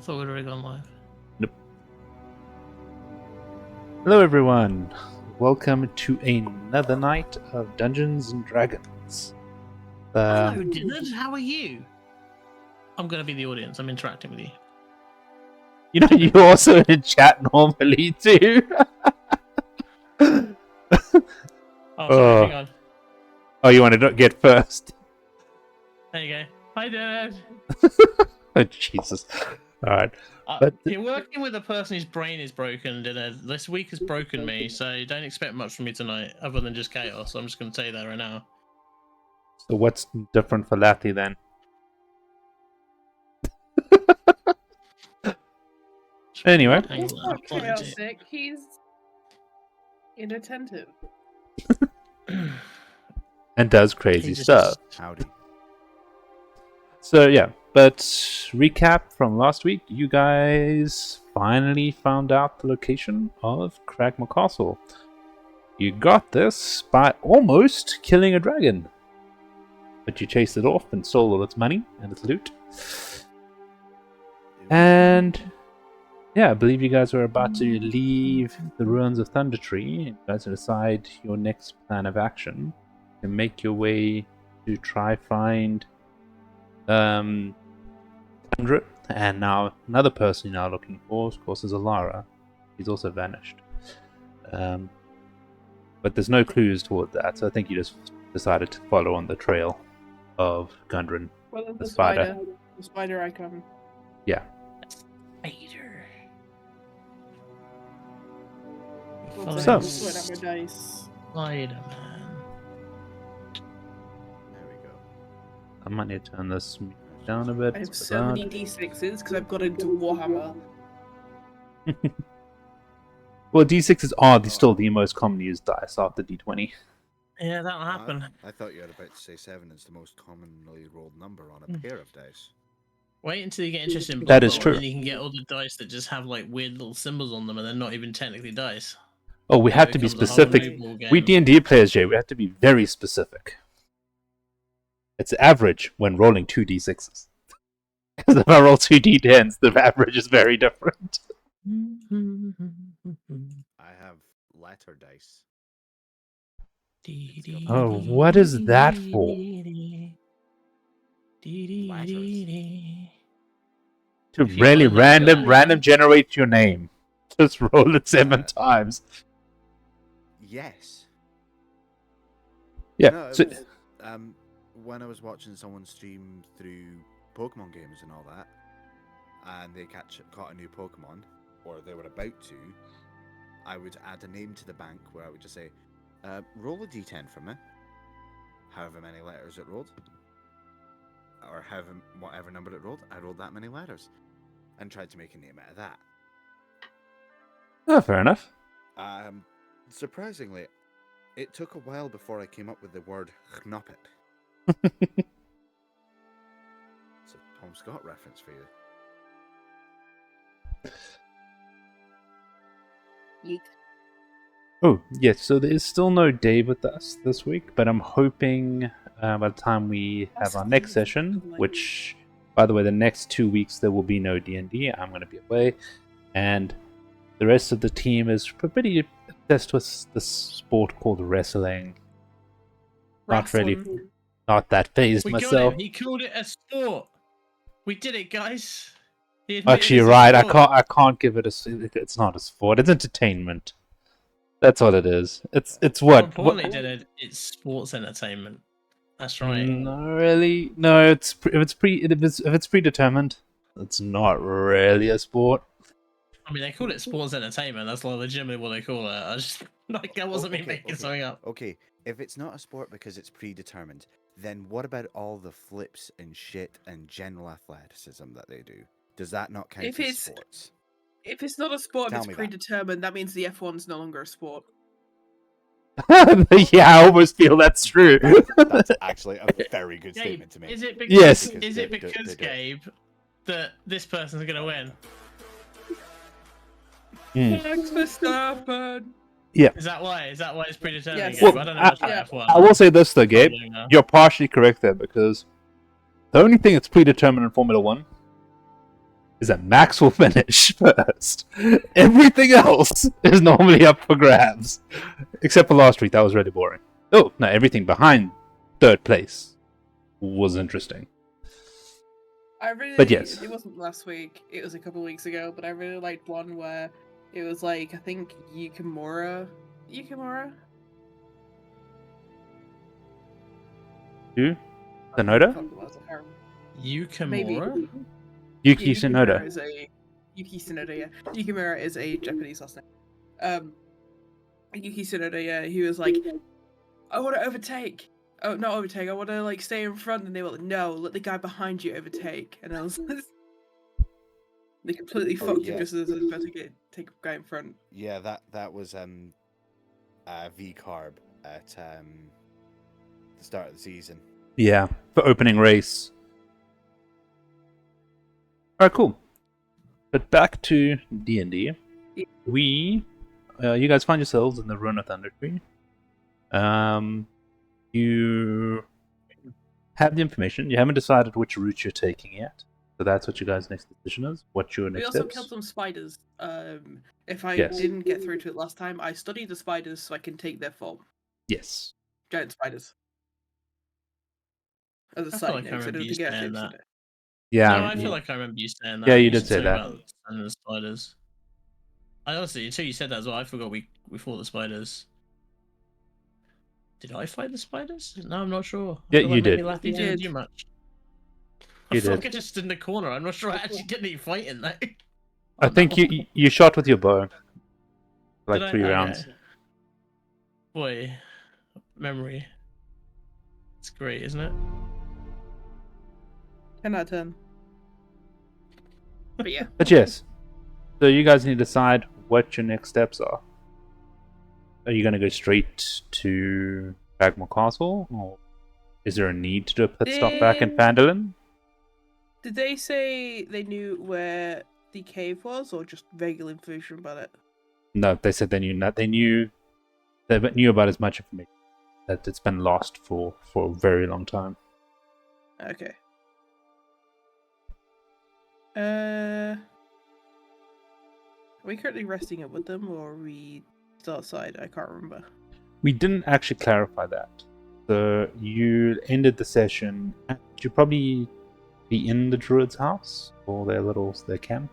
I thought we'd already gone live. Nope. Hello everyone, welcome to another night of Dungeons and Dragons. Hello, Dylan. How are you? I'm going to be the audience. I'm interacting with you. You know, you're also in chat normally too. Oh, sorry, hang on. Oh, you want to get first? There you go. Hi, Dylan. Oh, Jesus. Alright. You're working with a person whose brain is broken, Dylan. This week has broken me, so don't expect much from me tonight, other than just chaos. I'm just going to tell you that right now. So what's different for Lathy then? Anyway. He's not chaotic, he's inattentive. And does crazy stuff. Howdy. So yeah, but recap from last week, you guys finally found out the location of Cragmaw Castle. You got this by almost killing a dragon. But you chased it off and stole all its money and its loot. And yeah, I believe you guys were about to leave the ruins of Thundertree. You guys decide your next plan of action to make your way to try find Tundra, and now another person you're now looking for, of course, is Alara. He's also vanished. But there's no clues toward that, so I think you just decided to follow on the trail of Gundren. Well, The spider. The spider icon. Yeah. Spider. So- Sort out my dice. Spider-Man. There we go. I might need to turn this down a bit. I have so many d6s because I've got into Warhammer. Well, d6s are still the most commonly used dice after d20. Yeah, that'll happen. I thought you were about to say 7 is the most commonly rolled number on a pair of dice. Wait until you get interested in That is Blood Bowl, true. and then you can get all the dice that just have like weird little symbols on them, and they're not even technically dice. Oh, we Then had it to be becomes a whole specific. new ball game. We D&D players, Jay, we have to be very specific. It's average when rolling 2 d6s. Because if I roll 2 d10s, the average is very different. I have letter dice. Oh, what is that for? To If you really wanna know that- random generate your name. Just roll it 7 times. Yes. Yeah. No, it So, was, when I was watching someone stream through Pokemon games and all that, and they caught a new Pokemon, or they were about to, I would add a name to the bank where I would just say, roll a d10 for me, however many letters it rolled, or whatever number it rolled, I rolled that many letters, and tried to make a name out of that. oh, fair enough. Surprisingly, it took a while before I came up with the word Knoppet. It's a Tom Scott reference for you. Yeet. Oh, yes, so there is still no Dave with us this week, but I'm hoping by the time we have our next session, which, by the way, the next 2 weeks there will be no D&D, I'm going to be away, and the rest of the team is pretty obsessed with this sport called wrestling. Not really, Wrestling. not that phased We myself. got him. He called it a sport. We did it, guys. He admitted Actually, it's a right, I sport. can't give it it's not a sport, it's entertainment. That's what it is. It's what? More importantly, Dylan, it's sports entertainment. That's right. No, really. No, if it's predetermined, it's not really a sport. I mean, they call it sports entertainment. That's like legitimately what they call it. I just like that wasn't me making something up. Okay, if it's not a sport because it's predetermined, then what about all the flips and shit and general athleticism that they do? Does that not count If as it's- sports? If it's not a sport, Tell it's me that. predetermined. That means the F1's no longer a sport. Yeah, I almost feel that's true. That's actually a very good Gabe, statement to make. is it because, Yes. is it They because do it. Gabe, that this person's gonna win? Max Verstappen. Is that why? Is that why it's predetermined? Yes. Gabe? Well, I don't know much yeah. about F1. I will say this though, Gabe. I'm doing that. You're partially correct there because the only thing that's predetermined in Formula One is that Max will finish first. Everything else is normally up for grabs. Except for last week, that was really boring. Oh, no, everything behind third place was interesting. But yes. It wasn't last week. It was a couple weeks ago. But I really liked one where it was like I think Yukimura. Who? Sonoda? Yukimura? Yuki Sonoda. Yuki Sonoda, yeah. Yukimura is a Japanese last name. Yuki Sonoda, yeah. He was like, I want to overtake. Oh, not overtake. I want to like stay in front, and they were like, no, let the guy behind you overtake. And I was, they completely fucked him just as I was about to take a guy in front. Yeah, that was V Carb at the start of the season. Yeah, for opening race. Alright, cool. But back to D&D. We, you guys find yourselves in the Run of Thunder Tree. You have the information. You haven't decided which route you're taking yet. So that's what your guys' next decision is. What's your next We also steps? killed some spiders. If I Yes. didn't get through to it last time, I studied the spiders so I can take their form. Yes. Giant spiders. As a I feel side like I note, so I remember don't you forget saying it. that. Yeah. No, I feel like I remember you saying that. Yeah, you You did said say something that. about sending the spiders. I honestly, until you said that as well, I forgot we fought the spiders. Did I fight the spiders? No, I'm not sure. I Yeah, feel you like maybe did. Laffy You didn't did. do much. You I feel did. like I just stood in the corner. I'm not sure I actually did any fighting though. I think you shot with your bow. For Did like I? 3 Okay. rounds. Boy, memory. It's great, isn't it? 10 out of 10. But yeah. But yes. So you guys need to decide what your next steps are. Are you going to go straight to Cragmaw Castle? Or is there a need to do a pit stop back in Phandalin? Did they say they knew where the cave was, or just vague information about it? No, they said they knew not. They knew about as much information that it's been lost for a very long time. Okay. Are we currently resting up with them, or are we still outside? I can't remember. We didn't actually clarify that. So you ended the session. You probably be in the druid's house or their camp,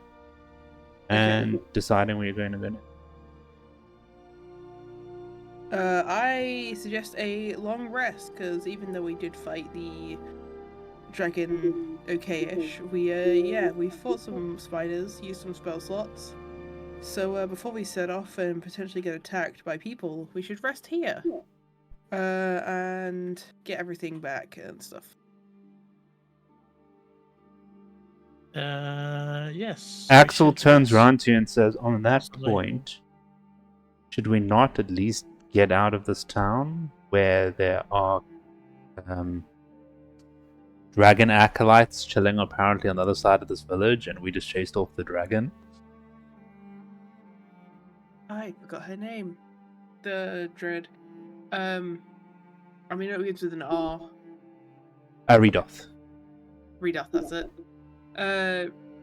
and deciding where you're going to go next. I suggest a long rest, because even though we did fight the dragon okay-ish, we fought some spiders, used some spell slots. So before we set off and potentially get attacked by people, we should rest here. And get everything back and stuff. Yes. Axel we should turns rest. around to you and says, on that Absolutely. point, should we not at least get out of this town where there are dragon acolytes chilling apparently on the other side of this village, and we just chased off the dragon? I forgot her name. The druid. I mean, it begins with an R. Aridoth. Redoth, that's it.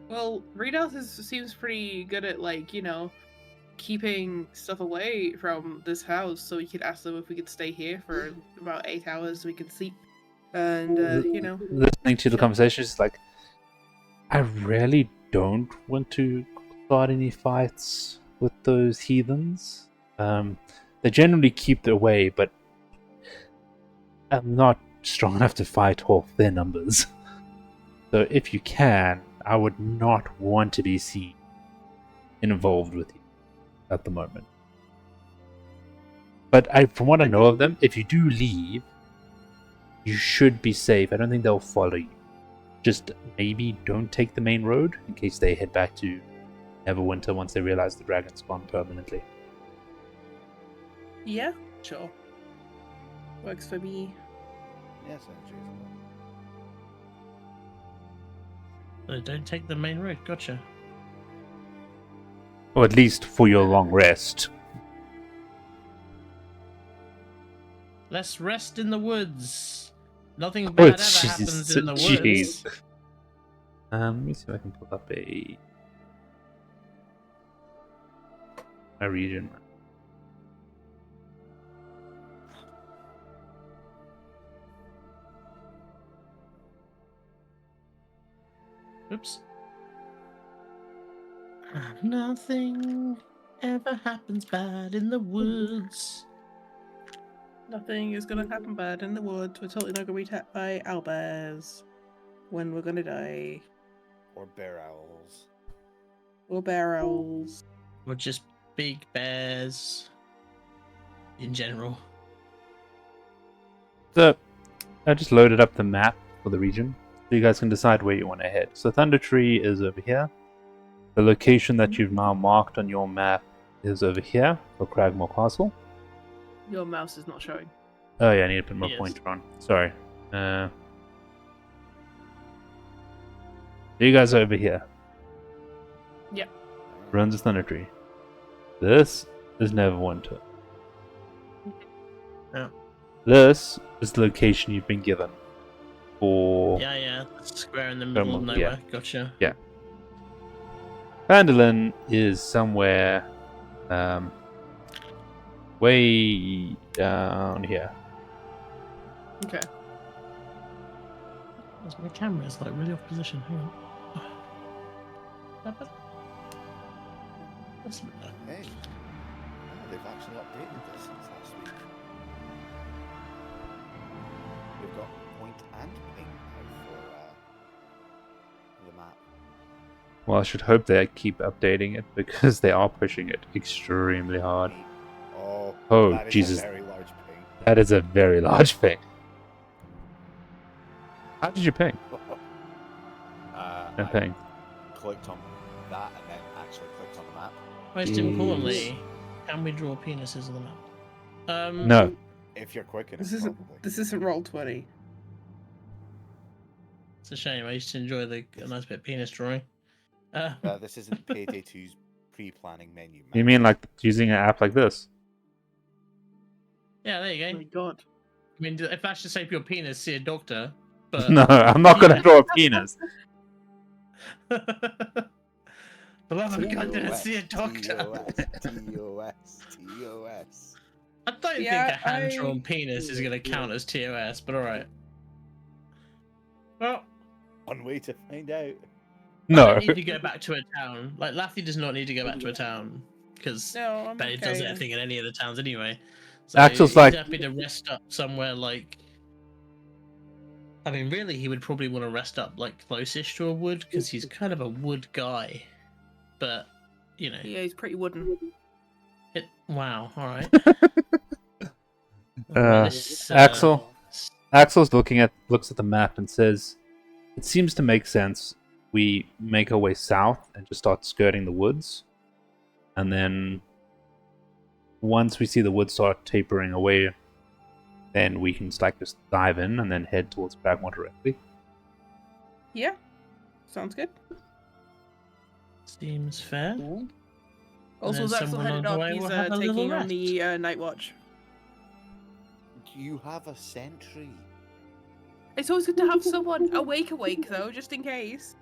Well, Redoth seems pretty good at, like, you know, keeping stuff away from this house, so we could ask them if we could stay here for about 8 hours so we could sleep. And, you know. Listening to the conversation is like, I really don't want to start any fights with those heathens. They generally keep their way, but I'm not strong enough to fight off their numbers. So if you can, I would not want to be seen involved with you at the moment. But from what I know of them, if you do leave, you should be safe. I don't think they'll follow you. Just maybe don't take the main road in case they head back to Neverwinter once they realize the dragon's gone permanently. Yeah, sure. Works for me. Yes, actually. Don't take the main road. Gotcha. Or at least for your long rest. Let's rest in the woods. Nothing bad ever happens in the woods. Jeez. Let me see if I can pull up a region. Oops. Nothing ever happens bad in the woods. Nothing is gonna happen bad in the woods. We're totally not gonna be attacked by owlbears when we're gonna die. Or bear owls. Or bear owls. Or just big bears in general. So, I just loaded up the map for the region, so you guys can decide where you want to head. So Thunder Tree is over here. The location that you've now marked on your map is over here for Cragmaw Castle. Your mouse is not showing. Oh yeah, I need to put my Yes. pointer on. Sorry. You guys are over here. Yep. Runs a Thunder Tree. This is Neverwinter. Yeah. This is the location you've been given for Yeah. Square in the middle of Yeah. nowhere. Gotcha. Phandalin is somewhere way down here. Okay. My camera's like really off position. Hang on. That's a bit better. Hey, they've actually updated this since last week. We've got point and ping now for the map. Well, I should hope they keep updating it because they are pushing it extremely hard. Oh, Oh, that is Jesus. a very large ping. That is a very large ping. How did you ping? No I ping. clicked on that and then actually clicked on the map. Most Jeez. importantly, can we draw penises on the map? No. If you're quick enough, This isn't probably. this isn't Roll20. It's a shame. I used to enjoy a nice bit of penis drawing. This isn't Payday 2's pre-planning menu. You map. mean like using an app like this? Yeah, there you Oh go. my god. I mean, if that's to save your penis, see a doctor. But No, I'm not going to draw a penis. For the love of God, didn't see a doctor. TOS. I don't Yeah, think a hand-drawn penis is going to count as TOS, but alright. Well, One way to find out. I No. don't need to go back to a town. Like, Lathy does not need to go back to a town, because No, I'm Benny okay. does everything in any of the towns anyway. So Axel's he's like- happy to rest up somewhere like... I mean, really, he would probably want to rest up, like, close-ish to a wood, because he's kind of a wood guy. But, you know... Yeah, he's pretty wooden. Wow, alright. Axel's looks at the map and says, "It seems to make sense. We make our way south and just start skirting the woods, and then once we see the woods start tapering away, then we can just dive in and then head towards Cragmaw directly." Yeah. Sounds good. Seems fair. Also, then as Axel someone headed on the up, way he's will have a little taking on rest. the night watch. You have a sentry. It's always good to have someone awake though, just in case.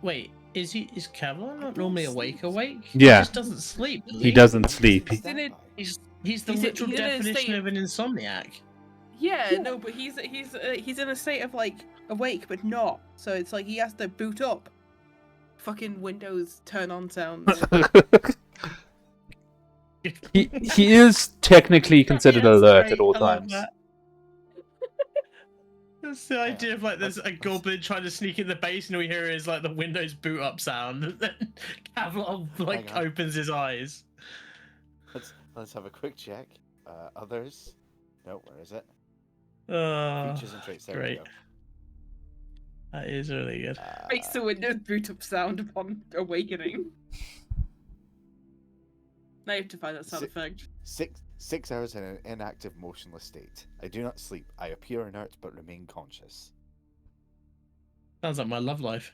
Wait, is Kevlar not normally awake? Yeah. He just doesn't sleep. Does He doesn't sleep. He's in it. He's the He's in- literal he's in a definition state- of an insomniac. Yeah, no, but he's in a state of like awake but not. So it's like he has to boot up. Fucking Windows turn on sounds. he is technically considered Yeah, alert sorry, at all I love times. that. That's the idea of like there's a goblin trying to sneak in the base and all we hear is like the Windows boot up sound. And then Kevlar like Hang on. opens his eyes. Let's have a quick check. Others. No, where is it? Oh, Features and traits. There great. we go. that is really good. Makes the Windows boot up sound upon awakening. Now you have to find that sound effect. 6 hours in an inactive, motionless state. I do not sleep. I appear inert but remain conscious. Sounds like my love life.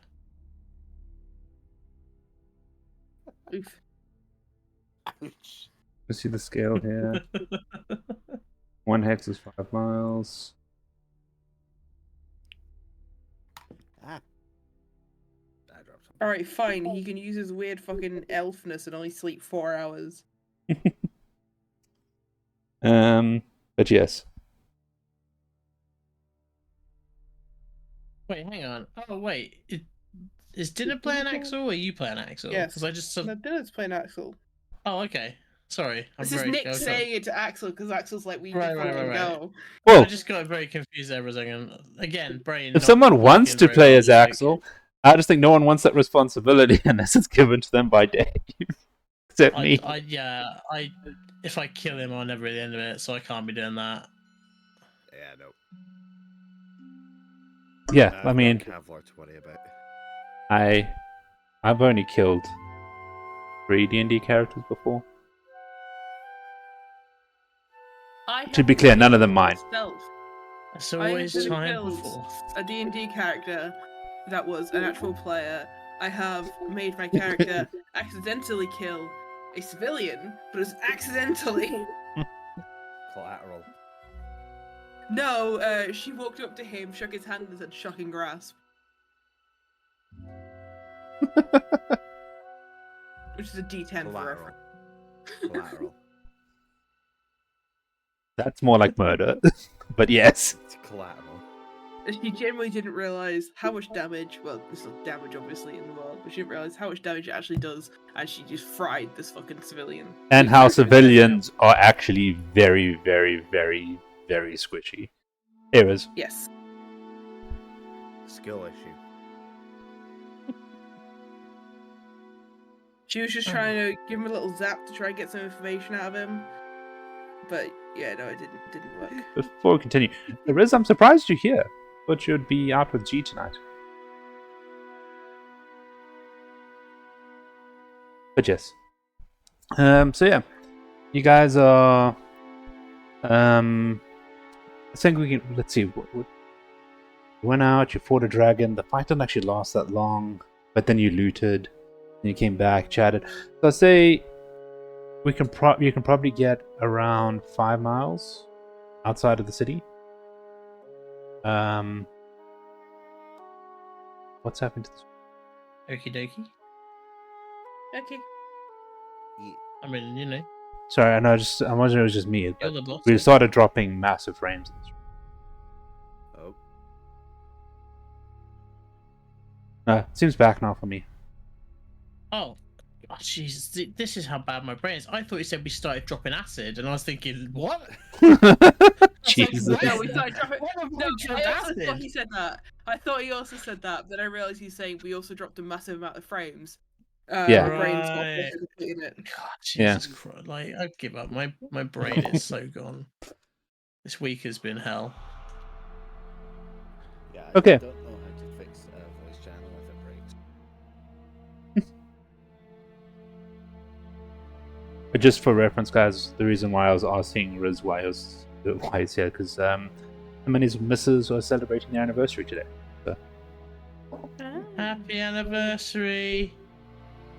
Oof. Ouch. You see the scale here. 1 hex is 5 miles. Alright, fine. He can use his weird fucking elfness and only sleep 4 hours. But yes. Wait, hang on. Oh, wait. Is Dinner playing Axel or are you playing Axel? Yes. Because I just. No, Dylan's playing Axel. Oh, okay. Sorry. This is Nick saying it to Axel because Axel's like, we Right, can right, fucking right, right. go. Well, I just got very confused there for a second. Again, brain. if not someone wants working to very play well as this week. Axel, I just think no one wants that responsibility unless it's given to them by Dave. Except me. If I kill him, I'll never at the end of it, so I can't be doing that. Yeah, no. Yeah, I've I mean, got Kevlar to worry about. I've only killed 3 D&D characters before. To be clear, none of them mine. It's always I have time killed before. a D&D character that was an actual player. I have made my character accidentally kill a civilian, but it was accidentally. Collateral. No, she walked up to him, shook his hand, and said, "Shocking grasp." Which is a D10 for Collateral. reference. Collateral. That's more like murder. But yes. It's collateral. She genuinely didn't realize how much damage, well, there's still damage obviously in the world, but she didn't realize how much damage it actually does, and she just fried this fucking civilian. And how civilians are actually very, very, very, very squishy. Errors. Yes. Skill issue. She was just trying to give him a little zap to try and get some information out of him. But yeah, no, it didn't work. Before we continue, Riz, I'm surprised you're here. Thought you'd be out with G tonight. But yes. So yeah, you guys are. I think we can. Let's see. You went out. You fought a dragon. The fight didn't actually last that long, but then you looted. And you came back, chatted. So I say we can. You can probably get around 5 miles outside of the city. What's happened to this? Okie dokie. Okay. Yeah. I mean, you know, Sorry, I know. I imagine it was just me. you're But the boss. we started dropping massive frames. Oh. No, it seems back now for me. Oh, Jesus, this is how bad my brain is. I thought you said we started dropping acid, and I was thinking, what? Jesus. No, we started dropping. What have we No, dropped I also acid? thought he said that. I thought he also said that, but I realized he's saying we also dropped a massive amount of frames. Yeah. My brain's got Right. difficulty in it. God, Yeah. Jesus Christ! Like, I give up. My brain is so gone. This week has been hell. Yeah, I Okay. don't know how to fix a voice channel if it breaks. But just for reference, guys, the reason why I was asking Riz why he's here, because him and his missus are celebrating their anniversary today. So. Happy anniversary!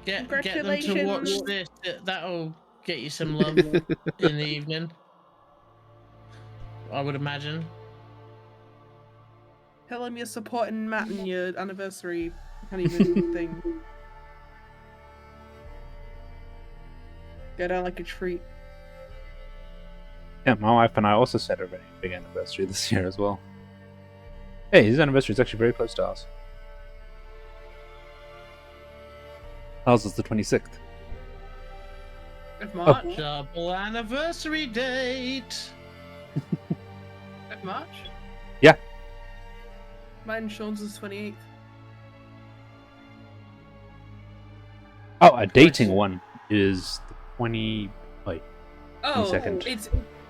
Get them to watch this. That'll get you some love in the evening. I would imagine. Tell him you're supporting Matt and your anniversary honeymoon thing. Go down like a treat. Yeah, my wife and I also celebrating a big anniversary this year as well. Hey, his anniversary is actually very close to ours. Ours is the 26th. Of March? Double anniversary date. Of March? Yeah. Mine and Sean's is 28th. Oh, a dating one is the 20... Wait. Oh, second.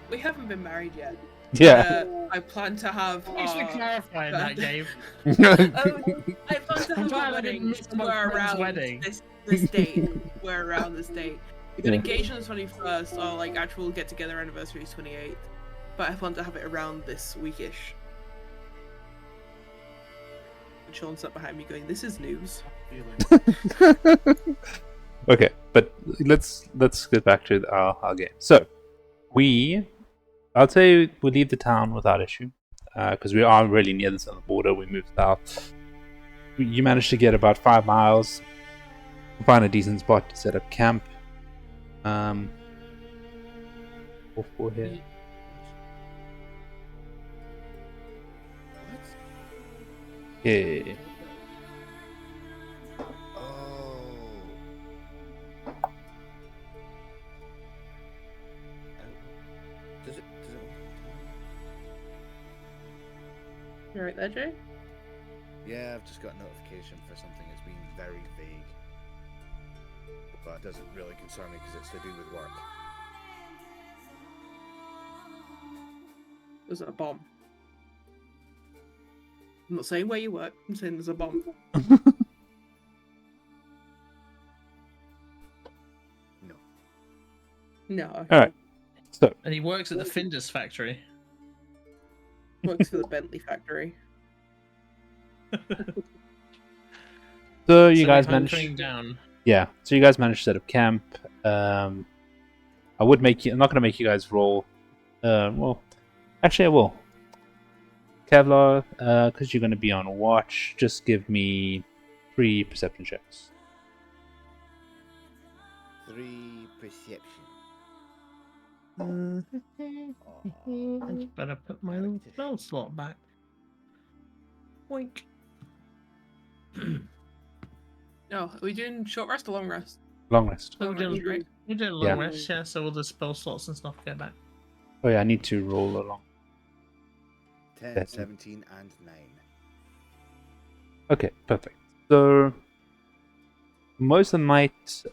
we haven't been married yet. Yeah. I plan to have. Thanks for clarifying that, Gabe. I plan to I'm have glad a I didn't wedding miss my somewhere friend's around wedding. this date. We're around this date. We got Yeah. engaged on the 21st. Our like actual get together anniversary is 28th, but I plan to have it around this weekish. And Sean sat behind me going, "This is news." Okay, but let's get back to our game. So, I'd say we leave the town without issue, because we are really near the southern border. We moved south you managed to get about 5 miles, find a decent spot to set up camp. For here. What? Yeah. Oh. Does it? You right there, Jay? Yeah, I've just got a notification for something that's been very vague. But it doesn't really concern me because it's to do with work. Was it a bomb? I'm not saying where you work. I'm saying there's a bomb. No. No. Okay. All right. So And he works at the Findus factory. Works for the Bentley factory. so you So guys we're managed. hunkering down. Yeah. So you guys managed to set up camp. I would make you. I'm not going to make you guys roll. Well, actually, I will. Kevlar, because you're going to be on watch, just give me 3 perception checks. 3 perception. I just better put my little spell slot back. Wink. No, are we doing short rest or long rest? Long rest. So Long we're rest, doing, right? we're doing a long Yeah. rest, yeah, so all the spell slots and stuff go back. Oh yeah, I need to roll along. 10, That's- 17, and 9. Okay, perfect. So most of the night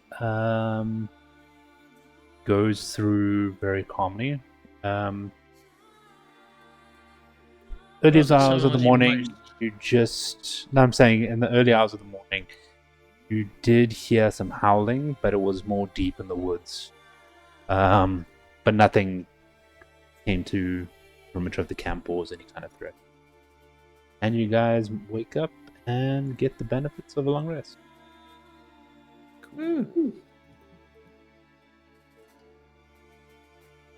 goes through very calmly. Early So hours of the the morning, most- you just. No, I'm saying in the early hours of the morning, you did hear some howling, but it was more deep in the woods. But nothing came to perimeter of the camp or was any kind of threat. And you guys wake up and get the benefits of a long rest.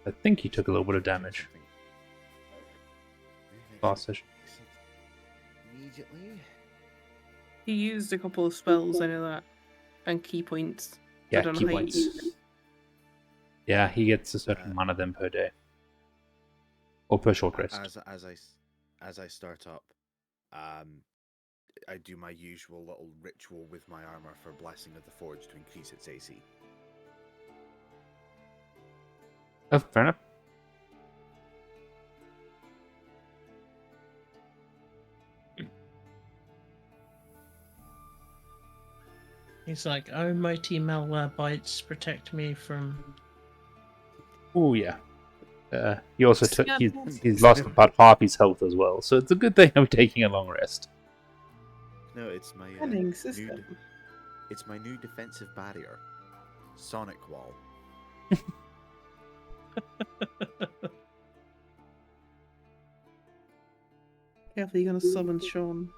I think you took a little bit of damage last session. Immediately. He used a couple of spells, I know that. And key points. I Yeah, don't know key how you points. use them. Yeah, he gets a certain amount of them per day. Or per short rest. As I start up, I do my usual little ritual with my armor for Blessing of the Forge to increase its AC. Oh, fair enough. He's like, oh, mighty malware bites protect me from. Oh yeah. He also took. Yeah. He's lost about half his health as well, so it's a good thing I'm taking a long rest. No, it's my Cunning system. it's my new defensive barrier, Sonic Wall. Careful, you're gonna summon Sean.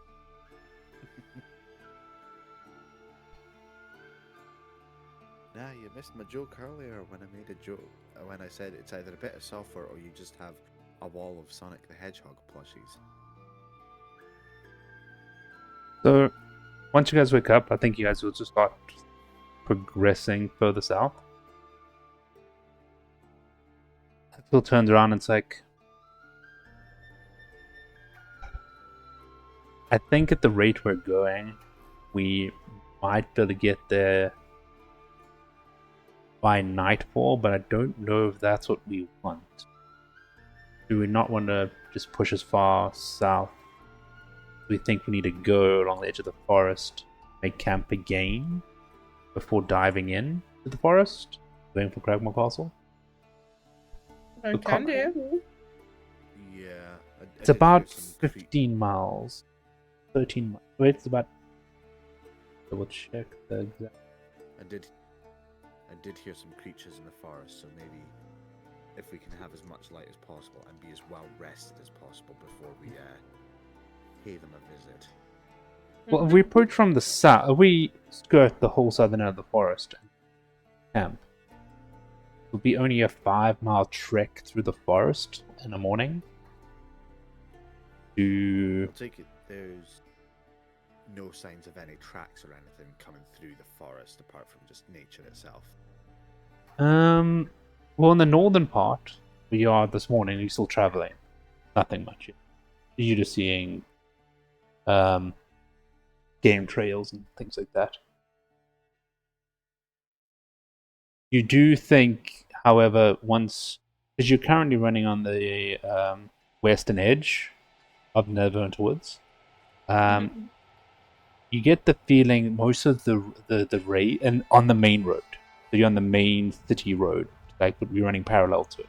Nah, you missed my joke earlier when I made a joke when I said it's either a bit of sulfur or you just have a wall of Sonic the Hedgehog plushies. So, once you guys wake up, I think you guys will just start progressing further south. Phil turns around and it's like, I think at the rate we're going, we might be able to get there by nightfall, but I don't know if that's what we want. Do we not want to just push as far south? We think we need to go along the edge of the forest, make camp again before diving in to the forest, going for Cragmaw Castle. I can do. Yeah. It's about 15 miles. 13 miles. Wait, it's about. Double check the exact. I did hear some creatures in the forest, so maybe if we can have as much light as possible and be as well rested as possible before we pay them a visit. Well, if we approach from the south, if we skirt the whole southern end of the forest and camp, it will be only a 5-mile trek through the forest in the morning. I'll take it. no signs of any tracks or anything coming through the forest apart from just nature itself. Well, in the northern part, where you are this morning, you're still traveling. Nothing much yet. You're just seeing game trails and things like that. You do think, however, because you're currently running on the western edge of Neverwinter Woods, you get the feeling most of the raid and on the main road. So you're on the main city road, like would be running parallel to it.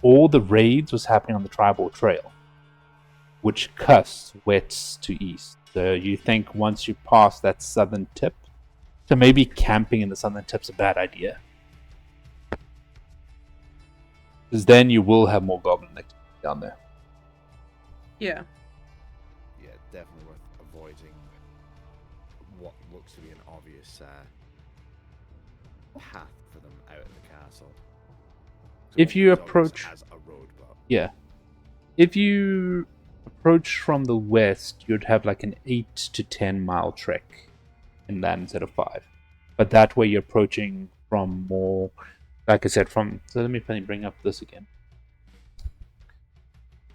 All the raids was happening on the tribal trail, which cuts west to east. So you think once you pass that southern tip, so maybe camping in the southern tip's a bad idea. Because then you will have more goblin activity down there. Yeah. Yeah, definitely worth avoiding what looks to be an obvious path for them out of the castle. So If what you comes obvious approach... as a roadblock. Yeah. If you approach from the west, you'd have like an 8 to 10 mile trek inland instead of 5. But that way you're approaching from more, like I said, from... So let me bring up this again.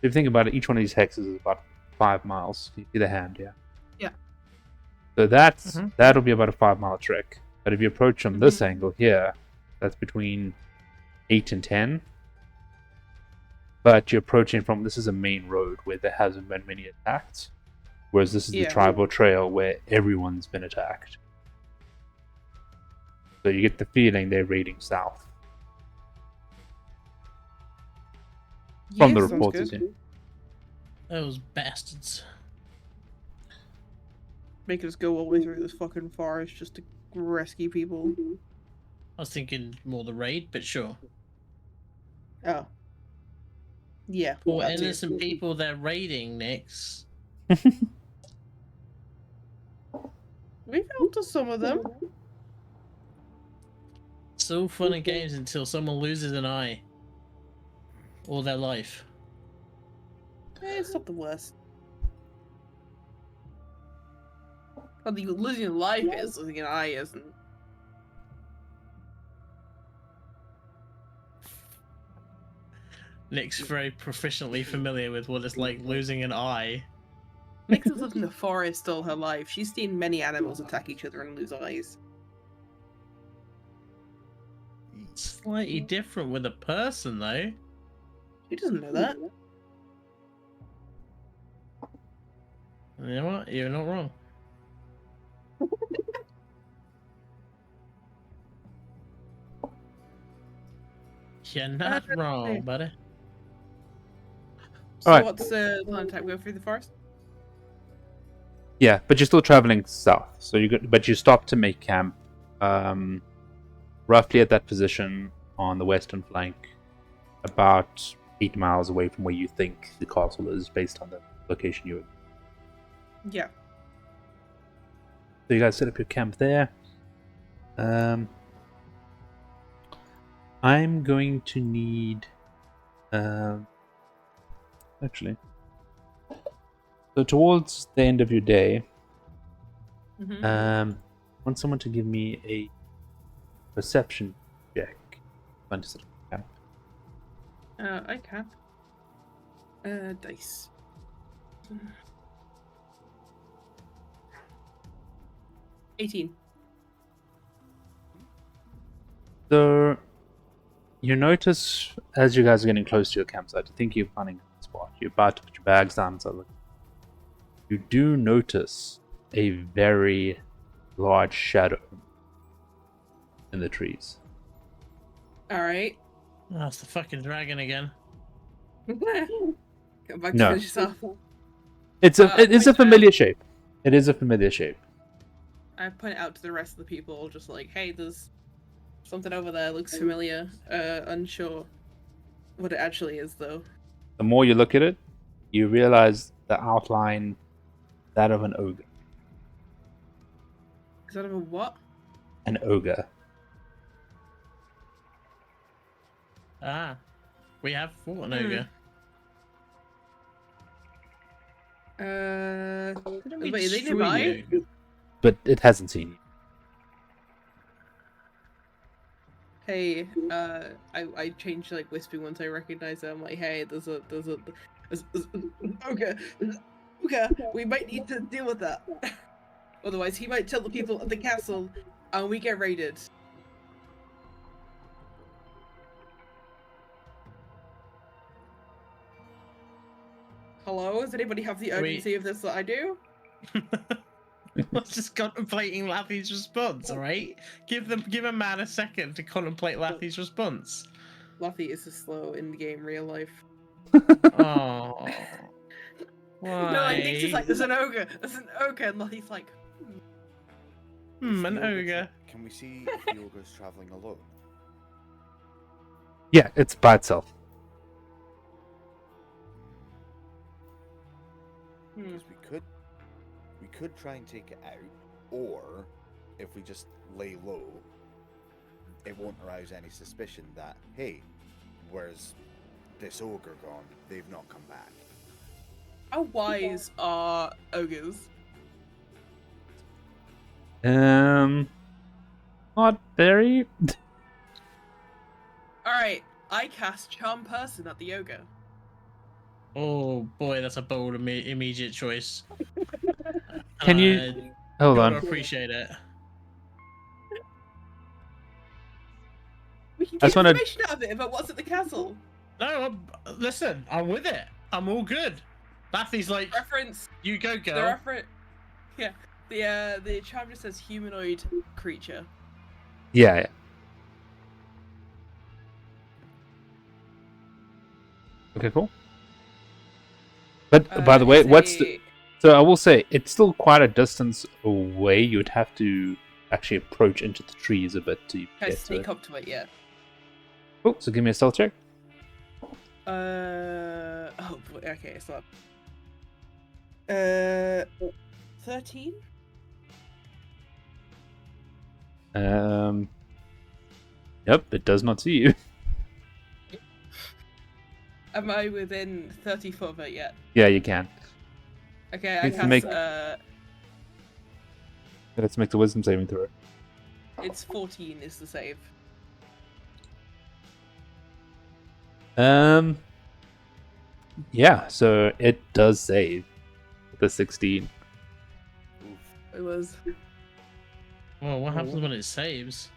If you think about it, each one of these hexes is about 5 miles. You see the hand, yeah? Yeah. So that'll be about a 5 mile trek. But if you approach from this angle here, that's between 8 and 10. But you're approaching from... This is a main road where there hasn't been many attacks. Whereas this is the tribal trail where everyone's been attacked. So you get the feeling they're raiding south. From the reports, you see. Those bastards. Making us go all the way through this fucking forest just to rescue people. I was thinking more the raid, but sure. Oh. Yeah. Poor that too. innocent people they're raiding, Nix. We've helped to some of them. It's all fun and games until someone loses an eye. Or their life. It's not the worst. Well, losing a life is, losing an eye isn't. Nick's very proficiently familiar with what it's like losing an eye. Nix has lived in the forest all her life. She's seen many animals attack each other and lose eyes. Slightly different with a person, though. She doesn't know that. You know what? You're not wrong. You're not wrong, buddy. So Alright. what's the plan type? Go through the forest? Yeah, but you're still traveling south. So but you stop to make camp roughly at that position on the western flank, about 8 miles away from where you think the castle is based on the location you're in. Yeah. So you guys set up your camp there. I'm going to need... actually... So towards the end of your day, I want someone to give me a perception check. Fun to set up camp. I can. Dice. 18. So you notice as you guys are getting close to your campsite, you think you're finding a spot. You're about to put your bags down, so you do notice a very large shadow in the trees. Alright. Oh, it's the fucking dragon again. Go back to No. finish this off. It is a point familiar shape. It is a familiar shape. I point it out to the rest of the people, just like, hey, there's something over there, looks familiar. Unsure what it actually is, though. The more you look at it, you realize the outline, that of an ogre. Is that of a what? An ogre. Ah. We have fought an ogre. Didn't we wait, are they destroy the nearby? ogre? But it hasn't seen you. Hey, I changed like whispering once I recognize it. I'm like, hey, there's okay, okay, we might need to deal with that. Otherwise, he might tell the people at the castle, and we get raided. Hello, does anybody have the urgency of this that I do? I was just contemplating Laffy's response, alright? Give a man a second to contemplate Laffy's response. Luffy is a slow in the game real life. Oh. Why? No, I think it's like there's an ogre, and Luffy's like, Is an the ogre ogre. Can we see if the ogre's traveling alone? Yeah, it's by itself. Because we could try and take it out, or if we just lay low, it won't arouse any suspicion that, hey, where's this ogre gone? They've not come back. how wise are ogres? Not very. Alright, I cast Charm Person at the ogre. Oh boy, that's a bold immediate choice. Can you hold gotta on? appreciate it. We can I get just wanna- information out of it about what's at the castle. No, listen, I'm with it. I'm all good. Laffy's like, Reference you go, the girl. reference. Yeah, the charm just says humanoid creature. Yeah. Okay, cool. But by the way, so I will say it's still quite a distance away. You'd have to actually approach into the trees a bit to Can I get to sneak it. up to it? Yeah. Oh, so give me a stealth check. Oh boy. Okay, it's not. 13. Yep, it does not see you. Am I within 30 foot of it yet? Yeah, you can. Okay, I Need to cast. make- Let's make the wisdom saving throw. It's 14 is the save. Yeah, so it does save the 16. It was. Well, what happens when it saves?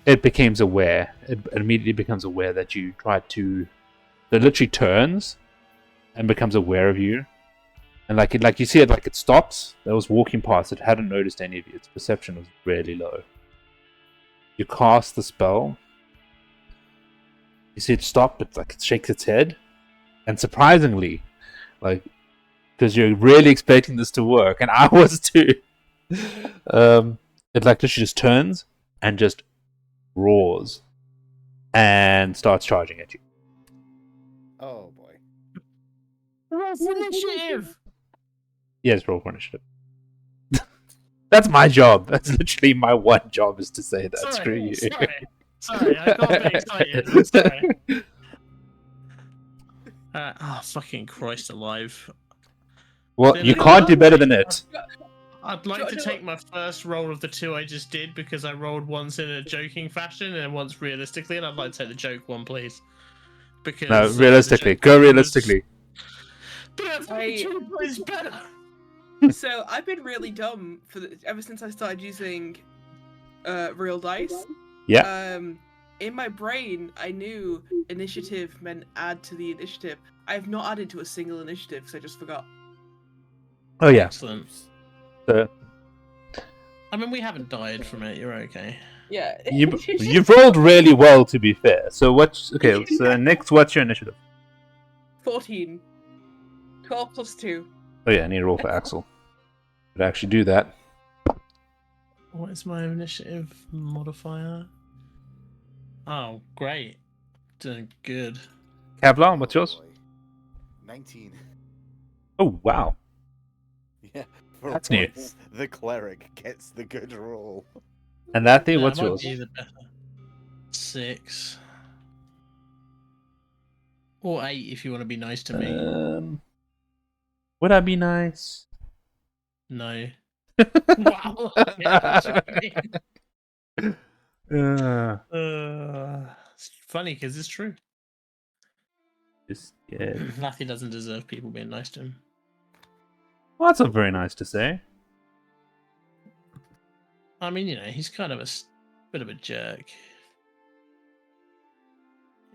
It becomes aware. It immediately becomes aware that you tried to. It literally turns and becomes aware of you, and like you see it, like it stops. It was walking past. It hadn't noticed any of you. Its perception was really low. You cast the spell. You see it stop. It like it shakes its head, and surprisingly, like because you're really expecting this to work, and I was too. It like literally just turns and just roars and starts charging at you. Oh boy. Roll for initiative! Yes, roll for initiative. That's my job. That's literally my one job is to say that. Screw you. Sorry, I got a bit excited. I'm sorry. Oh, fucking Christ alive. Well, Then you I- can't do better than it. I'd like to take my first roll of the two I just did because I rolled once in a joking fashion and once realistically, and I'd like to take the joke one, please. Because No, the realistically. joke Go one was- realistically. But I- the joke was better. So I've been really dumb ever since I started using real dice. Yeah. In my brain, I knew initiative meant add to the initiative. I have not added to a single initiative because I just forgot. Oh, yeah. Excellent. So, I mean, we haven't died from it. You're okay. Yeah. you've rolled really well, to be fair. So, okay, so next, what's your initiative? 14. 12 plus 2. Oh, yeah, I need to roll for Axel. But actually do that. What is my initiative modifier? Oh, great. Doing good. Kevlar, what's yours? Boy. 19. Oh, wow. Yeah. For That's new. once, the cleric gets the good roll. And that thing, Yeah, what's might yours? be the better. 6. Or 8 if you want to be nice to me. Would I be nice? No. Wow. Yeah, actually. It's funny because it's true. Just yeah. Matthew doesn't deserve people being nice to him. Well, that's not very nice to say. I mean, he's kind of a bit of a jerk.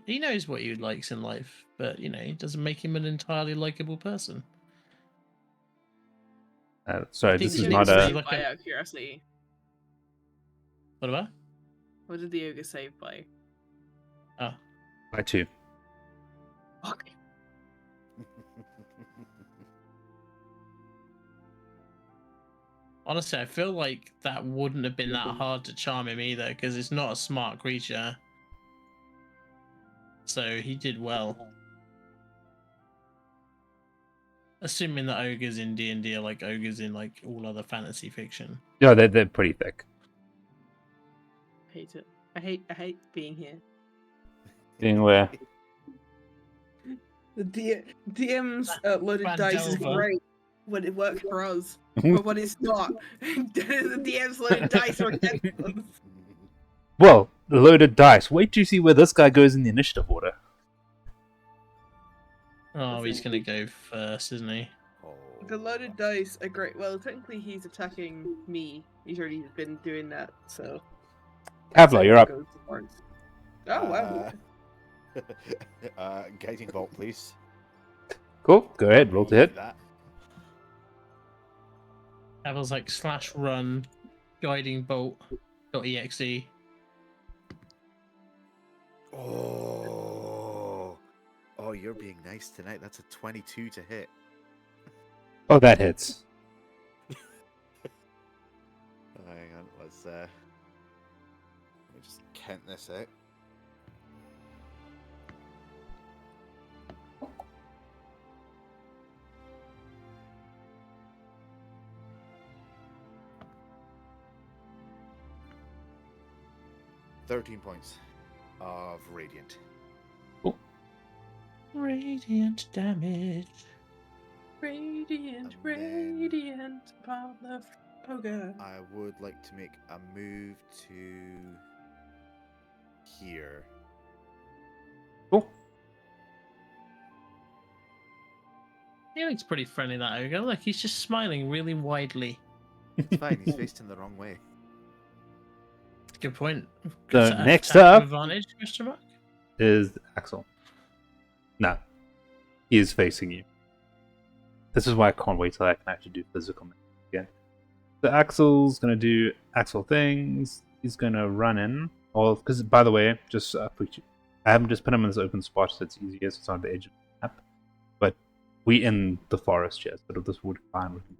He knows what he likes in life, but it doesn't make him an entirely likable person. Sorry, I think this is the not ogre a. saved like by out of curiosity. What about? What did the ogre save by? Oh, By 2. Fuck. honestly, I feel like that wouldn't have been that hard to charm him either, because it's not a smart creature. So he did well. Assuming that ogres in D&D are like ogres in like all other fantasy fiction. Yeah, they're pretty thick. I hate it. I hate being here. Being where? The DM's loaded dice is Phandelver. great when it works for us, but when it's not, the DM's loaded dice are against us. Well, loaded dice. Wait till you see where this guy goes in the initiative order. Oh, he's gonna go first, isn't he? The loaded dice are great. Well, technically he's attacking me. He's already been doing that, so. Kavla, you're up. Oh wow. Guiding bolt, please. Cool. Go ahead. Roll to hit. That. Havel's like /run guiding bolt.exe. Oh, you're being nice tonight. That's a 22 to hit. Oh, that hits. Hang on, let me just count this out. $13 points of radiant. Radiant damage. Radiant, And then- radiant, poker. I would like to make a move to here. Cool. He looks pretty friendly, that ogre. Look, he's just smiling really widely. It's fine. He's facing the wrong way. Good point. So, Attack next up- advantage? Question mark? Is Axel. No. He is facing you. This is why I can't wait till I can actually do physical again. So Axel's going to do Axel things. He's going to run in. Or, because, by the way, just I haven't just put him in this open spot so it's easier, so it's on the edge of the map. But we in the forest here, but this would be fine with me.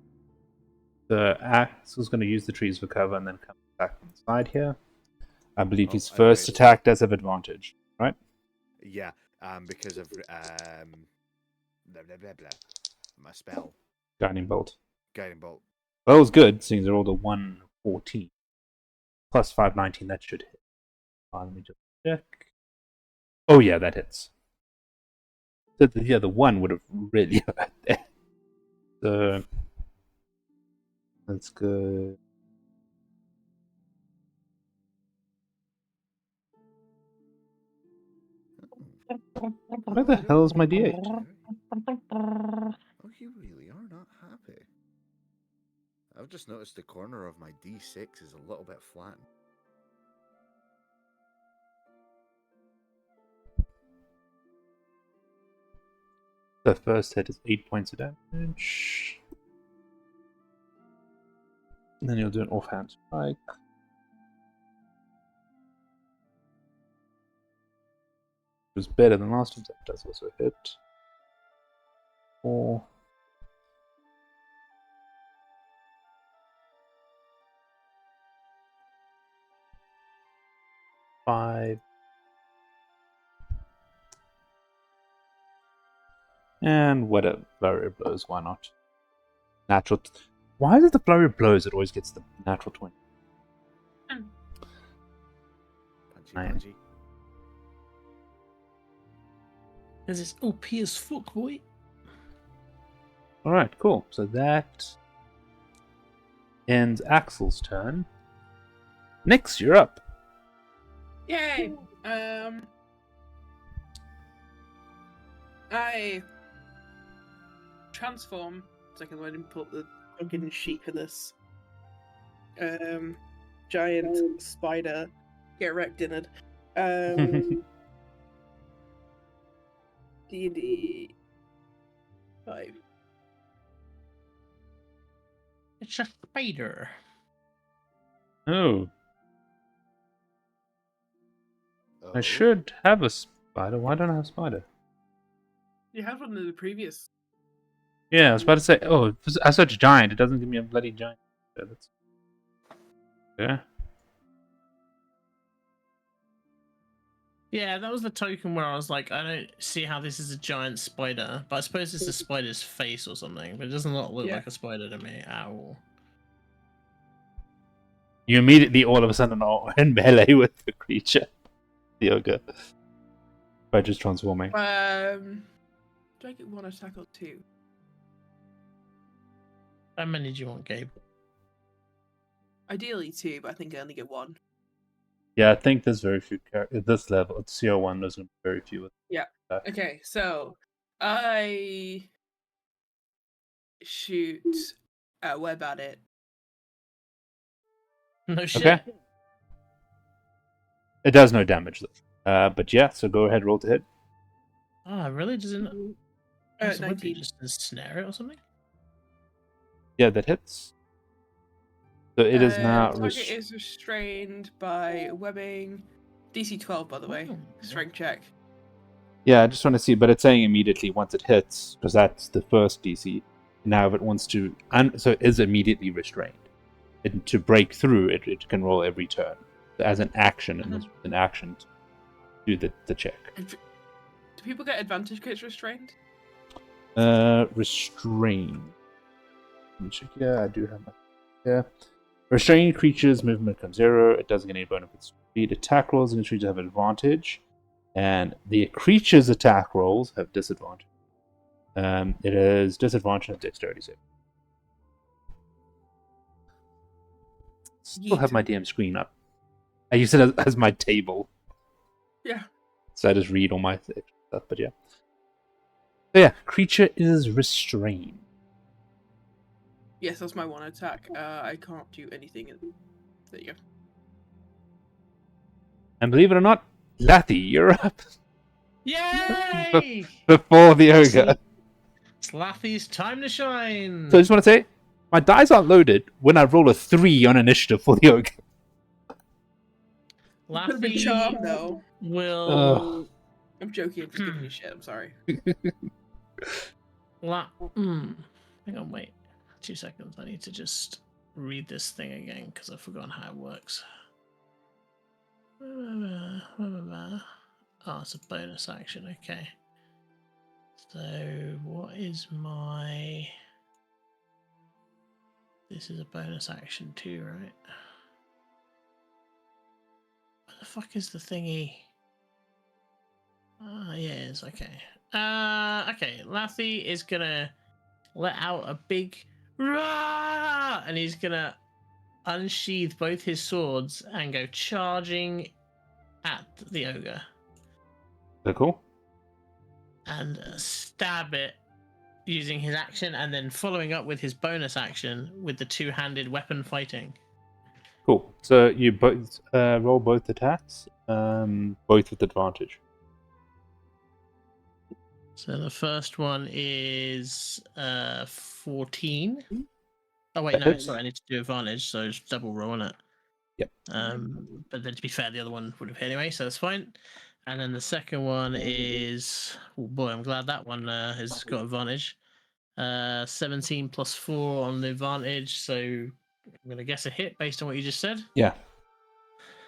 So Axel's going to use the trees for cover and then come back from the side here. I believe his first attack does have advantage, right? Yeah, because of blah, blah, blah, blah. My spell, Guiding Bolt. guiding bolt. Well, that was good, seeing they rolled a 114. Plus 519, that should hit. Let me just check. Oh yeah, that hits. So the 1 would have really hurt there. So that's good. Where the hell is my D8? Oh, you really are not happy. I've just noticed the corner of my D6 is a little bit flattened. The first hit is 8 points of damage. And then you'll do an offhand strike. It was better than last time, so it does also hit. 4. 5. And whatever. Flurry of blows, why not? Natural. Why is it the flurry of blows that always gets the natural 20? Punchy, 9. punchy. Because it's OP as fuck, boy. Alright, cool. So that ends Axel's turn. Nyx, you're up. Yay! I transform. Second, I didn't pull up the fucking sheet for this. Giant spider. Get wrecked in it. D&D 5. It's a spider. Oh, Oh. I should have a spider. Why don't I have a spider? You had one in the previous. Yeah, I was about to say, oh, I searched giant. It doesn't give me a bloody giant. So that's... Yeah. Yeah, that was the token where I was like, I don't see how this is a giant spider, but I suppose it's a spider's face or something, but it doesn't look Yeah. like a spider to me at all. You immediately, all of a sudden, are in melee with the creature. The ogre. By just transforming. Do I get 1 attack or 2? How many do you want, Gabe? Ideally 2, but I think I only get 1. Yeah, I think there's very few characters. At this level, at CO1, there's going to be very few. With Yeah. that. Okay, so I shoot a web at it. No shit. Okay. It does no damage, though. But yeah, so go ahead, roll to hit. Ah, really? Doesn't it 19. just ensnare it or something? Yeah, that hits. So it is now... Target is restrained by webbing. DC 12, by the way. Oh. Strength check. Yeah, I just want to see, but it's saying immediately once it hits, because that's the first DC. Now, if it wants to... so it is immediately restrained. And to break through, it can roll every turn. As an action, and it's an action to do the check. Do people get advantage because it's restrained? Restrain. Let me check. Yeah, I do have my... Yeah. Restrained creatures, movement becomes 0. It doesn't get any bonus with speed. Attack rolls against creatures have advantage. And the creature's attack rolls have disadvantage. It is disadvantage and dexterity save. Still have my DM screen up. I use it as my table. Yeah. So I just read all my stuff, but yeah. So yeah, creature is restrained. Yes, that's my 1 attack. I can't do anything. There you go. And believe it or not, Lathy, you're up. Yay! Before the ogre. It's Lathy's time to shine. So I just want to say, my dice aren't loaded when I roll a 3 on initiative for the ogre. Could have been charm, though. Will... I'm joking. I'm just giving you shit. I'm sorry. Hang on, wait. 2 seconds. I need to just read this thing again because I've forgotten how it works. Oh, it's a bonus action. Okay. So, what is my... This is a bonus action too, right? What the fuck is the thingy? Ah, yeah, it is. Okay. Okay. Lathy is gonna let out a big "Rah!" and he's gonna unsheath both his swords and go charging at the ogre So cool. and stab it using his action, and then following up with his bonus action with the two-handed weapon fighting. Cool. So you both roll both attacks, both with advantage. So the first one is 14. Oh wait, no, sorry, I need to do advantage, so it's double roll on it. Yep. But then to be fair, the other one would have hit anyway, so that's fine. And then the second one is, oh boy, I'm glad that one has got advantage. 17 plus 4 on the advantage, so I'm gonna guess a hit based on what you just said. Yeah.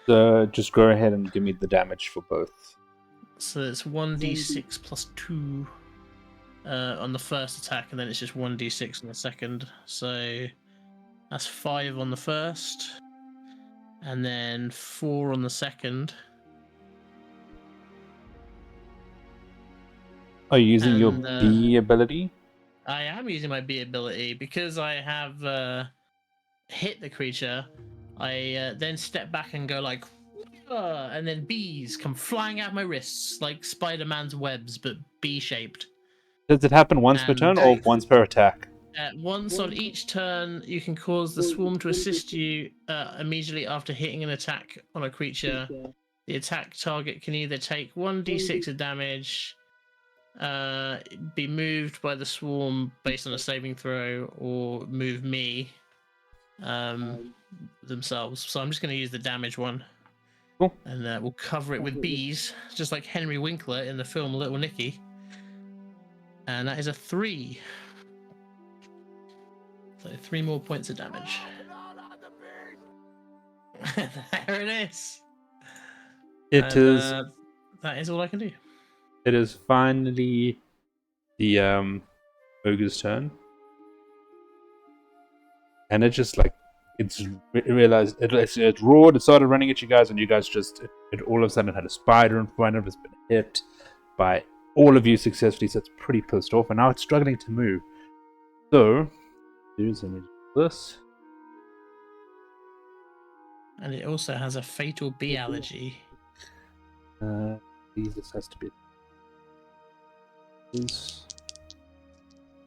So just go ahead and give me the damage for both. So it's 1d6 plus 2 on the first attack, and then it's just 1d6 on the second. So that's 5 on the first, and then 4 on the second. Are you using your And, B ability? I am using my B ability because I have hit the creature. I then step back and go like, and then bees come flying out of my wrists like Spider-Man's webs, but bee-shaped. Does it happen once per And turn or once per attack? once on each turn, you can cause the swarm to assist you immediately after hitting an attack on a creature. The attack target can either take 1d6 of damage, be moved by the swarm based on a saving throw, or move me themselves. So I'm just going to use the damage one. Cool. And we'll cover it with bees, just like Henry Winkler in the film Little Nicky. And that is a 3. So 3 more points of damage. There it is. It is. That is all I can do. It is finally the ogre's turn, and it just like it realized it roared. It started running at you guys, and you guys just it all of a sudden had a spider in front of it. It's been hit by all of you successfully, so it's pretty pissed off, and now it's struggling to move. So here's this. And it also has a fatal bee allergy. This has to be. This.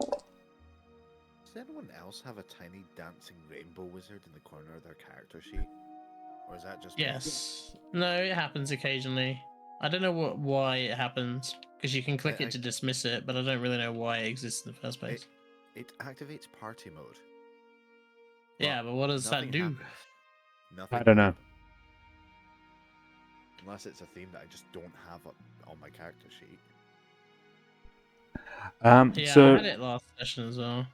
Does anyone else have a tiny dancing rainbow wizard in the corner of their character sheet? Or is that just me? Yes. No, it happens occasionally. I don't know why it happens, because you can click it to dismiss it, but I don't really know why it exists in the first place. It activates party mode. Yeah, but what does that Nothing do? happens. Nothing. I don't know. Unless it's a theme that I just don't have on my character sheet. Yeah, So I had it last session as well.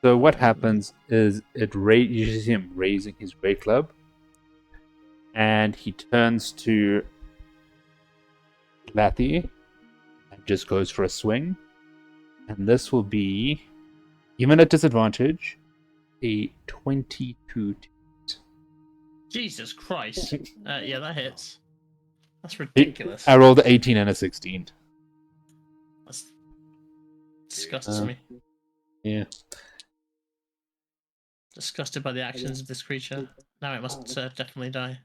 So what happens is you see him raising his great club, and he turns to Lathy and just goes for a swing. And this will be, even at disadvantage, a 22. Jesus Christ. Yeah, that hits. That's ridiculous. I rolled an 18 and a 16. That's disgusts me. Yeah. Disgusted by the actions of this creature. Now it must definitely die.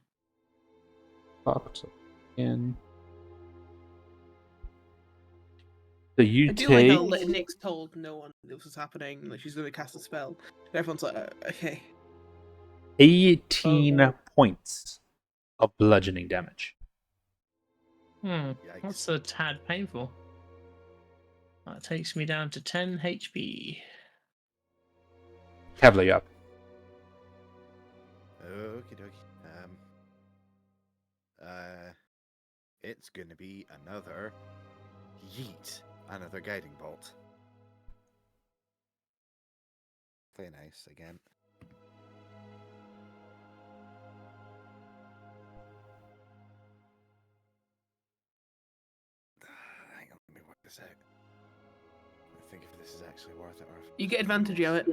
Popped in. So you I do take. like how Nick's told no one this was happening, like she's going to cast a spell. And everyone's like, okay. 18 points of bludgeoning damage. Hmm, Yikes. that's a tad painful. That takes me down to 10 HP. Kevlar, up. Okie dokie. It's gonna be another yeet. Another guiding bolt. Play nice again. Hang on, let me work this out. I think if this is actually worth it or if... You get advantage of it.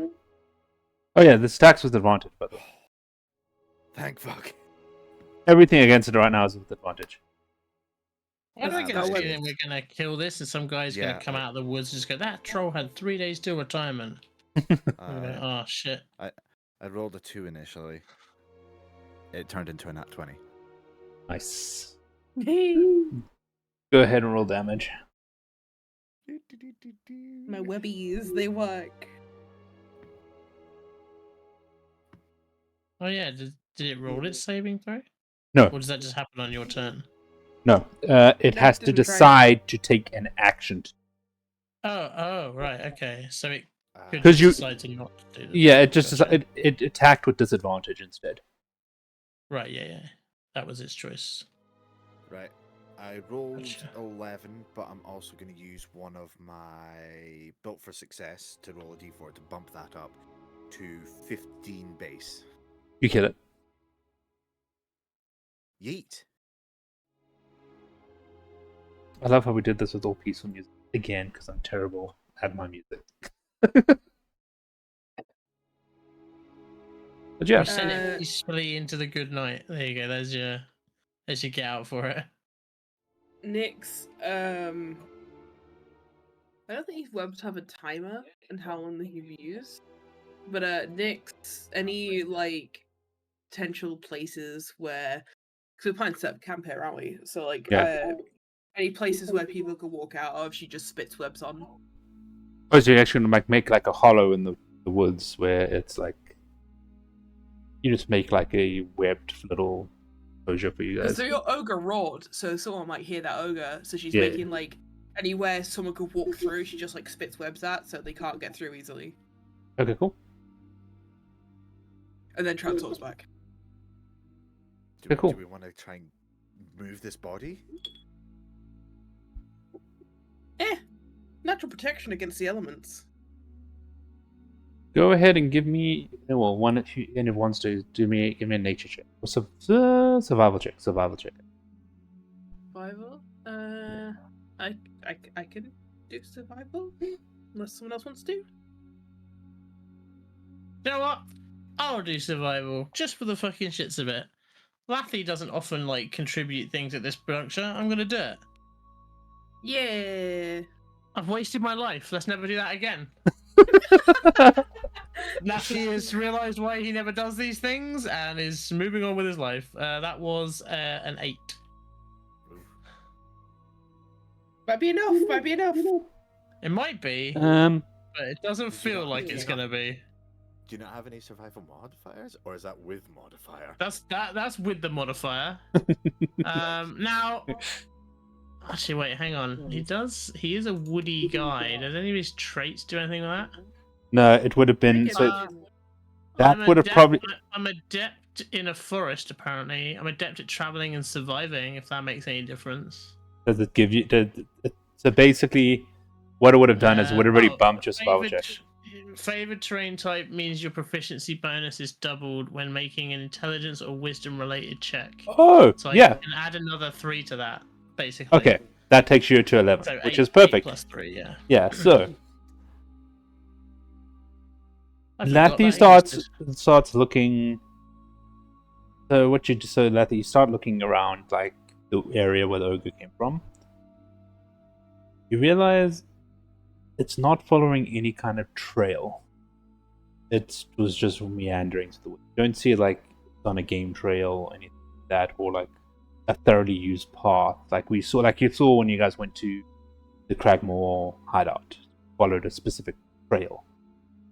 Oh yeah, this attacks with advantage, by the way. Thank fuck. Everything against it right now is with advantage. Why do I get a that way. feeling we're gonna kill this and some guy's Yeah, gonna come out of the woods and just go, that troll had 3 days till retirement. I'm like, oh shit. I rolled a 2 initially. It turned into a nat 20. Nice. Go ahead and roll damage. My webbies, they work. Oh yeah, did it roll its saving throw? No, Or does that just happen on your turn? no. It No, has it to doesn't try. decide to take an action. Oh, right, okay. So it could 'Cause you- decide to not do that. Yeah, it just Gotcha. it attacked with disadvantage instead. Right, yeah. That was its choice. Right. I rolled Gotcha. 11, but I'm also going to use one of my built for success to roll a d4 to bump that up to 15 base. You kill it. Yeet. I love how we did this with all peaceful music again because I'm terrible at my music. But yeah, You send it peacefully into the good night. There you go. There's your get out for it. Nick's I don't think these webs have a timer and how long they can be used. But Nyx, any like potential places where, because we're planning to set up camp here, aren't we? So like, Yeah. any places where people can walk out of, she just spits webs on. Oh, so you're actually gonna make like a hollow in the woods where it's like you just make like a webbed little closure for you Because guys. your ogre roared, so someone might hear that ogre. So she's Yeah. making like anywhere someone could walk through, she just like spits webs at, so they can't get through easily, Okay, cool. and then transforms back. Okay, cool. Do we want to try and move this body? Natural protection against the elements. Go ahead and give me one if anyone wants to give me a nature check. Or survival check. Survival check. Survival? I can do survival unless someone else wants to. You know what? I'll do survival just for the fucking shits of it. Lathy doesn't often like contribute things at this juncture. I'm gonna do it. Yeah. I've wasted my life. Let's never do that again. Lathy has realised why he never does these things and is moving on with his life. That was an 8. Might be enough. Might be enough. It might be, Um, but it doesn't feel like it's gonna be. Do you not have any survival modifiers, or is that with modifier? That's with the modifier. Now, actually, wait, hang on. He is a woody guy. Does any of his traits do anything like that? no, it would have been so. That I'm would have adept- probably. I'm adept in a forest, apparently. I'm adept at traveling and surviving, if that makes any difference. Does it give you? So basically, what it would have done is it would have already bumped your survival check. Favored terrain type means your proficiency bonus is doubled when making an intelligence or wisdom related check. Oh, So yeah. I can add another 3 to that, basically. Okay, that takes you to 11, So which 8 is perfect. 8 plus 3, yeah. Yeah. So I forgot Lathy that existed. starts looking. So Lathy, you start looking around like the area where the ogre came from. You realize it's not following any kind of trail. It was just meandering to the woods. You don't see it like it's on a game trail or anything like that, or like a thoroughly used path like you saw when you guys went to the Cragmaw hideout. Followed a specific trail.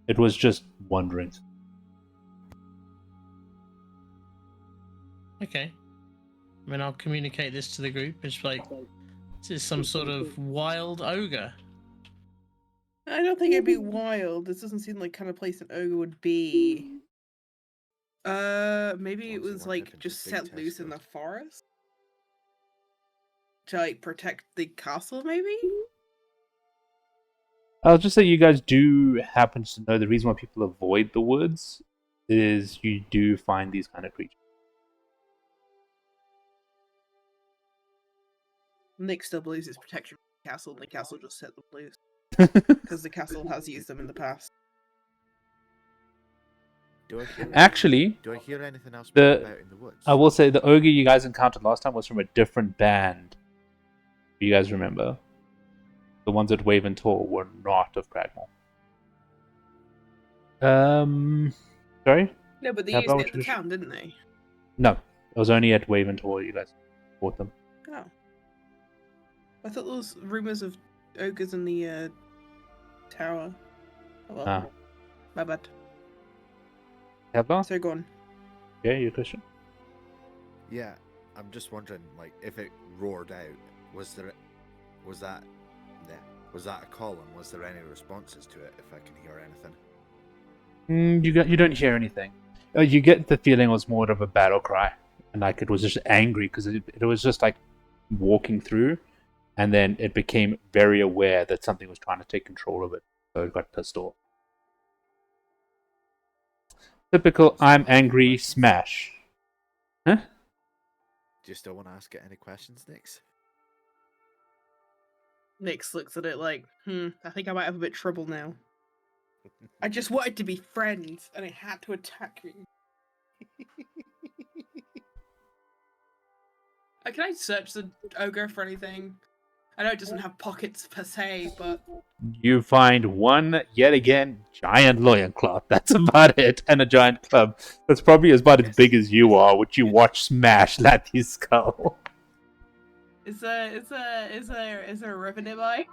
It was just wandering. Okay. I mean, I'll communicate this to the group. It's like, this is some sort of wild ogre. I don't think it'd be wild. This doesn't seem like kind of place an ogre would be. Maybe it Once in was one like happened, just big set loose in test the forest to like protect the castle. Maybe. I'll just say you guys do happen to know the reason why people avoid the woods is you do find these kind of creatures. Nick still believes it's protection from the castle, and the castle just set them loose because the castle has used them in the past. Do I hear Actually, do I hear anything else the- about in the woods? I will say the ogre you guys encountered last time was from a different band. Do you guys remember? The ones at Wave and Tor were not of Cragmaw. Sorry? No, but they Yeah, used but it which at the was- town, didn't they? No, it was only at Wave and Tor you guys bought them. Oh. I thought there was rumors of ogres in the tower. Oh, well. Ah. My bad. Kevlar? So go on. Yeah, your question? Yeah, I'm just wondering, like, if it roared out, was that a call, and was there any responses to it? If I can hear anything. You don't hear anything. You get the feeling it was more of a battle cry, and like it was just angry because it was just like walking through, and then it became very aware that something was trying to take control of it, so it got pissed off. Typical I'm angry smash. Huh? Do you still want to ask it any questions, Nix? Nix looks at it like, I think I might have a bit of trouble now. I just wanted to be friends, and it had to attack me. Can I search the ogre for anything? I know it doesn't have pockets per se, but you find one, yet again, giant loincloth. That's about it. And a giant club. That's probably about as big as you are, which you watch smash Lathy's skull. Is there a river nearby?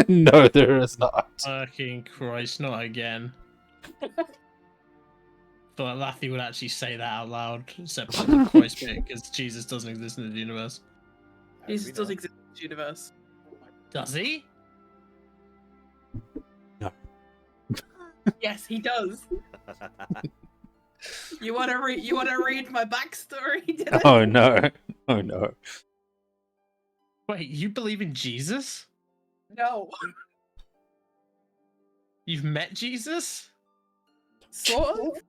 No, there is not. Fucking Christ, not again. But Lathy would actually say that out loud, except for the Christ bit, because Jesus doesn't exist in the universe. Jesus does exist in this universe. Does he? No. Yes, he does. You wanna read my backstory? Dylan? Oh no. Oh no. Wait, you believe in Jesus? No. You've met Jesus? Sort of.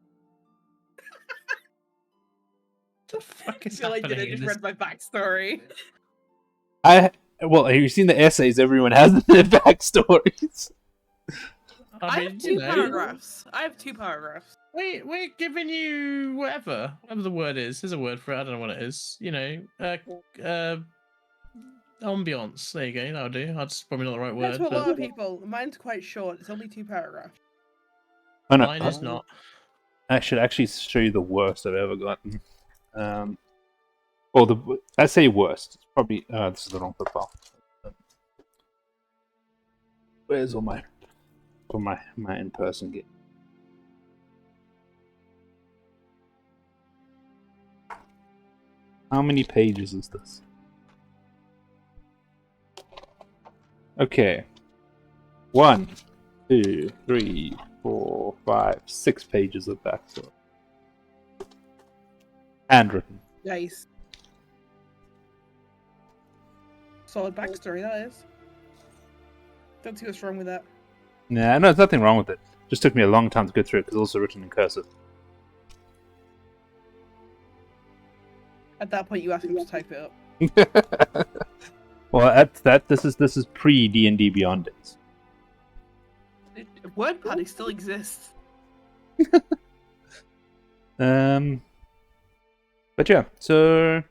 The fuck I is feel like happening I in just this? read my backstory. Well, have you seen the essays everyone has in their backstories? I mean, have two paragraphs. I have two paragraphs. We're giving you whatever the word is. There's a word for it. I don't know what it is. You know, ambiance. There you go. That'll do. That's probably not the right That's word. to a lot But of people. Mine's quite short. It's only two paragraphs. Oh no. mine is not. I should actually show you the worst I've ever gotten. Well, I say worst. It's probably this is the wrong profile. Where's all my in-person game? How many pages is this? Okay. 1, 2, 3, 4, 5, 6 pages of backstory. Handwritten. Nice. Solid backstory, that is. Don't see what's wrong with that. Nah, no, there's nothing wrong with it. Just took me a long time to go through it because it's also written in cursive. At that point, you ask him to type it up. Well, this is pre D&D Beyond days. WordPad still exists. But yeah, so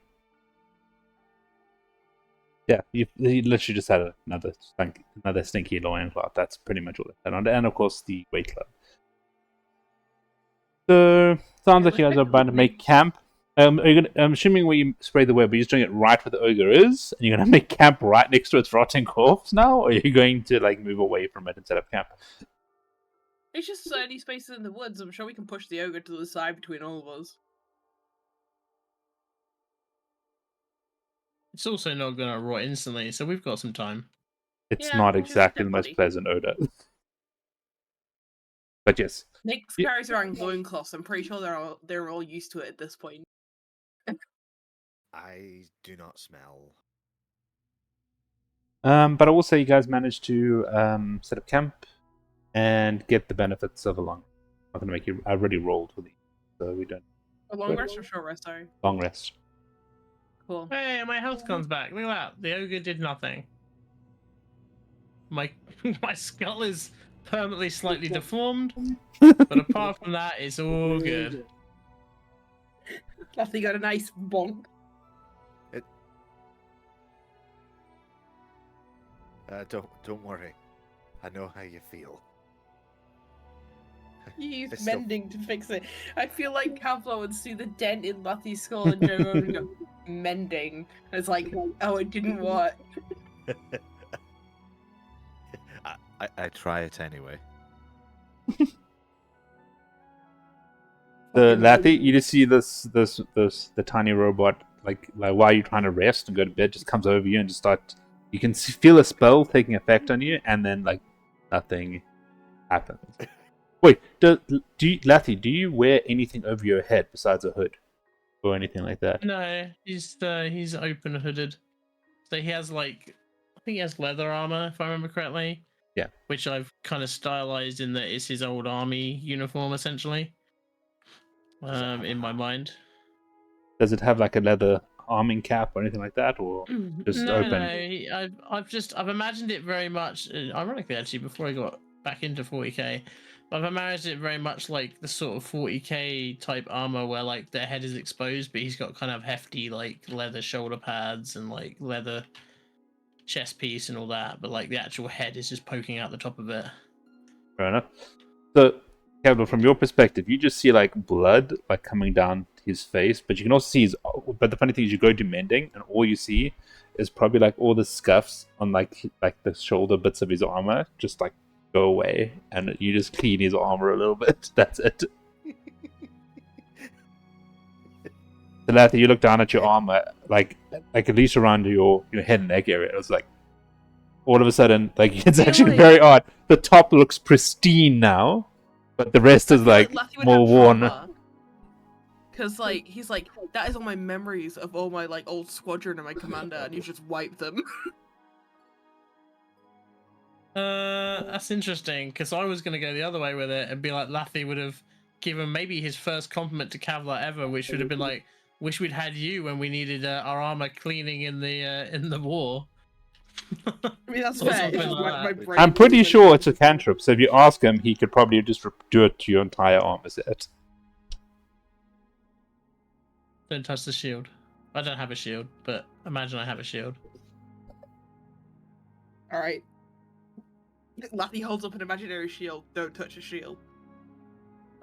yeah, you literally just had another stinky loincloth. That's pretty much all it had on it, and of course the weight club. So sounds like you guys are about to make camp. I'm assuming where you spray the web, are you just doing it right where the ogre is, and you're gonna make camp right next to its rotting corpse now, or are you going to like move away from it and set up camp? It's just any spaces in the woods. I'm sure we can push the ogre to the side between all of us. It's also not going to rot instantly, so we've got some time. It's Yeah, not just exactly the dead most body. pleasant odor. But yes. Nick carries around glowing cloths. I'm pretty sure they're all used to it at this point. I do not smell. But I will say you guys managed to set up camp and get the benefits of a long. I'm gonna make you. I already rolled for these, so we don't. A long rest or short rest, sorry. Long rest. Cool. Hey, my health comes back. Look at that. The ogre did nothing. My my skull is permanently slightly deformed, but apart from that, it's all good. Luffy got a nice bonk. Don't worry. I know how you feel. You used It's still- mending to fix it. I feel like Kavla would see the dent in Luffy's skull and go over and go, mending. And it's like, oh, it didn't work. I try it anyway. The Lathy, you just see the tiny robot like while you're trying to rest and go to bed, just comes over you and just start. You can feel a spell taking effect on you, and then like nothing happens. Wait, Lathy, do you wear anything over your head besides a hood or anything like that? No, he's open hooded. So he has I think he has leather armor if I remember correctly. Yeah. Which I've kind of stylized in that it's his old army uniform essentially. In my mind. Does it have like a leather arming cap or anything like that, or just no, open? No, I've imagined it very much. Ironically, actually, before I got back into 40k, I've imagined it very much like the sort of 40k type armor where like their head is exposed, but he's got kind of hefty like leather shoulder pads and like leather chest piece and all that, but like the actual head is just poking out the top of it. Fair enough. So, Kevin, from your perspective, you just see like blood like coming down his face, but you can also see his. But the funny thing is, you go to mending, and all you see is probably like all the scuffs on like the shoulder bits of his armor just like go away, and you just clean his armor a little bit. That's it. So, Lathy, you look down at your armor, like at least around your head and neck area. It was like all of a sudden, like it's actually very odd. The top looks pristine now, but the rest is like more worn. Because like he's like, that is all my memories of all my like old squadron and my commander, and you just wipe them. That's interesting, because I was gonna go the other way with it and be like, Lathy would have given maybe his first compliment to Kevlar ever, which would have been like, "Wish we'd had you when we needed our armor cleaning in the war." I mean, that's Or fair. something It's just like like my that. brain I'm pretty was sure it's a cantrip, so if you ask him, he could probably just do it to your entire armor set. Don't touch the shield. I don't have a shield, but imagine I have a shield. All right. Lathy holds up an imaginary shield. Don't touch a shield.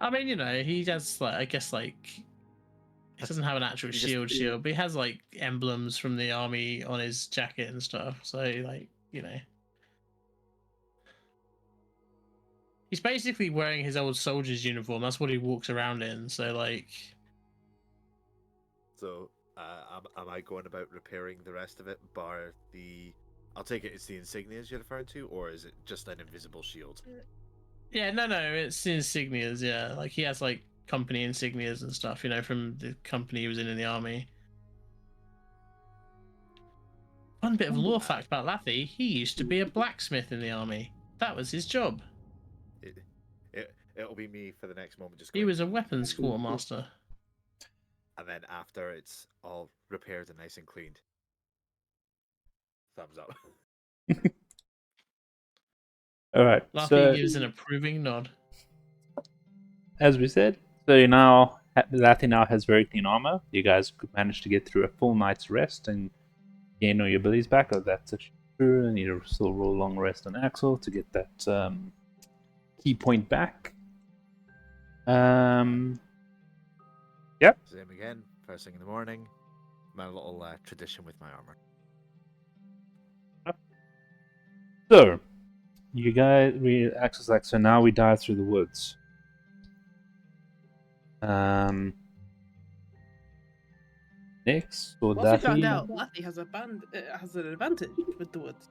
I mean, you know, he has like, I guess like, he doesn't have an actual shield, but he has like emblems from the army on his jacket and stuff. So like, you know, he's basically wearing his old soldier's uniform. That's what he walks around in. So like, So, am I going about repairing the rest of it, bar the... I'll take it it's the insignias you're referring to, or is it just an invisible shield? yeah, no, it's insignias. Yeah, like he has like company insignias and stuff, you know, from the company he was in the army. One bit of lore fact about Lathy: he used to be a blacksmith in the army. That was his job. It'll be me for the next moment. Just He going, was a weapons quartermaster. and then after it's all repaired and nice and cleaned. Thumbs up. All right. Lathy So, gives an approving nod. as we said, so now Lathy now has very clean armor. You guys could manage to get through a full night's rest and gain all your abilities back. Oh, that's actually true. I need to still roll a long rest on Axel to get that key point back. Yep. Same again. First thing in the morning. My little tradition with my armor. So, you guys, Axel's like, so now we dive through the woods. Next, or Once we found Lathy. out, Lathy has has an advantage with the woods.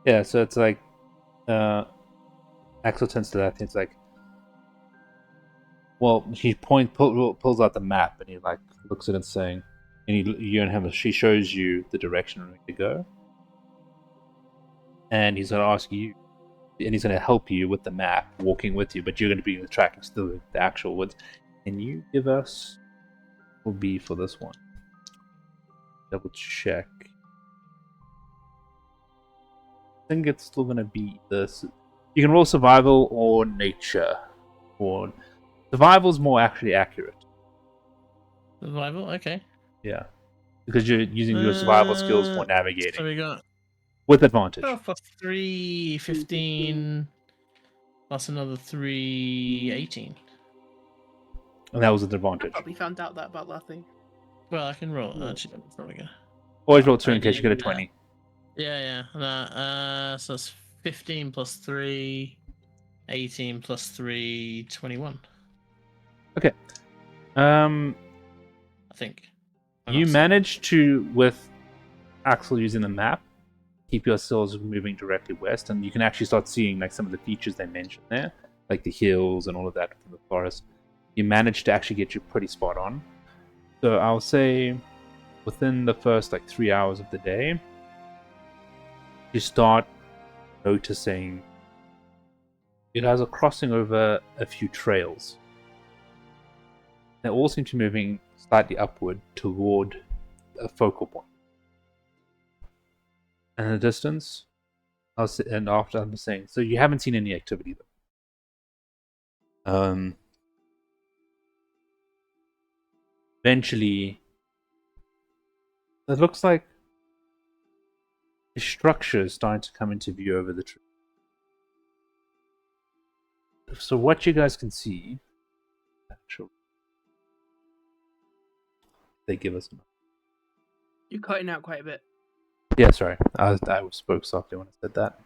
Yeah, so it's like, Axel turns to Lathy. It's like, well, he pulls out the map and he like looks at it saying, and you and him, she shows you the direction where to go, and he's going to ask you, and he's going to help you with the map, walking with you, but you're going to be tracking still the actual woods. Can you give us what will be for this one? Double check. I think it's still going to be this. You can roll survival or nature, or survival's more actually accurate. Survival, okay. Yeah, because you're using your survival skills for navigating. So we got with advantage. 12 plus 3, 15, plus another 3, 18. And that was an advantage. Probably found out that about Lathy. Well, I can roll. Actually, I'm probably gonna. Always roll 2 in case you get a 20. Yeah. So that's 15 plus 3, 18 plus 3, 21. Okay. I think. You managed to, with Axel using the map, keep yourselves moving directly west, and you can actually start seeing like some of the features they mentioned there, like the hills and all of that from the forest. You managed to actually get you pretty spot on. So I'll say within the first like 3 hours of the day, you start noticing you guys are crossing over a few trails. They all seem to be moving slightly upward toward a focal point. And in the distance, and after I'm saying, so you haven't seen any activity though. Eventually, it looks like a structure is starting to come into view over the tree. So what you guys can see, actually, they give us. You're cutting out quite a bit. Yeah, sorry, I spoke softly when I said that.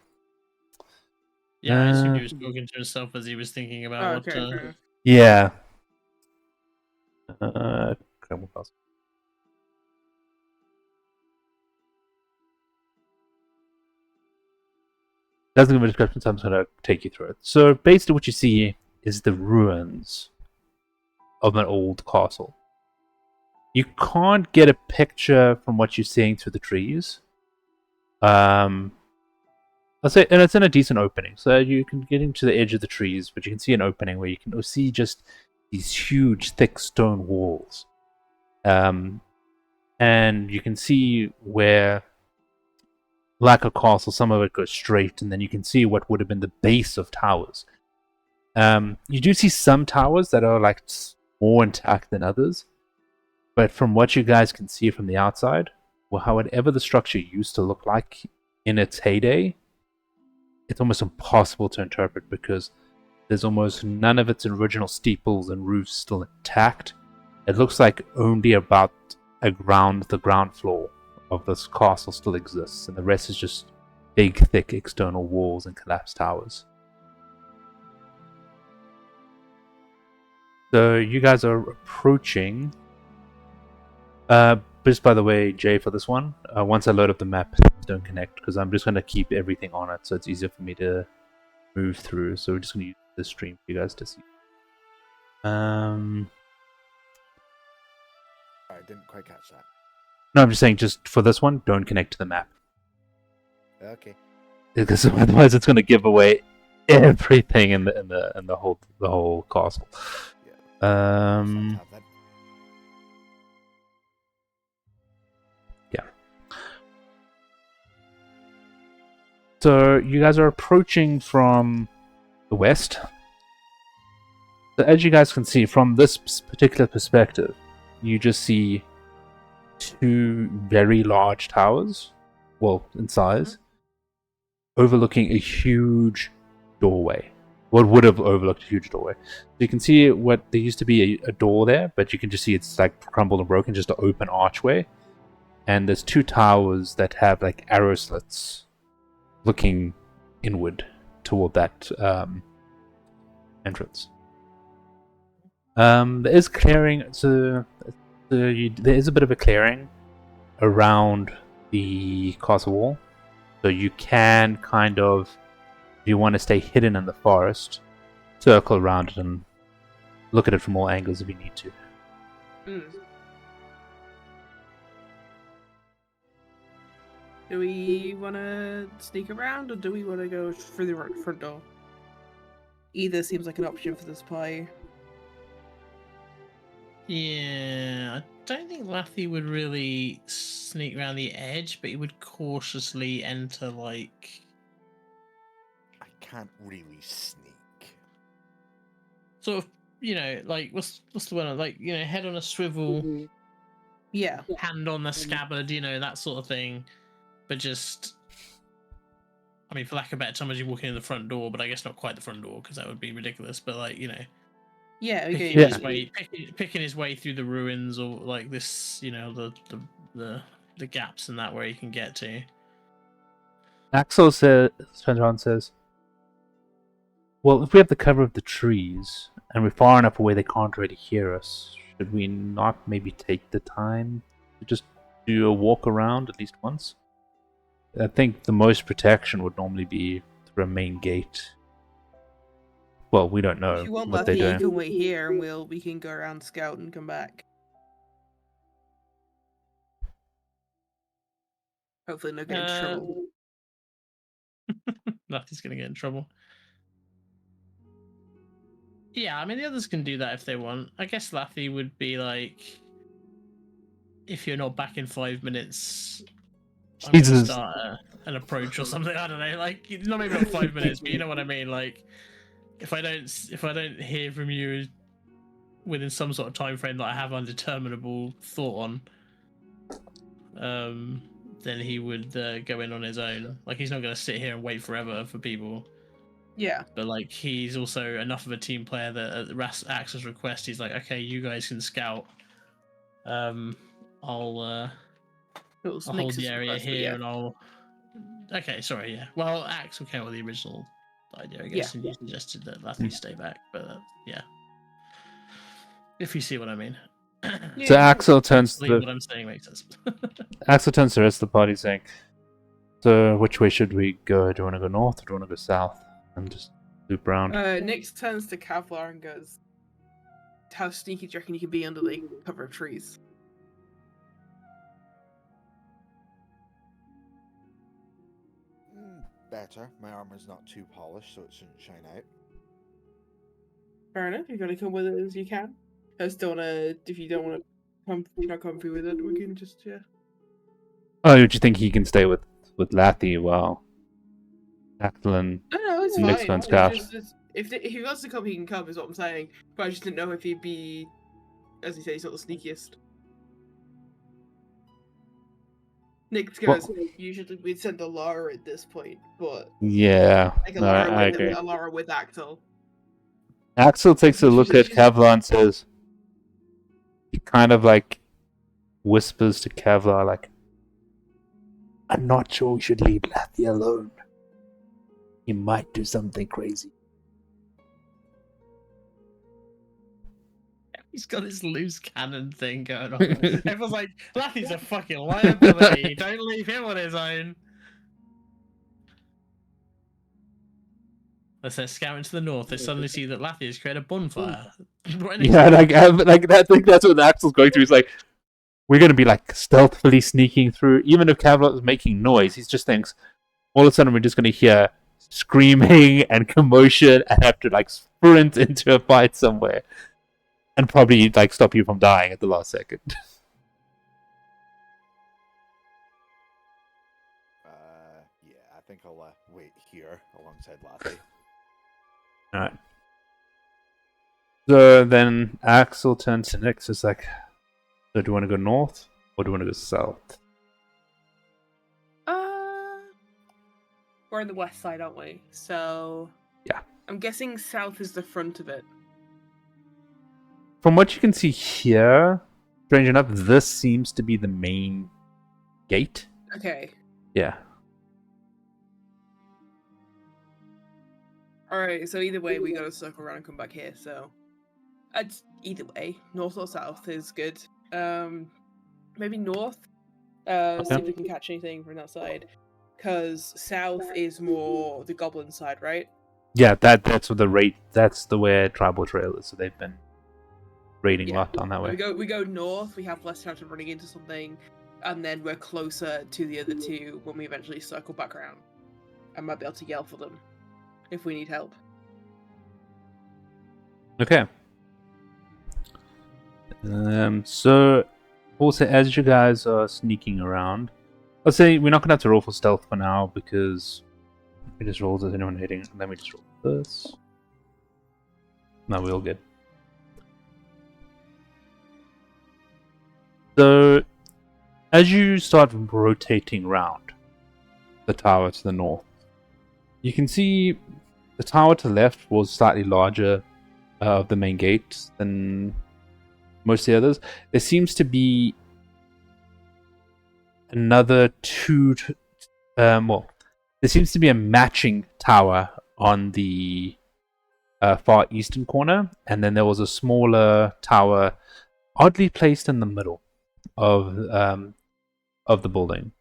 Yeah, I assumed he was talking to himself as he was thinking about Oh, what. okay, fair enough. Yeah. Doesn't give a description, so I'm just going to take you through it. So basically what you see is the ruins of an old castle. You can't get a picture from what you're seeing through the trees. I'll say, and it's in a decent opening, so you can get into the edge of the trees, but you can see an opening where you can see just these huge, thick stone walls. And you can see where, like a castle, some of it goes straight, and then you can see what would have been the base of towers. You do see some towers that are like more intact than others, but from what you guys can see from the outside, well, however the structure used to look like in its heyday, it's almost impossible to interpret because there's almost none of its original steeples and roofs still intact. It looks like only about the ground floor of this castle still exists, and the rest is just big, thick external walls and collapsed towers. So you guys are approaching. Just by the way, Jay, for this one, once I load up the map, don't connect because I'm just going to keep everything on it, so it's easier for me to move through. So we're just going to use this stream for you guys to see. I didn't quite catch that. No, I'm just saying, just for this one, don't connect to the map Okay. because otherwise it's going to give away everything in the whole castle. Yeah. Yeah. So you guys are approaching from the west. So as you guys can see from this particular perspective, you just see two very large towers, well, in size, overlooking a huge doorway. What would have overlooked a huge doorway. So you can see what there used to be a door there, but you can just see it's like crumbled and broken, just an open archway. And there's two towers that have like arrow slits looking inward toward that entrance. There is clearing, so there is a bit of a clearing around the castle wall, so you can kind of, if you want to stay hidden in the forest, circle around it and look at it from all angles if you need to. Do we want to sneak around, or do we want to go through the front door? Either seems like an option for the spy. Yeah, I don't think Lathy would really sneak around the edge, but he would cautiously enter, like... I can't really sneak. Sort of, like, what's the one? Like, head on a swivel, Yeah. hand on the scabbard, that sort of thing. But just... I mean, for lack of a better term, as you walk in the front door, but I guess not quite the front door, because that would be ridiculous, but, like, Yeah, okay. picking his way through the ruins, or like this, the gaps and that where he can get to. Axel turns around and says, well, if we have the cover of the trees and we're far enough away they can't really hear us, should we not maybe take the time to just do a walk around at least once? I think the most protection would normally be through a main gate. Well, we don't know If you want what Luffy, they're you doing. can wait here, and we can go around, scout, and come back. Hopefully, not get into trouble. Nothing's gonna get in trouble. Yeah, I mean, the others can do that if they want. I guess Lathy would be like, if you're not back in 5 minutes, I'm gonna Jesus. start an approach or something. I don't know, like, not maybe not 5 minutes, but you know what I mean. Like, if I don't hear from you within some sort of time frame that I have undeterminable thought on, then he would go in on his own. Like he's not going to sit here and wait forever for people. Yeah. But like he's also enough of a team player that at Axel's request, he's like, okay, you guys can scout. I'll hold the area here, and I'll. Okay, sorry, yeah. Well, Axel came up with the original idea, I guess, and you suggested that Lathy stay back, but yeah. If you see what I mean. So Axel turns to what I'm saying makes sense. Axel turns to the rest of the party saying, so which way should we go? Do you want to go north or do you want to go south? And just loop around. Nick turns to Kevlar and goes, how sneaky do you reckon you can be under the cover of trees? Better. My armor's not too polished, so it shouldn't shine out. Fair enough. You're gonna come with it as you can. I just don't wanna. If you don't wanna come, you're not comfy with it. We can just Oh, do you think he can stay with Lathy while Axel and No, it's Nick's fine. going scout? If he wants to come, he can come. Is what I'm saying. But I just didn't know if he'd be, as you say, he's not the sneakiest. Nick goes, usually we'd send a Lara at this point, but Yeah, like a no, Lara, I with, agree. a Lara with Axel. Axel takes a look at Kevlar and says, he kind of like whispers to Kevlar, like, I'm not sure we should leave Lathy alone. He might do something crazy. He's got his loose cannon thing going on. Everyone's like, Lathy's a fucking liability. Don't leave him on his own. As they're scouting to the north, they suddenly see that Lathy has created a bonfire. Yeah, like I think that's what Axel's going through. He's like, we're going to be like stealthily sneaking through. Even if Kevlar is making noise, he just thinks, all of a sudden we're just going to hear screaming and commotion and have to like sprint into a fight somewhere. And probably like stop you from dying at the last second. Yeah, I think I'll wait here alongside Lathy. Alright. So then Axel turns to Nick, so it's like, so do you want to go north or do you want to go south? We're on the west side, aren't we? So Yeah. I'm guessing south is the front of it. From what you can see here, strange enough, this seems to be the main gate. Okay. Yeah. Alright, so either way, we gotta circle around and come back here, so... either way, north or south is good. Maybe north? See if we can catch anything from that side. Because south is more the goblin side, right? Yeah, that's what that's the way Tribal Trail is, so they've been raiding a lot down that way. We go north, we have less chance of running into something, and then we're closer to the other two when we eventually circle back around. I might be able to yell for them if we need help. Okay. So also as you guys are sneaking around, let's say we're not gonna have to roll for stealth for now because we just roll as anyone hitting, and then we just roll this. No, we're all good. So as you start rotating around the tower to the north, you can see the tower to the left was slightly larger of the main gate than most of the others. There seems to be another there seems to be a matching tower on the far eastern corner, and then there was a smaller tower oddly placed in the middle of the building.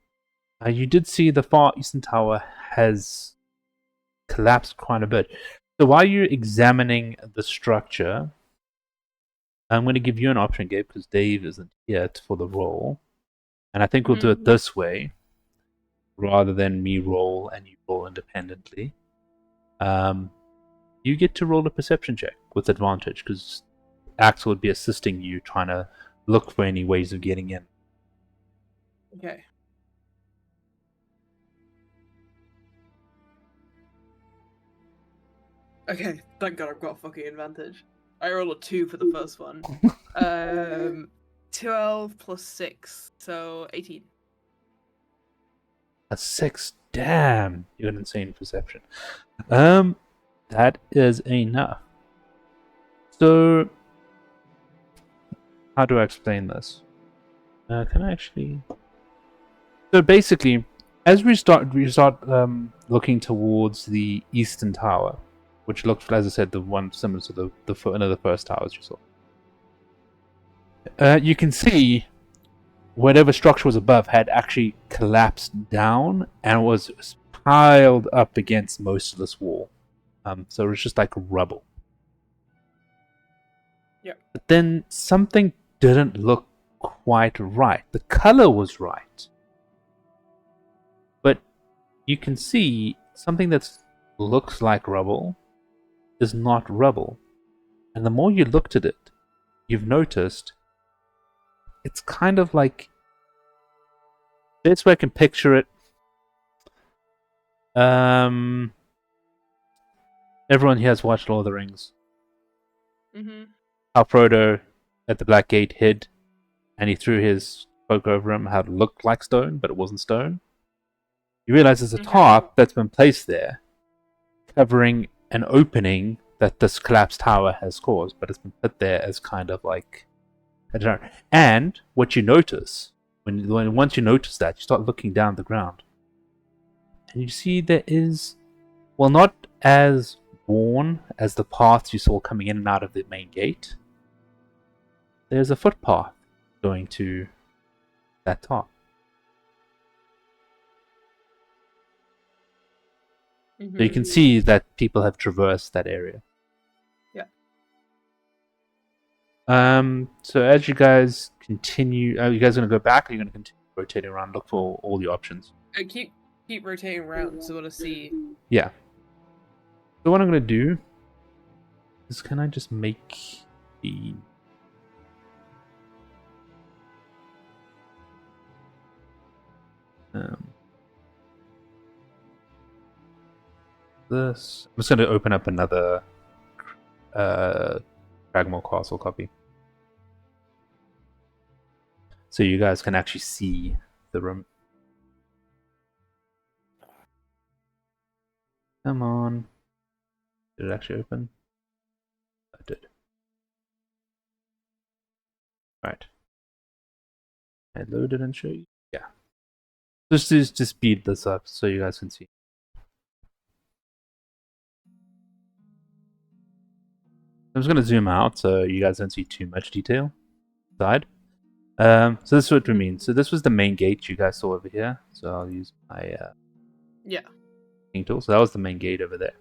You did see the far eastern tower has collapsed quite a bit. So while you're examining the structure, I'm going to give you an option, Gabe, because Dave isn't yet for the roll. And I think we'll do it this way, rather than me roll and you roll independently. You get to roll a perception check with advantage, because Axel would be assisting you trying to look for any ways of getting in. Okay. Okay, thank God I've got a fucking advantage. I rolled a 2 for the first one. 12 plus 6, so 18. A 6. Damn, you got insane perception. That is enough. So, how do I explain this? Can I actually? So basically, as we start looking towards the eastern tower, which looks, as I said, the one similar to the first towers you saw. You can see whatever structure was above had actually collapsed down and was piled up against most of this wall. So it was just like rubble. Yeah. But then something didn't look quite right. The color was right. But you can see something that looks like rubble is not rubble. And the more you looked at it, you've noticed it's kind of like, best way I can picture it. Everyone here has watched Lord of the Rings. Mm-hmm. How Frodo at the Black Gate hid, and he threw his cloak over him, how it looked like stone, but it wasn't stone. You realize there's a tarp that's been placed there, covering an opening that this collapsed tower has caused, but it's been put there as kind of like, I don't know. And what you notice, once you notice that, you start looking down the ground, and you see there is, well, not as worn as the paths you saw coming in and out of the main gate. There's a footpath going to that top. Mm-hmm. So you can see that people have traversed that area. Yeah. So as you guys continue, are you guys going to go back, or are you going to continue rotating around, look for all the options? Keep rotating around, so I want to see. Yeah. So what I'm going to do is, can I just make the... this. I'm just going to open up another Cragmaw Castle copy, so you guys can actually see the room. Come on. Did it actually open? It did. Right. I load it and show you. Yeah. Just to speed this up so you guys can see. I'm just going to zoom out so you guys don't see too much detail inside. So this is what we mean. So this was the main gate you guys saw over here. So I'll use my tool. So that was the main gate over there.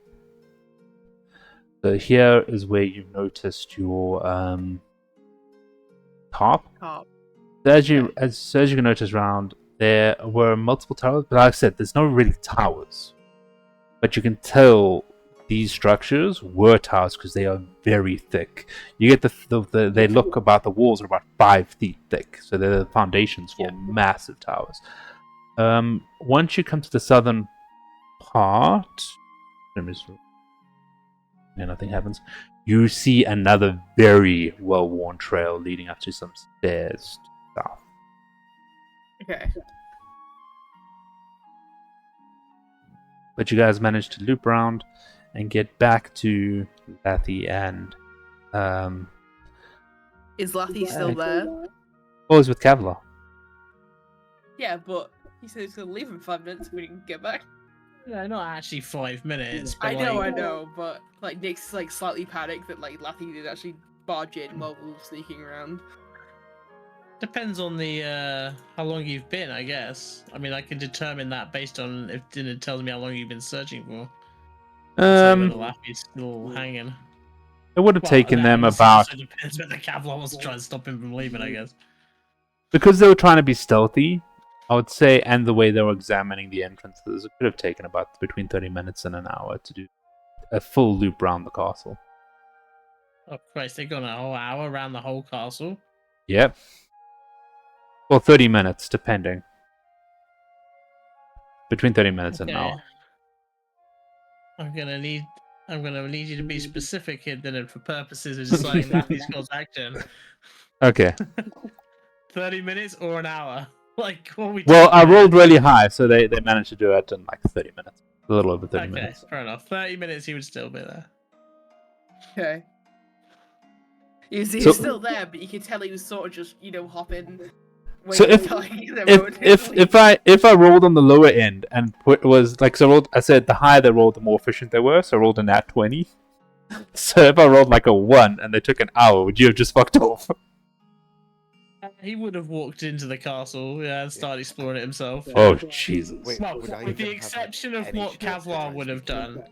So here is where you've noticed your top. So as you can notice around, there were multiple towers. But like I said, there's no really towers. But you can tell these structures were towers because they are very thick. You get they look about, the walls are about 5 feet thick. So they're the foundations for massive towers. Once you come to the southern part, and nothing happens, you see another very well-worn trail leading up to some stairs south. Okay. But you guys managed to loop around and get back to Lathy and Is Lathy still there? Oh, it's with Kevlar. Yeah, but he said he's gonna leave in 5 minutes when he can get back. No, not actually 5 minutes. But I know, but like Nick's like slightly panicked that like Lathy did actually barge in while we were sneaking around. Depends on the how long you've been, I guess. I mean, I can determine that based on if it tells me how long you've been searching for. Lathy's still hanging. It would have taken them about... It depends whether Kevlar was trying to stop him from leaving, I guess. Because they were trying to be stealthy, I would say, and the way they were examining the entrances, it could have taken about between 30 minutes and an hour to do a full loop around the castle. Oh Christ, they've gone a whole hour around the whole castle? Yep. Well, 30 minutes, depending. Between 30 minutes and an hour. I'm gonna need you to be specific here, then, for purposes of deciding Lathy's course action. Okay. 30 minutes or an hour? Like, what are we Well, talking I about? rolled really high, so they managed to do it in like 30 minutes. A little over 30 Okay, minutes. fair enough. 30 minutes, he would still be there. Okay. You see, So- he's still there, but you can tell he was sort of just, hopping, So waiting until he if I rolled on the lower end and was like, so I said the higher they rolled, the more efficient they were. So I rolled a nat 20. So if I rolled like a 1 and they took an hour, would you have just fucked off? He would have walked into the castle, and started exploring it himself. Oh Jesus! Wait, Well, would I with the even have, exception of any what chance to Kavlar try would have speak to him? done.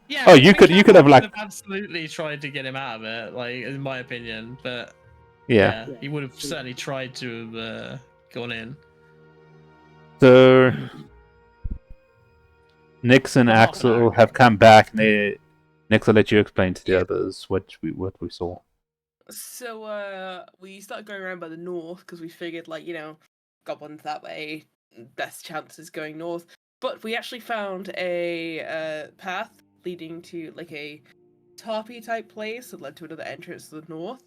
Yeah, Oh, I you mean, could Kavlar have like would absolutely tried to get him out of it, like in my opinion. But yeah. he would have certainly tried to have gone in. So Nix and For half an Axel hour. have come back. And Nix, I'll let you explain to the others what we saw. So, we started going around by the north because we figured, goblins that way, best chances going north. But we actually found a path leading to, a tarpy type place that led to another entrance to the north.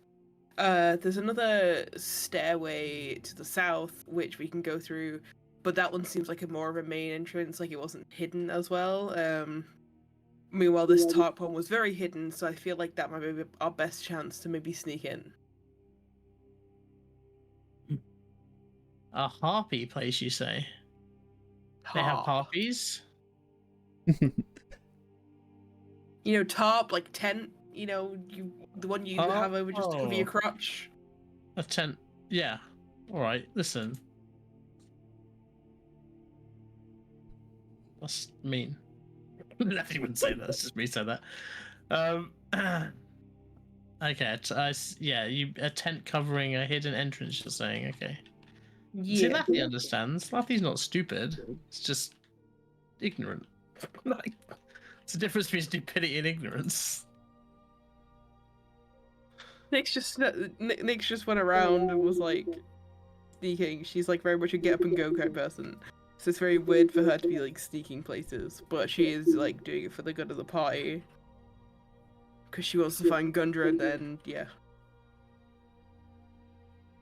There's another stairway to the south which we can go through, but that one seems like more of a main entrance, like it wasn't hidden as well. Meanwhile, this top one was very hidden, so I feel like that might be our best chance to maybe sneak in. A harpy place, you say? They have harpies? Tarp, like tent, the one you have over just to cover your Oh. crotch. A tent. Yeah. Alright, listen. That's mean. Lefty wouldn't say that, it's just me said that. Okay, a tent covering a hidden entrance, you're saying, okay. See, Yeah. Laffy understands. Laffy's not stupid. It's just ignorant. Like, it's the difference between stupidity and ignorance. Nick's just went around and was like sneaking. She's like very much a get up and go kind of person. So it's very weird for her to be like sneaking places, but she is like doing it for the good of the party. Because she wants to find Gundra and then, yeah.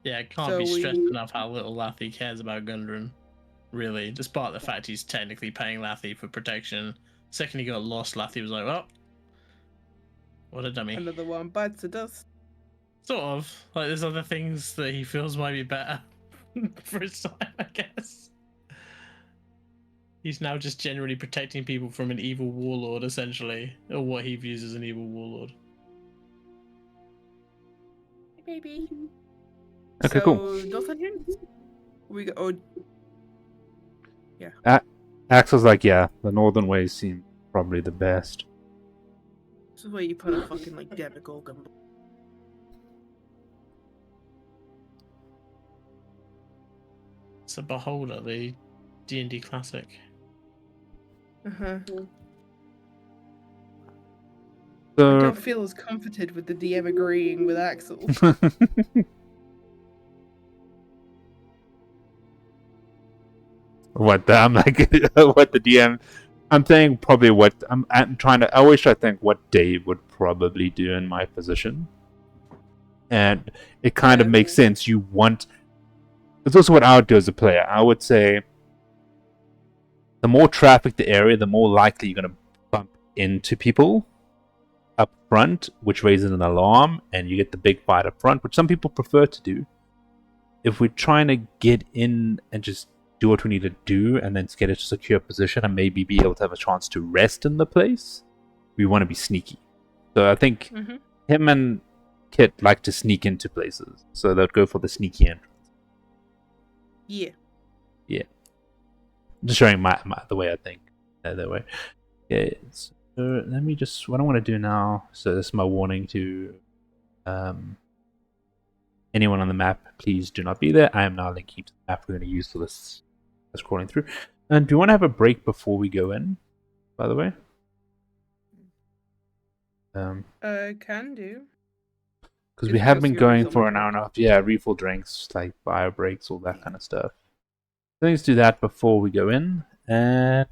Yeah, it can't be stressed enough how little Laffy cares about Gundren. Really, despite the fact he's technically paying Laffy for protection. Second he got lost, Laffy was like, well, what a dummy. Another one bites the dust. Sort of. Like, there's other things that he feels might be better for his time, I guess. He's now just generally protecting people from an evil warlord, essentially. Or what he views as an evil warlord. Maybe. Okay, cool. Nothing here? We go. Oh, Axel's like, yeah, the northern ways seem probably the best. this is where you put a fucking Demogorgon. It's a Beholder, the D&D classic. I So don't feel as comforted with the DM agreeing with Axel. I'm like what the DM. I'm saying probably what I'm trying to. I always try to think what Dave would probably do in my position, and it kind of makes sense. You want. It's also what I would do as a player. I would say the more traffic the area, the more likely you're going to bump into people up front, which raises an alarm, and you get the big fight up front, which some people prefer to do. If we're trying to get in and just do what we need to do and then get a secure position and maybe be able to have a chance to rest in the place, we want to be sneaky. So I think him and Kit like to sneak into places, so they'd go for the sneaky entrance. Yeah. Just showing the way I think. That way. Yeah. So let me just. What I want to do now. So this is my warning to anyone on the map. Please do not be there. I am now linking to the map we're going to use for this. Scrolling through. And do you want to have a break before we go in? By the way. Can do. Because we have been going for an hour and a half. Yeah, refill drinks, like bio breaks, all that kind of stuff. So let's do that before we go in. And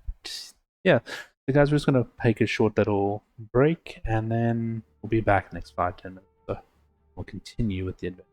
yeah, so guys, we're just going to take a short little break, and then we'll be back next 5-10 minutes. So we'll continue with the adventure.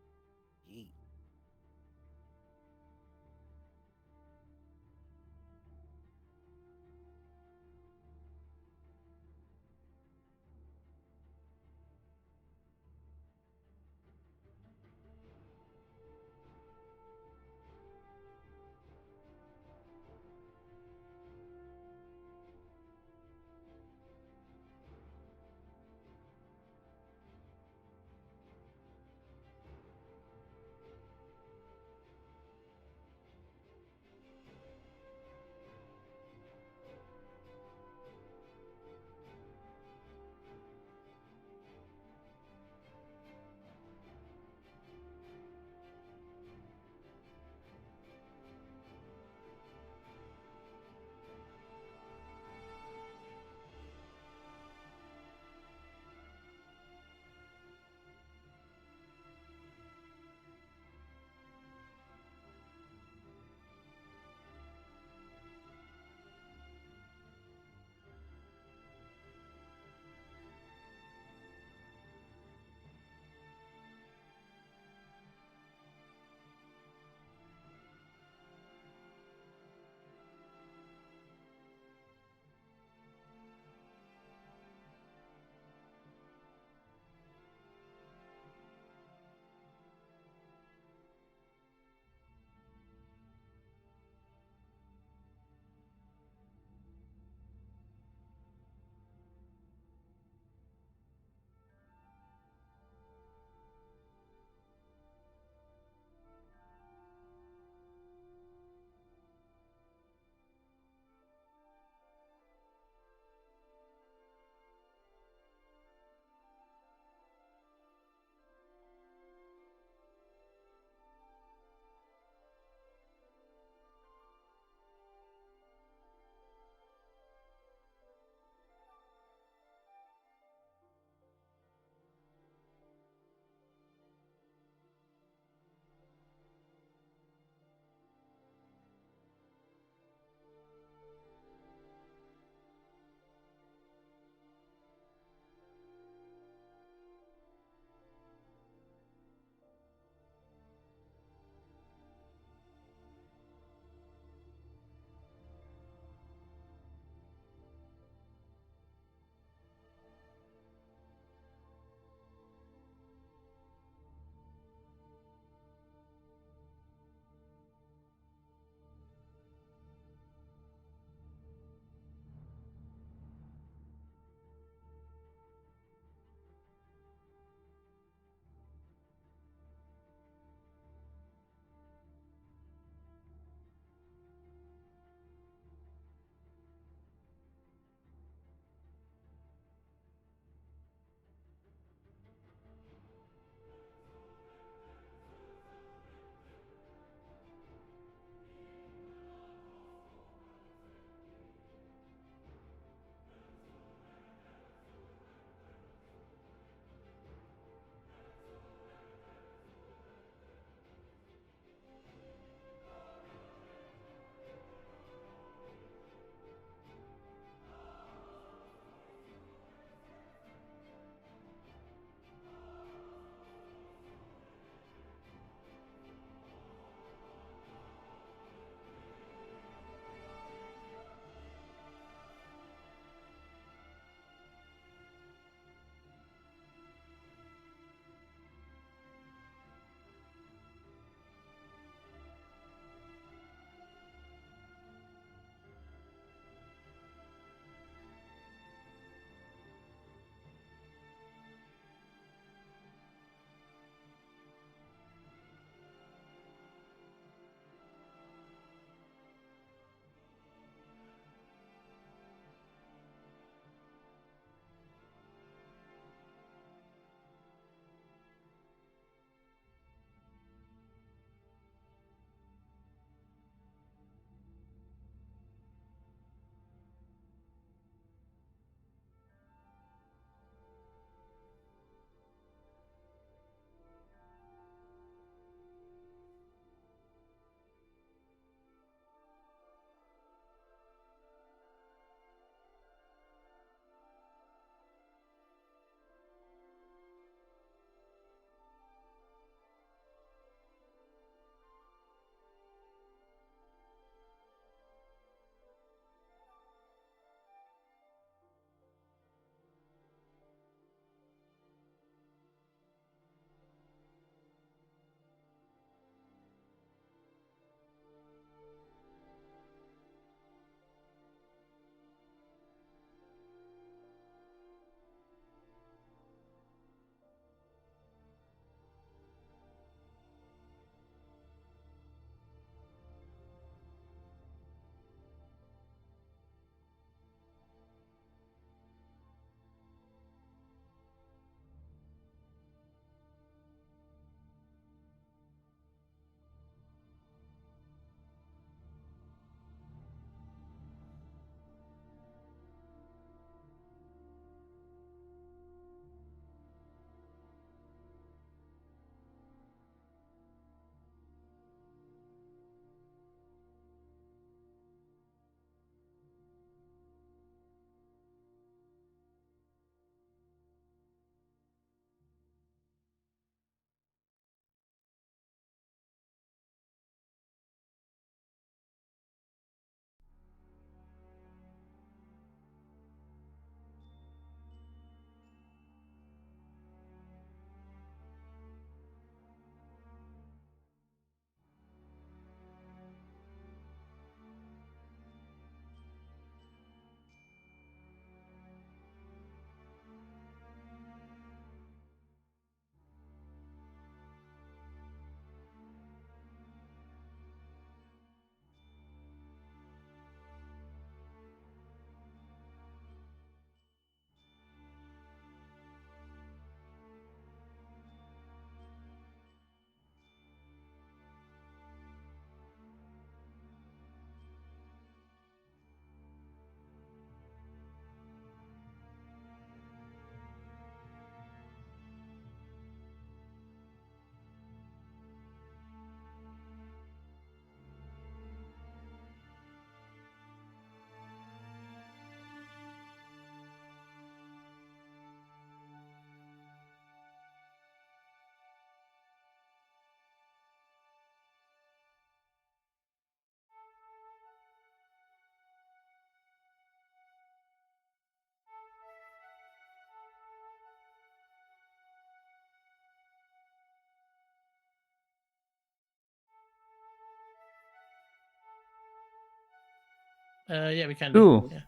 Yeah, we can do. Ooh. Yeah.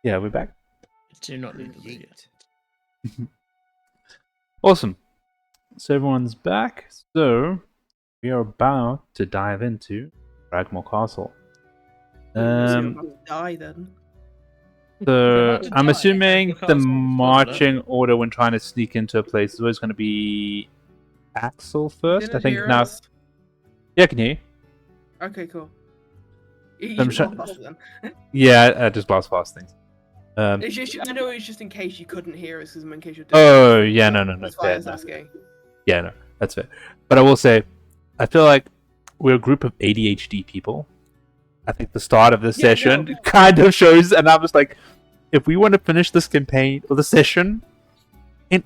Yeah, we're back. Do not need to do it. Yeet. Awesome. So everyone's back. So we are about to dive into Cragmaw Castle. So you're Um, about to die then. We're so about to I'm die. assuming Cragmaw the Castle. marching order when trying to sneak into a place is always going to be Axel first. Didn't I think hear now. us? Yeah, I can hear you. Okay, cool. You I'm should sure- walk faster then. Yeah, I just blast past things. It's just, I know it's just in case you couldn't hear us, because in case you're. Oh, yeah, no, That's why I fair, was no. asking. Yeah, no, that's fair. But I will say, I feel like we're a group of ADHD people. I think the start of this Yeah, session no. kind of shows, and I was like, if we want to finish this campaign or the session in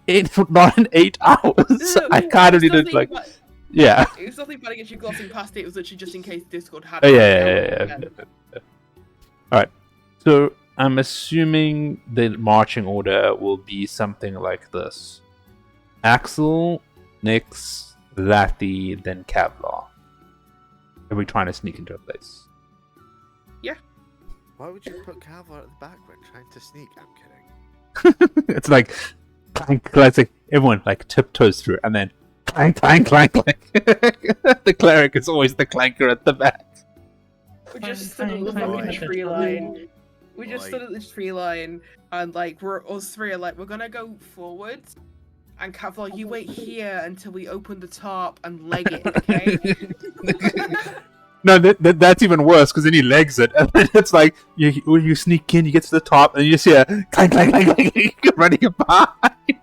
not in 8 hours, No, I kind of it's needed nothing like, bad- yeah. It's nothing bad against you glossing past it. It was literally just in case Discord had. Oh, it. yeah. All right. So I'm assuming the marching order will be something like this: Axel, Nyx, Lathi, then Kevlar. Are we trying to sneak into a place? Why would you put Kevlar at the back when trying to sneak? I'm kidding. It's like clank, like everyone like tiptoes through, and then clank, clank, clank, clank. The cleric is always the clanker at the back. We just stood Clang, at the clang, fucking clang. tree line. We just Oi. stood at the tree line, and like us three are like, we're gonna go forwards, and Kevlar, you wait here until we open the top and leg it, okay? No, that's even worse because then he legs it, and then it's like you sneak in, you get to the top, and you just hear clank, clank, clank, clank, running behind.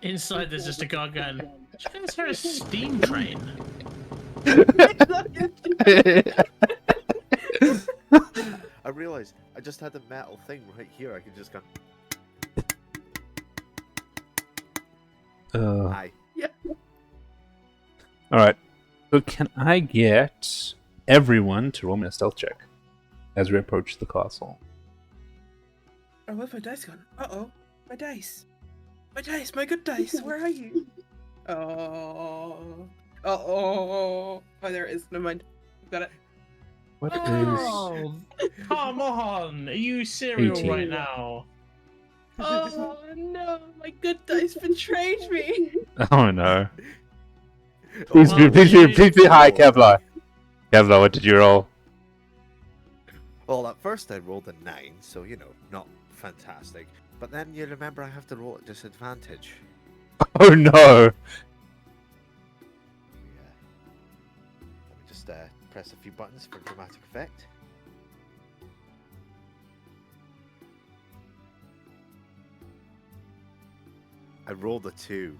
Inside, there's just a guard going. Did you guys hear a steam train? I realised I just had a metal thing right here. I could just go. Hi. All right. So can I get everyone to roll me a stealth check as we approach the castle? Oh, where's my dice gone? Uh-oh. My dice. My dice, my good dice. Where are you? Oh. Oh, there it is. Never mind. Got it. What is? Oh, come on! Are you serial 18. right now? Oh, no. My good dice betrayed me. Oh no! Oh, Please be high, Kevlar. Kevlar, what did you roll? Well, at first I rolled a 9, so you know, not fantastic. But then you remember I have to roll at disadvantage. Oh no! Yeah. Let me just press a few buttons for dramatic effect. I rolled a 2.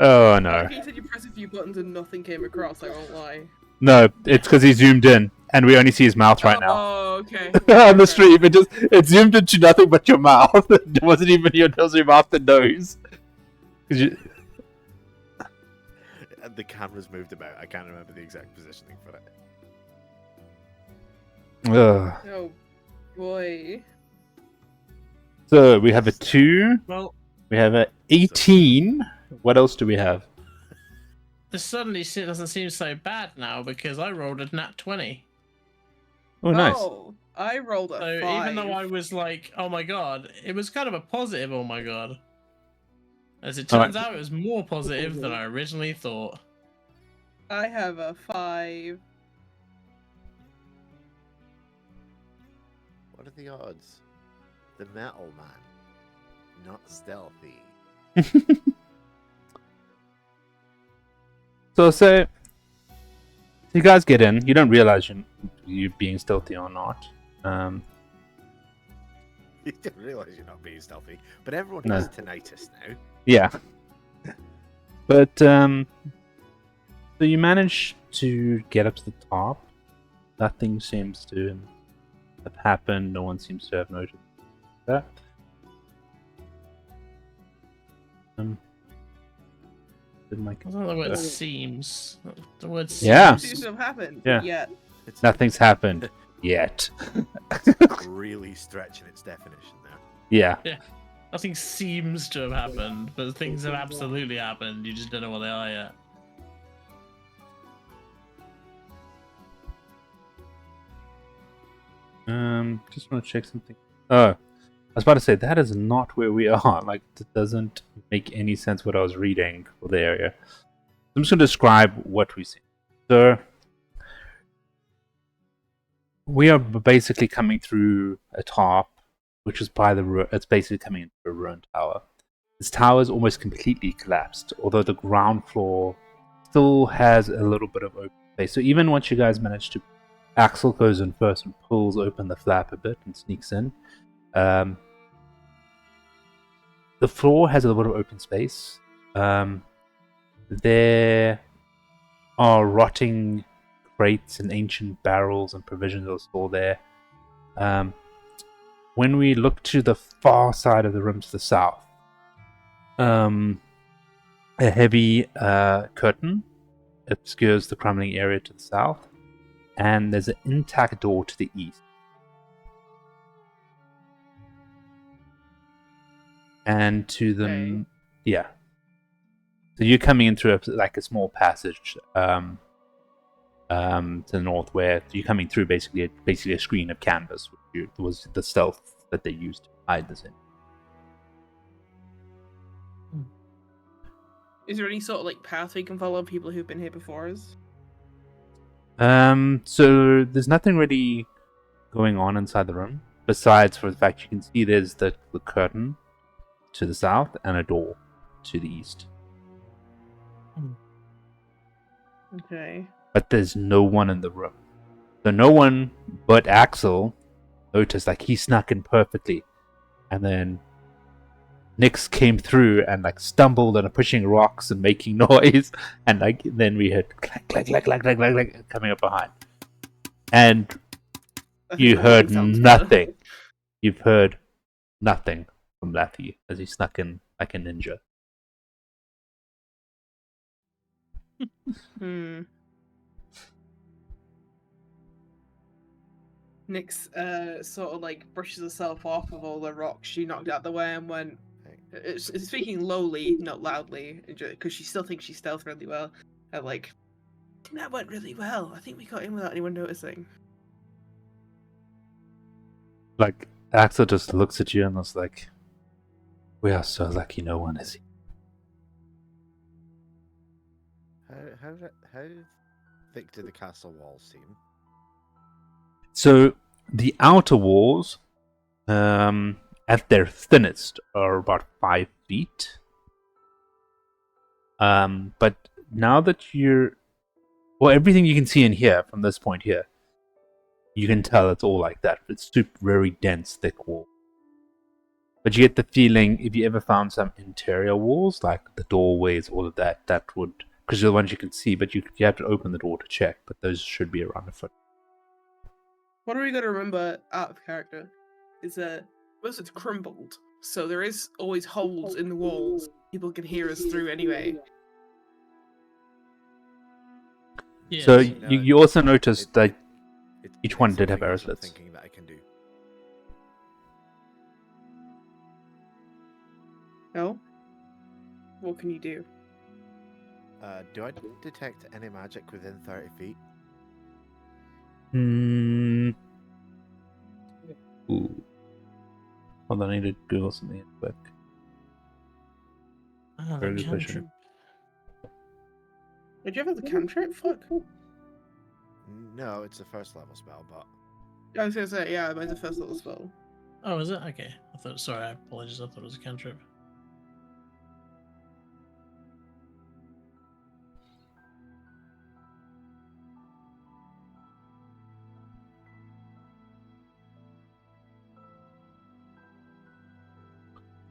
Oh no! You said you press a few buttons and nothing came across, I won't lie. No, it's because he zoomed in, and we only see his mouth right now. Oh, okay. On the Okay. stream, it zoomed into nothing but your mouth. It wasn't even your nose, your mouth, the nose. 'Cause you- And the camera's moved about. I can't remember the exact positioning for it. Ugh. Oh, boy. So we have a 2, Well, we have a 18. What else do we have? this suddenly doesn't seem so bad now because I rolled a nat 20. Oh, nice. Oh, I rolled a So 5. even though I was like, oh my god, it was kind of a positive, oh my god. As it Alright. turns out, it was more positive than I originally thought. I have a 5. What are the odds? The metal man, not stealthy. So say you guys get in. You don't realize you being stealthy or not. You don't realise you're not being stealthy, but everyone No. has tinnitus now. Yeah. But so you manage to get up to the top. Nothing seems to have happened. No one seems to have noticed that. Did my I don't know the word seems. The word seems. Yeah. Seems to have happened. Yeah. Yet. It's Nothing's happened yet. really stretching its definition now. Yeah. Nothing seems to have happened, but things have absolutely happened. You just don't know what they are yet. Just want to check something. Oh, I was about to say that is not where we are. Like, it doesn't make any sense what I was reading for the area. I'm just going to describe what we see. So, we are basically coming through a top, which is by the it's basically coming into a ruined tower. This tower is almost completely collapsed, although the ground floor still has a little bit of open space. So even once you guys manage to, Axel goes in first and pulls open the flap a bit and sneaks in. The floor has a little bit of open space. There are rotting crates and ancient barrels and provisions that are still there. When we look to the far side of the room to the south, a heavy curtain obscures the crumbling area to the south, and there's an intact door to the east. And to the Okay. So you're coming in through a small passage to the north, where you're coming through basically a screen of canvas, which was the stealth that they used to hide this in. Is there any sort of like path we can follow people who've been here before us? So there's nothing really going on inside the room, besides for the fact you can see there's the curtain to the south and a door to the east. Okay. But there's no one in the room. So no one but Axel noticed, like, he snuck in perfectly. And then Nyx came through and like stumbled and pushing rocks and making noise. And like then we heard clack, clack, clack, clack, clack, clack, clack coming up behind. And I think you that heard sounds better. nothing. You've heard nothing from Laffy as he snuck in like a ninja. Nyx sort of like brushes herself off of all the rocks she knocked out the way and went. It's speaking lowly, not loudly, because she still thinks she stealthed really well. And like, I think that went really well. I think we got in without anyone noticing. Like, Axel just looks at you and was like, "We are so lucky no one is here." How thick do the castle walls seem? So the outer walls, at their thinnest, are about 5 feet. But now that everything you can see in here from this point here, you can tell it's all like that. It's super very dense, thick wall. But you get the feeling, if you ever found some interior walls, like the doorways, all of that, that would, because they're the ones you can see, but you have to open the door to check. But those should be around a foot. What are we gonna remember out of character? Is most it's crumbled, so there is always holes in the walls. People can hear us through anyway. Yes. So No, you also noticed that It's each one did have something I'm arrow not slits. thinking that I can do. No? What can you do? Do I detect any magic within 30 feet? Ooh. Hold on, I need to Google something real quick. Oh, Very the good question. cantrip. Did you have the cantrip? Fuck. No, it's a first level spell, but I was gonna say, yeah, mine's a first level spell. Oh, is it? Okay. Sorry, I apologize. I thought it was a cantrip.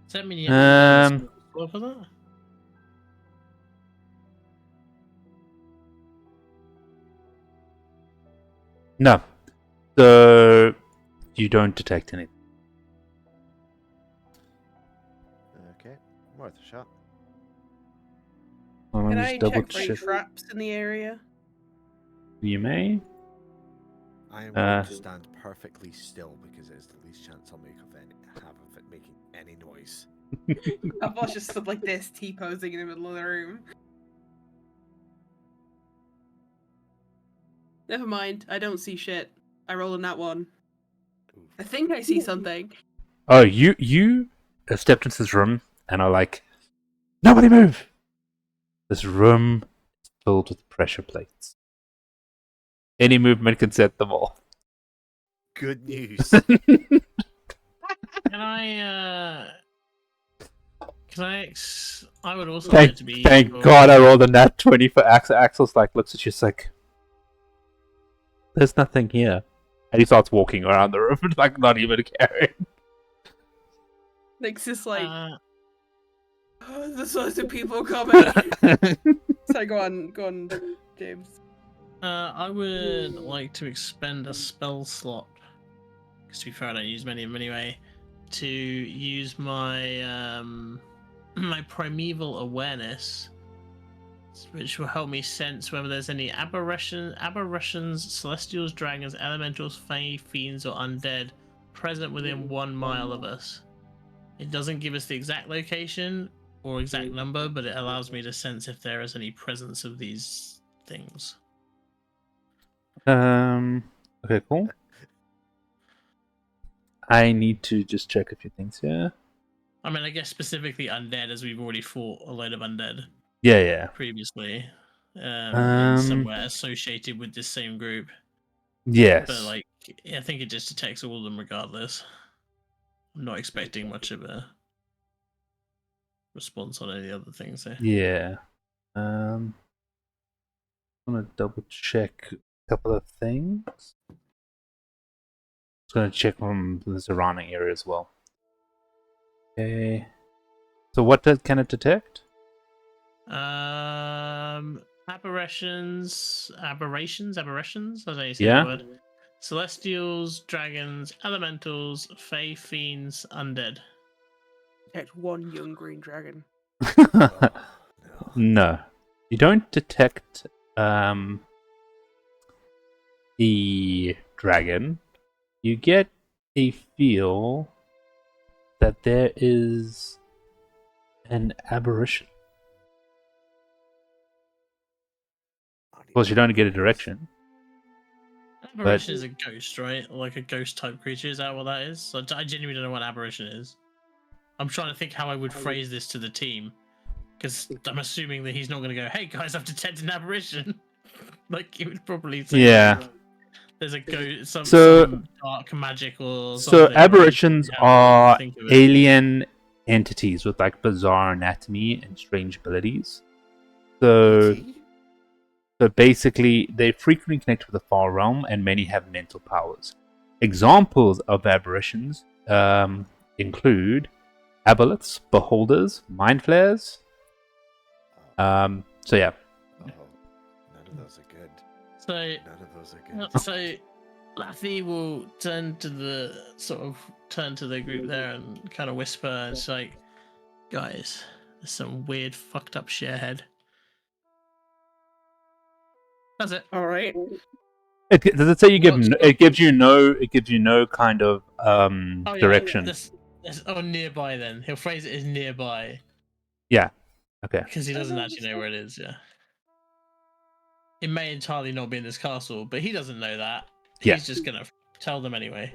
Does that mean you have to roll for that? No. So you don't detect anything. okay, worth a shot. Well, let Can me I just double check for any check. traps in the area? You may. I am going to stand perfectly still because it is the least chance I'll have of it making any noise. I've watched just stood like this, T-posing in the middle of the room. Never mind, I don't see shit. I rolled on that one. I think I see something. Oh, you stepped into this room and are like, nobody move! This room is filled with pressure plates. Any movement can set them off. Good news. Can I would also like to be. Thank God I rolled a nat 20 for Axel. Axel's like, looks at you, like, there's nothing here. And he starts walking around the room, like, not even caring. Nick's just like, Uh, oh, there's loads of people coming. So go on, James. I would like to expend a spell slot. Because to be fair, I don't use many of them anyway. To use my my primeval awareness, which will help me sense whether there's any aberrations, celestials, dragons, elementals, fae, fiends, or undead present within 1 mile of us. It doesn't give us the exact location or exact number, but it allows me to sense if there is any presence of these things. Okay, cool. I need to just check a few things here. I mean, I guess specifically undead, as we've already fought a load of undead Yeah. previously, in somewhere Um, associated with this same group. Yes. But like, I think it just detects all of them regardless. I'm not expecting much of a response on any other things there. Yeah. I'm gonna double check a couple of things. Just gonna check from the surrounding area as well. Okay. So what can it detect? Aberrations. I don't know how you say Yeah. the word. Celestials, dragons, elementals, fae, fiends, undead. Detect one young green dragon. No. You don't detect the dragon. You get a feel that there is an aberration. Of course, you don't get a direction. Aberration is a ghost, right? Like a ghost type creature. Is that what that is? So I genuinely don't know what aberration is. I'm trying to think how I would phrase this to the team, because I'm assuming that he's not going to go, "Hey guys, I've detected an aberration." Like he would probably say, Yeah. like, there's a ghost, some dark magic or So something. aberrations How I are think of it. alien entities with like bizarre anatomy and strange abilities. So basically, they frequently connect with the far realm, and many have mental powers. Examples of aberrations include aboleths, beholders, mind flayers. So yeah. Oh, none of those are good. So None of those are good. So Laffy will turn to the group there and kind of whisper, and it's like, guys, there's some weird fucked up sharehead. That's it. All right. Does it say you give? What's It gives you no. It gives you no kind of direction. This, nearby. Then he'll phrase it as nearby. Yeah. Okay. Because he doesn't actually know where it is. Yeah. It may entirely not be in this castle, but he doesn't know that. Yeah. He's just gonna tell them anyway.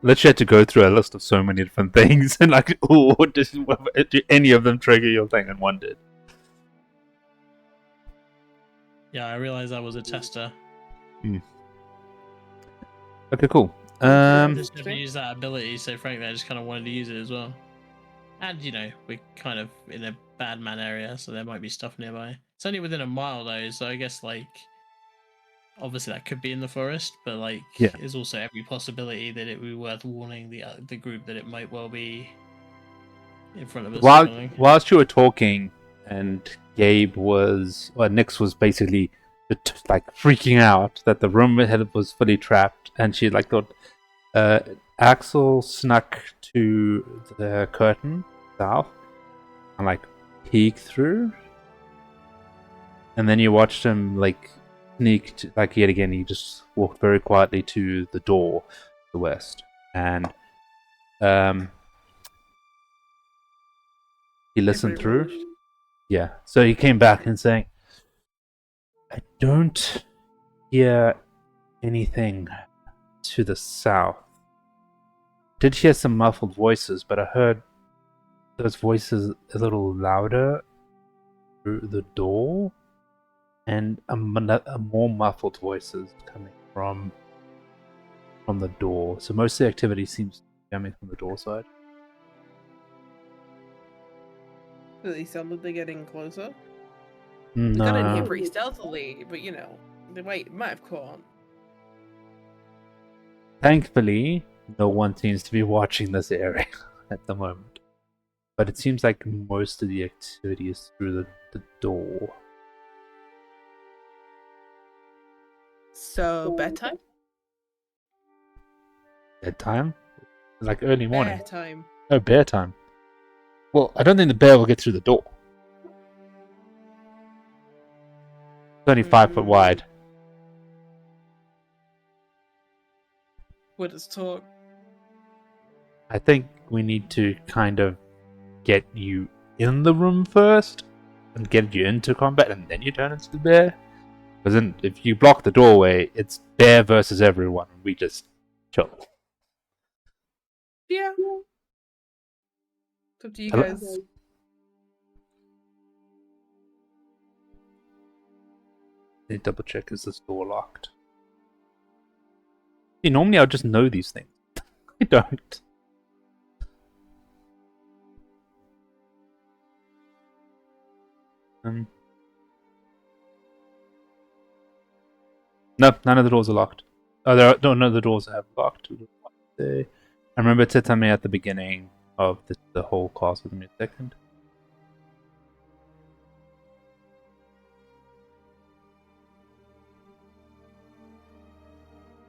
Literally had to go through a list of so many different things, and like, oh, did any of them trigger your thing? And one did. Yeah, I realized I was a tester. Okay, cool. I just never used that ability, so frankly, I just kind of wanted to use it as well. And we're kind of in a bad man area, so there might be stuff nearby. It's only within a mile though, so I guess obviously that could be in the forest, but there's also every possibility that it would be worth warning the group that it might well be in front of us. Whilst you were talking, and Nix was basically freaking out that the room ahead was fully trapped, and she thought Axel snuck to the curtain south and peeked through, and then you watched him sneaked yet again. He just walked very quietly to the door to the west, and he listened through. Yeah, so he came back and saying, I don't hear anything to the south. Did hear some muffled voices, but I heard those voices a little louder through the door, and a more muffled voices coming from the door. So most of the activity seems to be coming from the door side. They sounded they're getting closer. They got in here No, pretty stealthily, but you know, they might have caught on. thankfully, no one seems to be watching this area at the moment. But it seems like most of the activity is through the door. So bedtime? Bedtime? Like early morning? Bedtime. Oh, bear time. Well, I don't think the bear will get through the door. It's only 5 foot wide. What does talk? I think we need to kind of get you in the room first and get you into combat, and then you turn into the bear. Because then, if you block the doorway, it's bear versus everyone. We just chill. Yeah. It's up to you Hello? guys. Let me double check, is this door locked? See, normally I would just know these things. I don't. No, none of the doors are locked. Oh, none of the doors have locked. I remember it said something at the beginning of the whole class. Give me a second.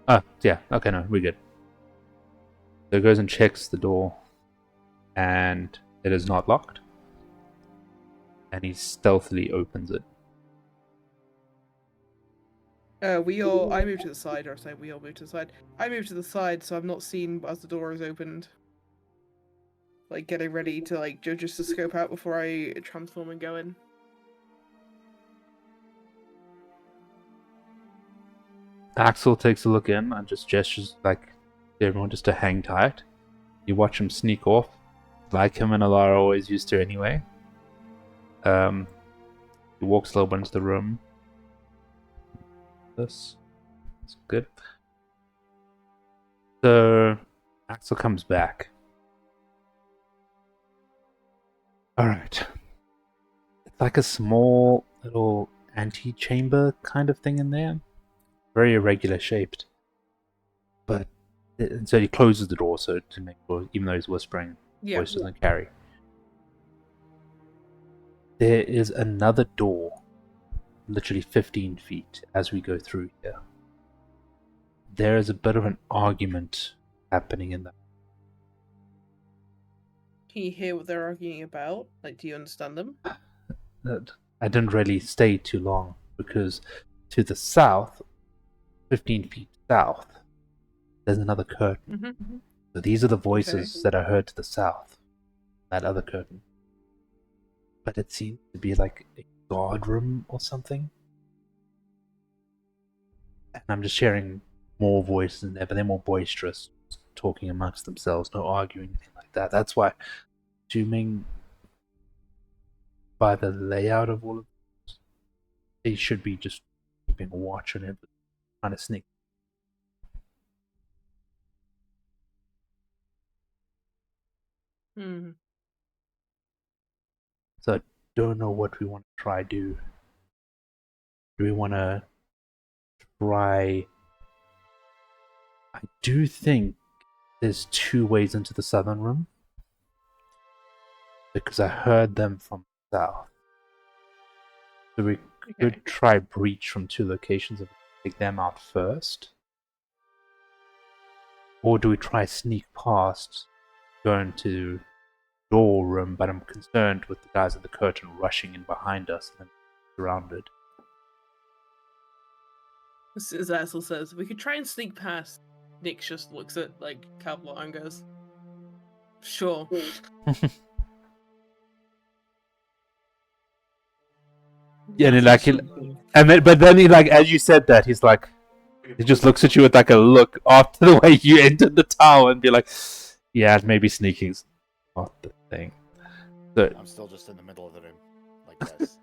Ah, yeah. Okay, no, we're good. So it goes and checks the door, and it is not locked. And he stealthily opens it. I moved to the side, or say we all moved to the side. I moved to the side, so I'm not seen as the door is opened. Like getting ready to just to scope out before I transform and go in. Axel takes a look in and just gestures like to everyone just to hang tight. You watch him sneak off, like him and Alara always used to anyway. He walks a little bit into the room. That's good. So Axel comes back. Alright. It's like a small little antechamber kind of thing in there. Very irregular shaped. But so he closes the door so to make sure, even though he's whispering, voice doesn't carry. There is another door, literally 15 feet as we go through here. There is a bit of an argument happening in that. Can you hear what they're arguing about? Like, do you understand them? I didn't really stay too long because to the south, 15 feet south, there's another curtain. Mm-hmm. So these are the voices that I heard to the south, that other curtain. But it seems to be like a guard room or something. And I'm just hearing more voices in there, but they're more boisterous, talking amongst themselves, no arguing, anything like that. That's why, assuming by the layout of all of this, they should be just keeping a watch on it, but trying to sneak. Hmm. So I don't know what we want to try do. Do we want to try... I do think there's 2 ways into the southern room. Because I heard them from the south. So we could try breach from 2 locations and take them out first. Or do we try sneak past, go into door room, but I'm concerned with the guys at the curtain rushing in behind us and then surrounded. As Axel says, we could try and sneak past. Nick just looks at Cowboy and goes, "Sure." Yeah, and And then, but then he like, as you said that, he's like, he just looks at you with like a look after the way you entered the tower, and be like, yeah, maybe sneaking's not the thing. So, I'm still just in the middle of the room, like this,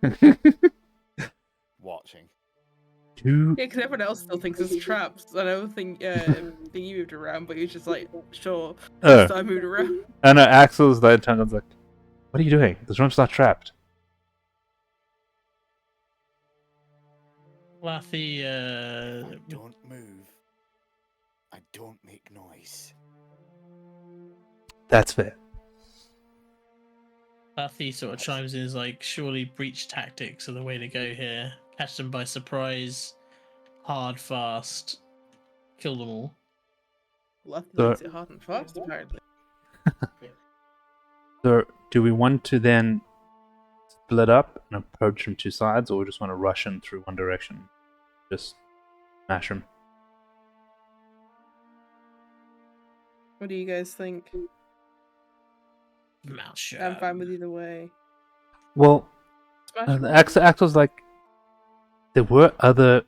watching. Yeah, because everyone else still thinks it's traps. I don't think you moved around, but he's just like, sure. Oh. So I moved around. And Axel's the internet's like, what are you doing? This room's not trapped. Lathy, I don't move. I don't make noise. That's fair. Lathy sort of chimes in, is like, surely breach tactics are the way to go here. Catch them by surprise, hard, fast, kill them all. Left So- makes it hard and fast, apparently. So, do we want to then split up and approach from two sides, or we just want to rush in through one direction? Just smash them. What do you guys think? Mouth shut. I'm fine with either way. Well, Smash them. Axel's like, there were other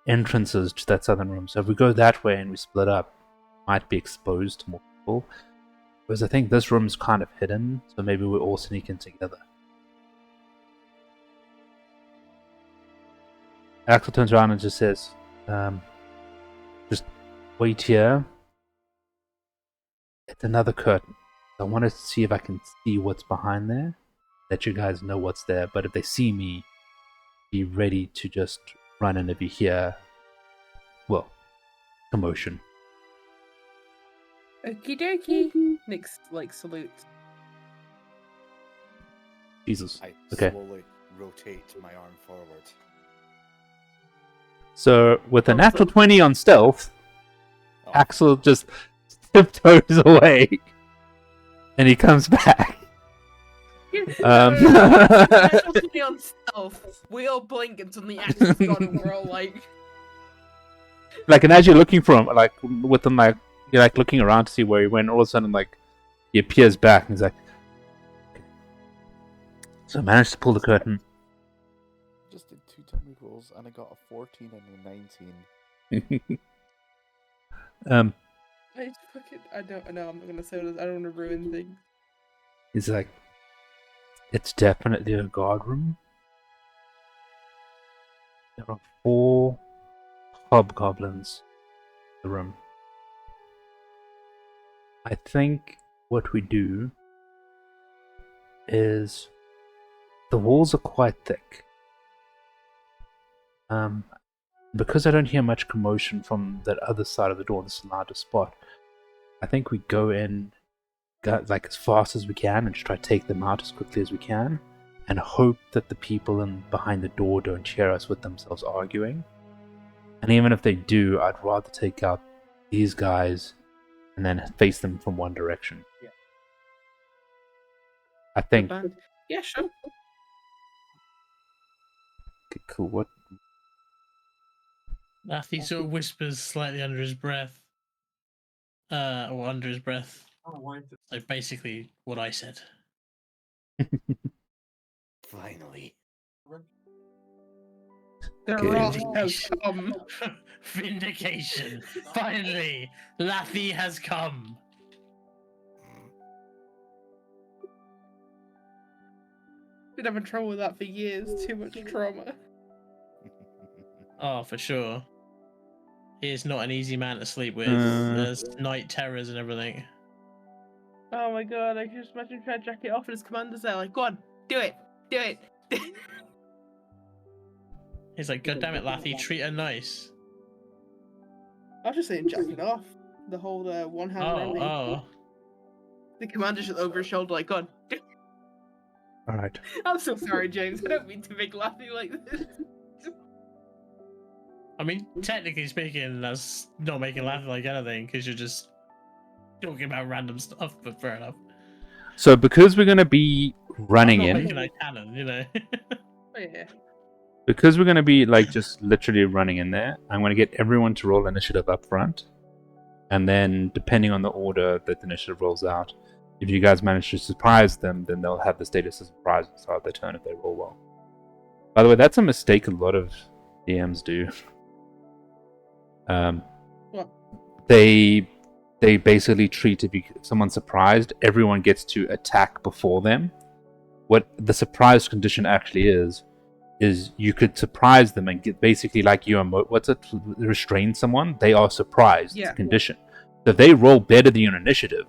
entrances to that southern room, so if we go that way and we split up, might be exposed to more people. Whereas I think this room's kind of hidden, so maybe we all sneak in together. Axel turns around and just says, just wait here. It's another curtain. I want to see if I can see what's behind there. Let you guys know what's there, but if they see me, be ready to just run in if you hear, well, commotion. Okie dokie. Nick's like salutes. Jesus. I Okay. slowly rotate my arm forward. So, with a Oh, natural so- 20 on stealth, Oh, Axel just tiptoes away. And he comes back. Especially on stealth. We all blink and suddenly Axel's gone and we're all like... Like, and as you're looking for him, like, with him, like, you're like looking around to see where he went, all of a sudden, like, he appears back and he's like, okay. So I managed to pull the curtain. just did 2 tummy rolls and I got a 14 and a 19. I don't know, I'm not gonna say what it is. I don't want to ruin things. He's like, it's definitely a guard room. There are 4 hobgoblins in the room. I think what we do is the walls are quite thick. Because I don't hear much commotion from that other side of the door, this larger spot, I think we go in like as fast as we can and just try to take them out as quickly as we can, and hope that the people behind the door don't hear us with themselves arguing. And even if they do, I'd rather take out these guys and then face them from one direction. Yeah. I think. Band. Yeah, sure. Okay, cool. What? Lathy sort of whispers slightly under his breath. Or under his breath. So basically what I said. Finally. The Okay. wrath has come. Vindication. Finally, Lathy has come. Been having trouble with that for years. Too much trauma. Oh, for sure. He is not an easy man to sleep with. Uh. There's night terrors and everything. Oh my god, I can just imagine trying to jack it off and his commander's there like, go on, do it, do it. He's like, God damn it, Lathy, treat her nice. I was just saying jack it off. The whole one hand around the... Oh. The commander's just over his shoulder like, go on, do it. Alright. I'm so sorry, James. I don't mean to make Lathy like this. I mean, technically speaking, that's not making Lathy like anything, because you're just talking about random stuff, but fair enough. So because we're going to be running I'm not in, making a cannon, you know. Oh, yeah. because we're going to be like just literally running in there, I'm going to get everyone to roll initiative up front. And then depending on the order that the initiative rolls out, if you guys manage to surprise them, then they'll have the status of surprise at the start of their turn if they roll well. By the way, that's a mistake a lot of DMs do. What? They basically treat if someone's surprised, everyone gets to attack before them. What the surprise condition actually is you could surprise them and get basically like you restrain someone. They are surprised. Yeah. It's a condition. So if they roll better than your initiative,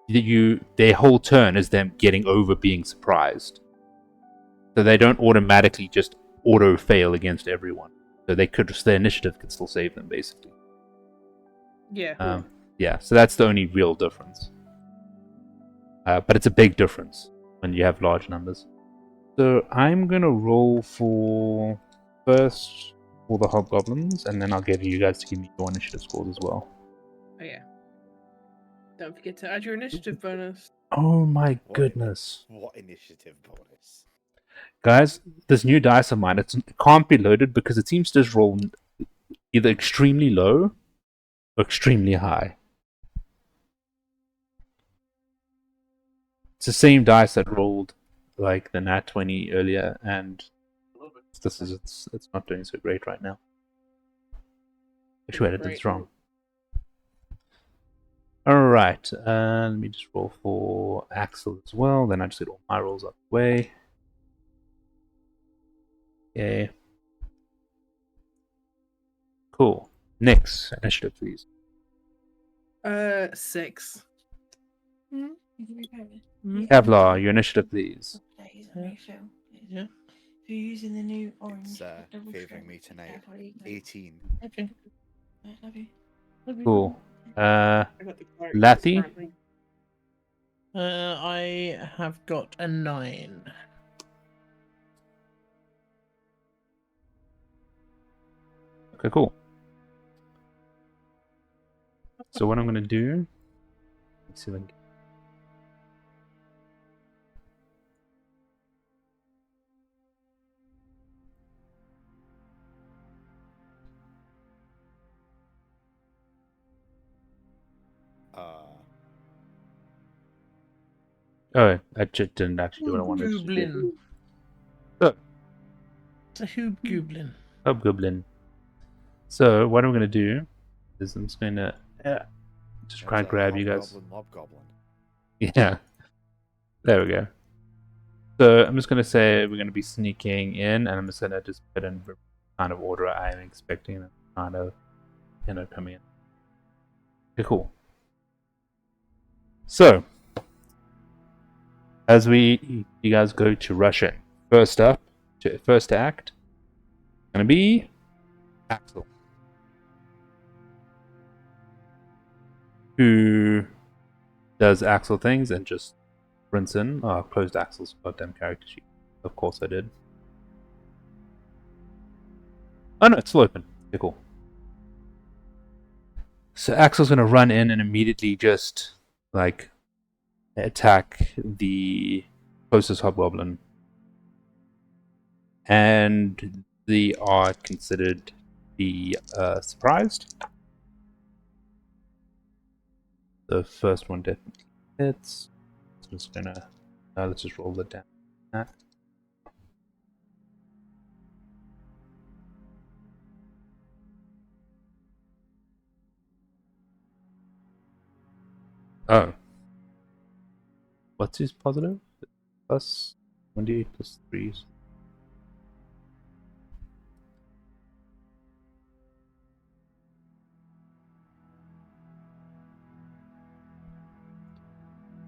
their whole turn is them getting over being surprised. So they don't automatically just auto fail against everyone. So their initiative could still save them basically. Yeah. Yeah. So that's the only real difference. But it's a big difference when you have large numbers. So I'm gonna roll for first for the hobgoblins, and then I'll get you guys to give me your initiative scores as well. Oh yeah. Don't forget to add your initiative bonus. Oh my goodness. What initiative bonus? Guys, this new dice of mine, it can't be loaded because it seems to just roll either extremely low or extremely high. It's the same dice that rolled like the nat 20 earlier, and it's not doing so great right now. Actually, wait, it's wrong. Alright, let me just roll for Axel as well, then I just get all my rolls up the way. Okay. Cool. Next, initiative, please. 6. Kevlar, your initiative, please. Yeah. You're using the new orange. It's double favouring strength. me tonight. Careful, you go. 18. Okay. Love you. Cool. I got the clarity Lathy? currently. I have got a 9. Okay, cool. So what I'm gonna do? Let's see if I can. Oh, I just didn't actually do what I wanted to do. Goblin. So, It's a Hobgoblin. Hobgoblin. So what I'm gonna do is I'm just gonna just try and grab you guys. Hobgoblin. Yeah. There we go. So I'm just gonna say we're gonna be sneaking in, and I'm just gonna just put in the kind of order I'm expecting them kind of coming in. Okay, cool. So as you guys go to rush in, first act, gonna be Axel, who does Axel things and just sprints in. Oh, I closed Axel's goddamn character sheet. Of course I did. Oh no, it's still open. Okay, cool. So Axel's gonna run in and immediately just like attack the closest hobgoblin, and they are considered to be surprised. The first one definitely hits. So I'm just gonna let's just roll it down. Oh. What's his positive? Plus 28 plus 3.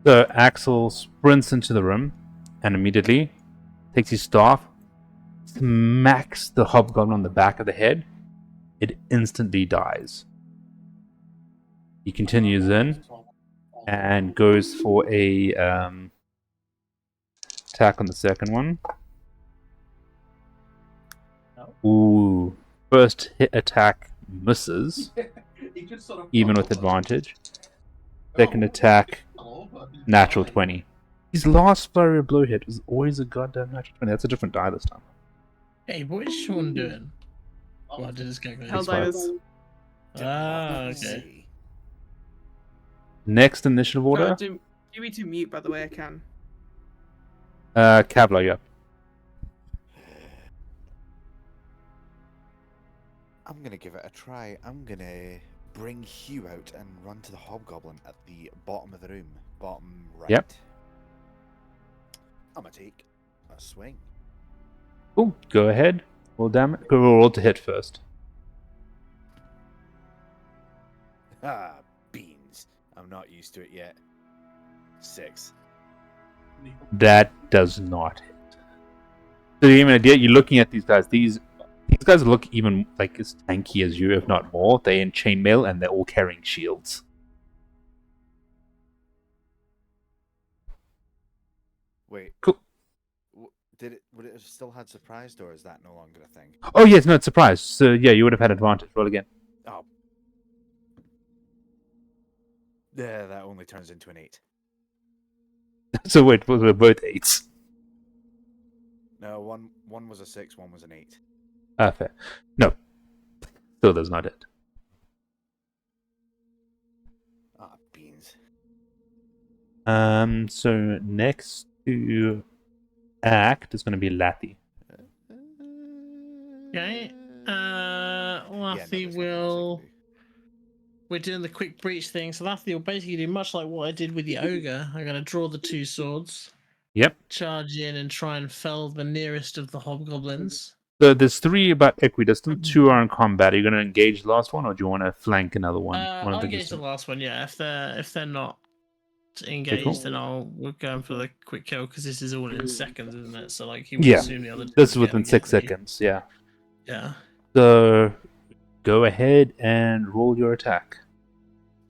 So Axel sprints into the room and immediately takes his staff, smacks the hobgoblin on the back of the head. It instantly dies. He continues in and goes for a attack on the second one. Ooh, first hit attack misses, even with advantage. Second attack, natural 20. His last flurry of blow hit was always a goddamn natural 20. That's a different die this time. Hey, what is Sean doing? What did this guy go? Helldivers. Ah, okay. Next initiative order. Do me to mute, by the way, I can. Kevlar, you up. I'm gonna give it a try. I'm gonna bring Hugh out and run to the hobgoblin at the bottom of the room. Bottom right. Yep. I'm gonna take a swing. Cool. Go ahead. Roll damage. Go roll to hit first. Ah, beans. I'm not used to it yet. 6. That does not hit. So you have an idea? You're looking at these guys. These guys look even like as tanky as you, if not more. They're in chainmail and they're all carrying shields. Wait. Cool. Would it have still had surprised, or is that no longer a thing? Oh yes, no, it's surprise. So yeah, you would have had advantage. Roll again. Oh. Yeah, that only turns into an 8. So wait, we're both 8s. No, one was a 6, one was an 8. Fair. No. Still does not hit. Ah, beans. So next to act is going to be Lathy. Okay. Yeah, no, Lathy there's nothing will. else I can do. We're doing the quick breach thing, so Lathy will basically do much like what I did with the ogre. I'm going to draw the 2 swords, Yep. charge in, and try and fell the nearest of the hobgoblins. So there's 3 about equidistant, 2 are in combat. Are you going to engage the last one, or do you want to flank another one? One of I'll the engage the distant- last one. Yeah, if they're not engaged, then we're going for the quick kill because this is all in seconds, isn't it? So like he would Yeah. assume the other. two This is would get within 6 engaged. seconds. Yeah. Yeah. So go ahead and roll your attack.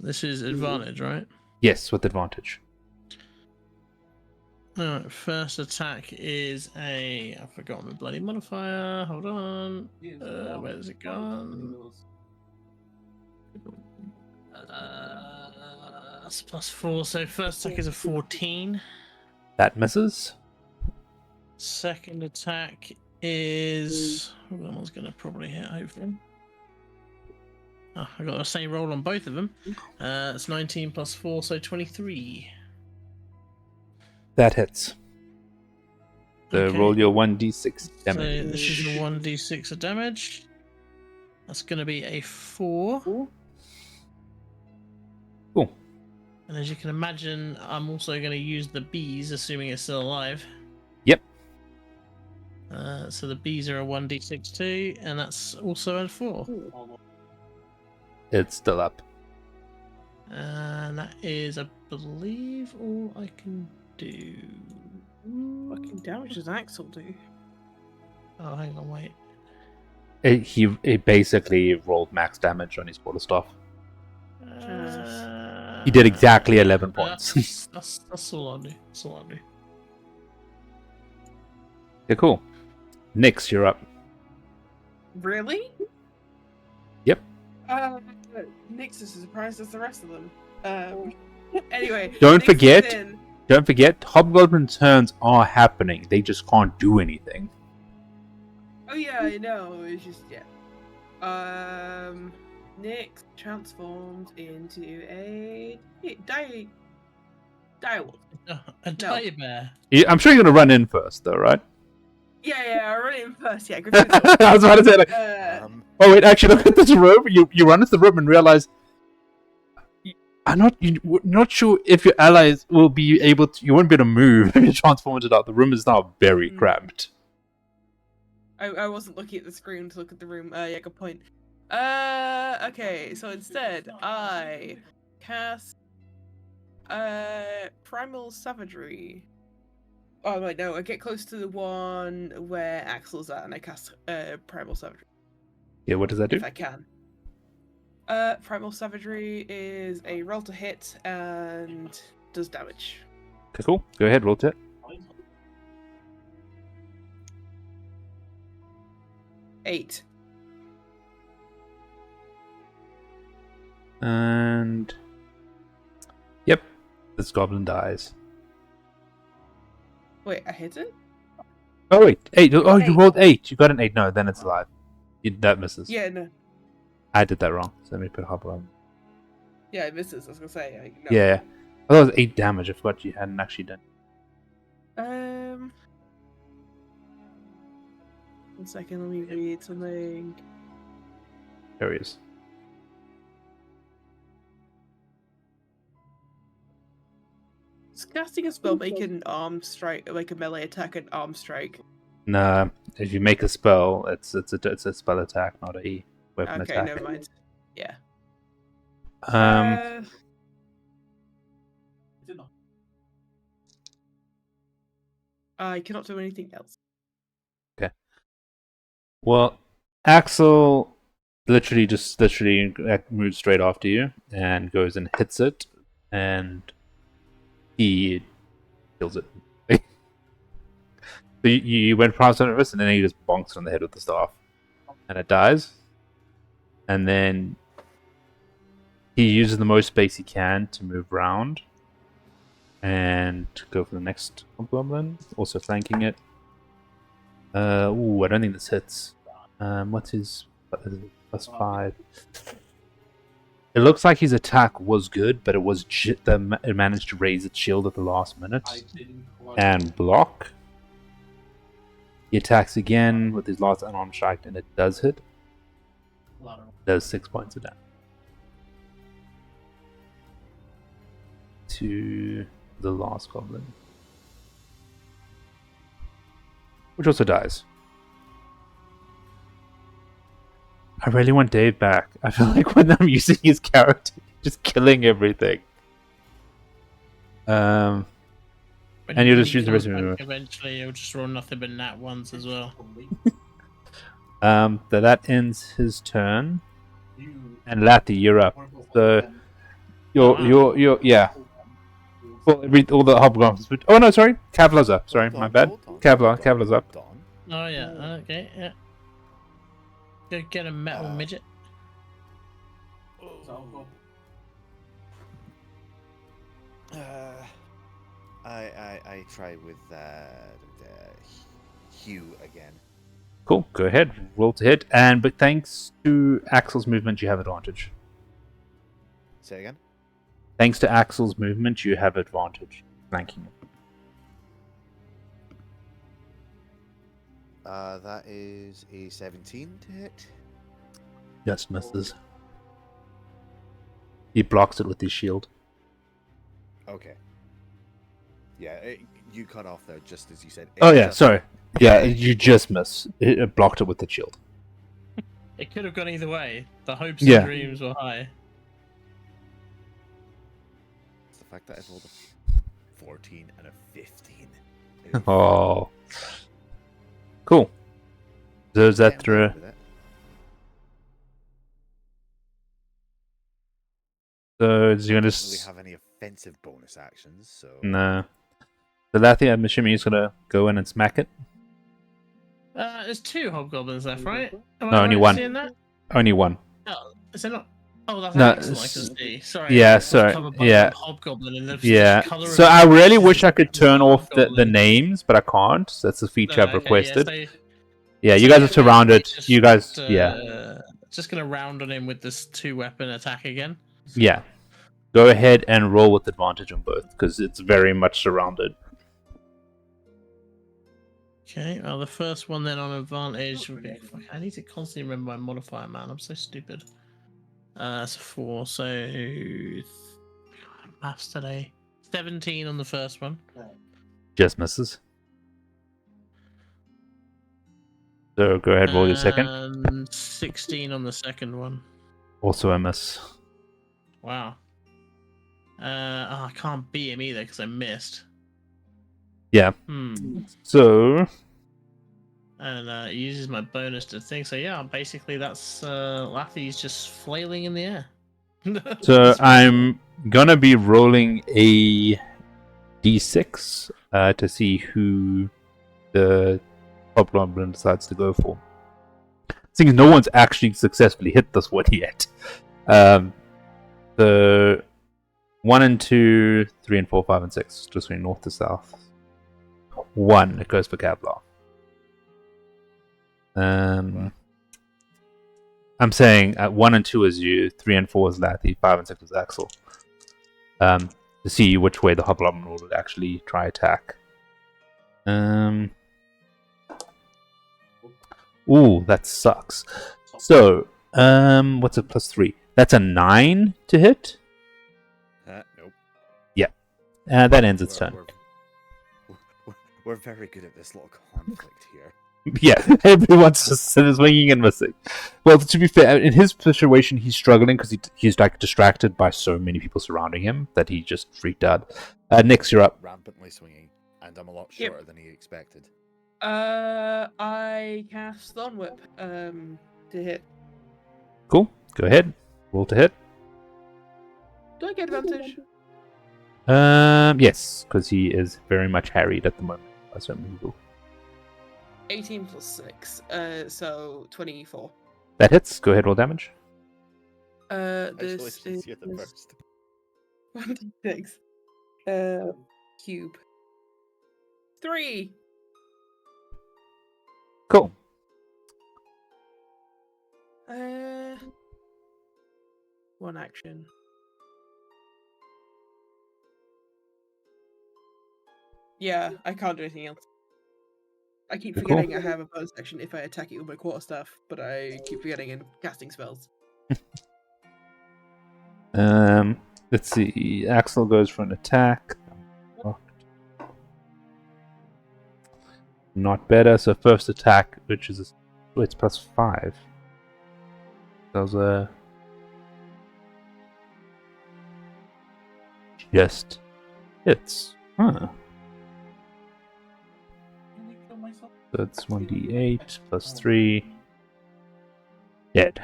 This is advantage, right? Yes, with advantage. Alright, first attack is I've forgotten the bloody modifier. Hold on. Where's it gone? That's +4. So first attack is a 14. That misses. Second attack is. That one's going to probably hit, hopefully. Oh, I got the same roll on both of them. It's 19 +4, so 23. That hits. So Okay. roll your 1d6 So damage. this is a 1d6 of damage. That's going to be a 4. Cool. And as you can imagine, I'm also going to use the bees, assuming it's still alive. Yep. So the bees are a 1d6 too, and that's also a 4. It's still up. And that is, I believe, all I can do. Fucking damage does Axel do? Oh, hang on, wait. He basically rolled max damage on his quarterstaff. He did exactly 11 points. That's all I'll do. That's all I'll do. Okay, cool. Nyx, you're up. Really? Yep. Nyx is as surprised as the rest of them. Anyway. Don't Nyx forget- is in. Don't forget, hobgoblin turns are happening. They just can't do anything. Oh yeah, I know. It's just yeah. Nyx transformed into a direwolf. A dire bear. I'm sure you're gonna run in first, though, right? Yeah, I run in first. Yeah, I was about to say, like, oh wait, actually, look at this room. You run into the room and realize you're not sure if your allies will be able to. You won't be able to move if you transform it out. The room is now very cramped. I wasn't looking at the screen to look at the room. Yeah, good point. Okay, so instead I cast Primal Savagery. Oh wait, no, I get close to the one where Axel's at, and I cast Primal Savagery Yeah, what does that do? if I can. Primal Savagery is a roll to hit and does damage. Okay, cool. Go ahead, roll it. 8. And yep, this goblin dies. Wait, I hit it? Oh wait, 8. Oh, you 8. rolled 8. You got an 8. No, then it's alive. That misses. Yeah, no. I did that wrong. So let me put hobgoblin. Yeah, it misses. I was gonna say. No. Yeah. I thought it was 8 damage. I forgot you hadn't actually done. 1 second, let me read something. There he is. Is casting a spell make an arm strike, like a melee attack, an arm strike? Nah, if you make a spell, it's a spell attack, not a weapon Okay, attack. never mind. Yeah. Um, I cannot do anything else. well, Axel literally moves straight after you and goes and hits it, and he kills it. So you went past one of us, and then he just bonks it on the head with the staff, and it dies. And then he uses the most space he can to move around and go for the next goblin, also flanking it. Ooh, I don't think this hits. What's his +5? It looks like his attack was good, but it managed to raise its shield at the last minute and block. He attacks again with his last unarmed strike, and it does hit. Does 6 points of damage to the last goblin, which also dies. I really want Dave back. I feel like when I'm using his character, just killing everything. And you'll just use the rest of your Eventually, you'll just roll nothing but nat ones as well. That ends his turn. And Lati, you're up. So you're yeah. Well, all the hobgoblins. Oh no, sorry, Kavlar's up. Sorry, my bad. Kavlar's up. Oh yeah, okay, yeah. Go get a metal midget. I try with Hugh again. Cool. Go ahead. Roll to hit. But thanks to Axel's movement, you have advantage. Say again. Thanks to Axel's movement, you have advantage. Flanking it. That is a 17 to hit. Just misses. He blocks it with his shield. Okay. Yeah, you cut off there just as you said. Oh yeah, sorry. Yeah, you just miss. It blocked it with the shield. It could have gone either way. The hopes Yeah. and dreams were high. It's the fact that I rolled a 14 and a 15. Oh. Cool. So is that Yeah, I'm through? happy with it. So is he gonna Don't really have any offensive bonus actions, so No. So Lathi, I'm assuming he's gonna go in and smack it. There's 2 hobgoblins left, right? Am No, I only right one. seeing that? Only one. Oh, is there not? Oh, that's No, Axel, I can see. Sorry. yeah, I was sorry, covered by yeah. the hobgoblin and the Yeah. colour of So his I really face wish I is could turn off the hobgoblin. names, but I can't. So that's a feature I've Okay, requested. Yeah, so, Yeah, you so guys yeah, are surrounded. just, You guys, yeah. Just gonna round on him with this 2-weapon attack again. Yeah. Go ahead and roll with advantage on both, because it's very much surrounded. Okay, well, the first one then on advantage. Okay, fuck, I need to constantly remember my modifier, man. I'm so stupid. That's a 4, so. Maths today. 17 on the first one. Just misses. So go ahead, roll your second. And 16 on the second one. Also a miss. Wow. I can't beat him either because I missed. Yeah. So And it uses my bonus to think. So yeah, basically that's Lathy's just flailing in the air. So I'm gonna be rolling a d6 to see who the hobgoblin decides to go for. Seeing no one's actually successfully hit this one yet. The 1 and 2, 3 and 4, 5 and 6, just going north to south. 1, it goes for Kavlar. I'm saying 1 and 2 is you, 3 and 4 is Lathy, 5 and 6 is Axel. To see which way the hobgoblin would actually try attack. Ooh, that sucks. So What's a +3? That's a 9 to hit. Nope. That ends its We're, turn. we're very good at this little conflict here. Yeah, everyone's just swinging and missing. Well, to be fair, in his situation, he's struggling because he's like distracted by so many people surrounding him that he just freaked out. Nix, you're up. Rampantly swinging, and I'm a lot Yep. shorter than he expected. I cast Thorn Whip to hit. Cool. Go ahead. Roll to hit. Do I get advantage? Yes, because he is very much harried at the moment by so many people. 18 plus 6, so 24. That hits. Go ahead. Roll damage. This Congratulations, you're the is first. 1d6. Cube. 3. Cool. One action. Yeah, I can't do anything else. I keep Cool. forgetting I have a bonus action if I attack it with my quarterstaff, but I keep forgetting and casting spells. Let's see. Axel goes for an attack. Not better. So first attack, which is it's +5. That was a just hits. Huh. So it's 1d8 +3. Dead.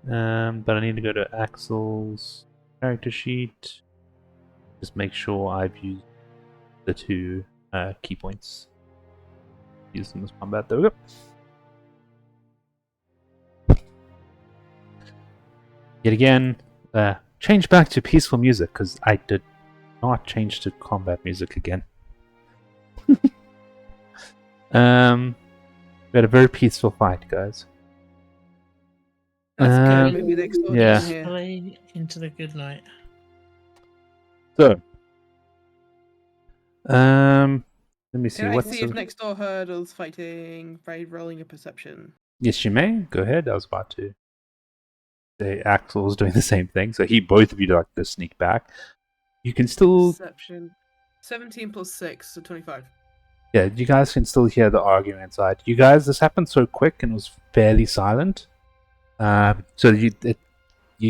But I need to go to Axel's character sheet. Just make sure I've used the 2 key points. Use in this combat. There we go. Yet again, change back to peaceful music because I did not change to combat music again. We had a very peaceful fight, guys. That's good. Maybe next door yeah. here. Play into the good night. So, let me see. Can I What's see if next door hurdles fighting by rolling a perception? Yes, you may. Go ahead. I was about to say Axel's doing the same thing. So both of you like to sneak back. You can still, Perception. 17 plus 6, so 25. yeah. You guys can still hear the argument inside. You guys, this happened so quick and was fairly silent. So you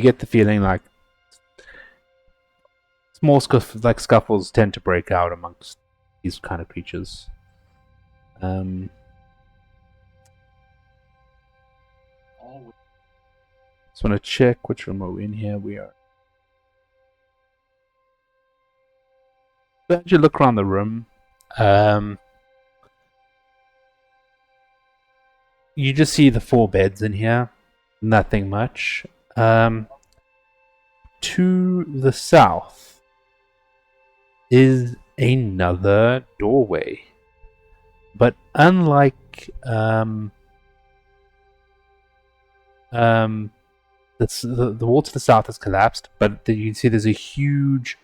get the feeling like small scuffles tend to break out amongst these kind of creatures. Just want to check which room are we in here. We are. So as you look around the room, you just see the 4 beds in here. Nothing much. To the south is another doorway. But unlike the wall to the south has collapsed, but you can see there's a huge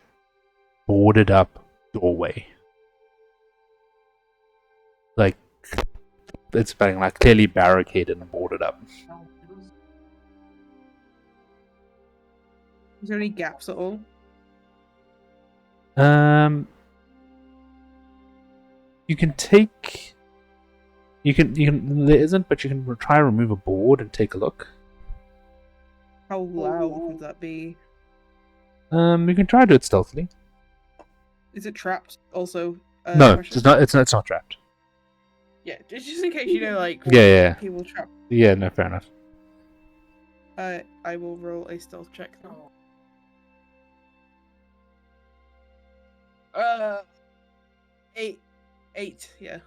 boarded up doorway. Like it's been like clearly barricaded and boarded up. Is there any gaps at all? You can take. You can. There isn't, but you can try and remove a board and take a look. How loud would that be? You can try to do it stealthily. Is it trapped? Also, No, question? it's not trapped. Yeah, just in case like Yeah. people trapped. Yeah, no, fair enough. I will roll a stealth check now. 8, yeah.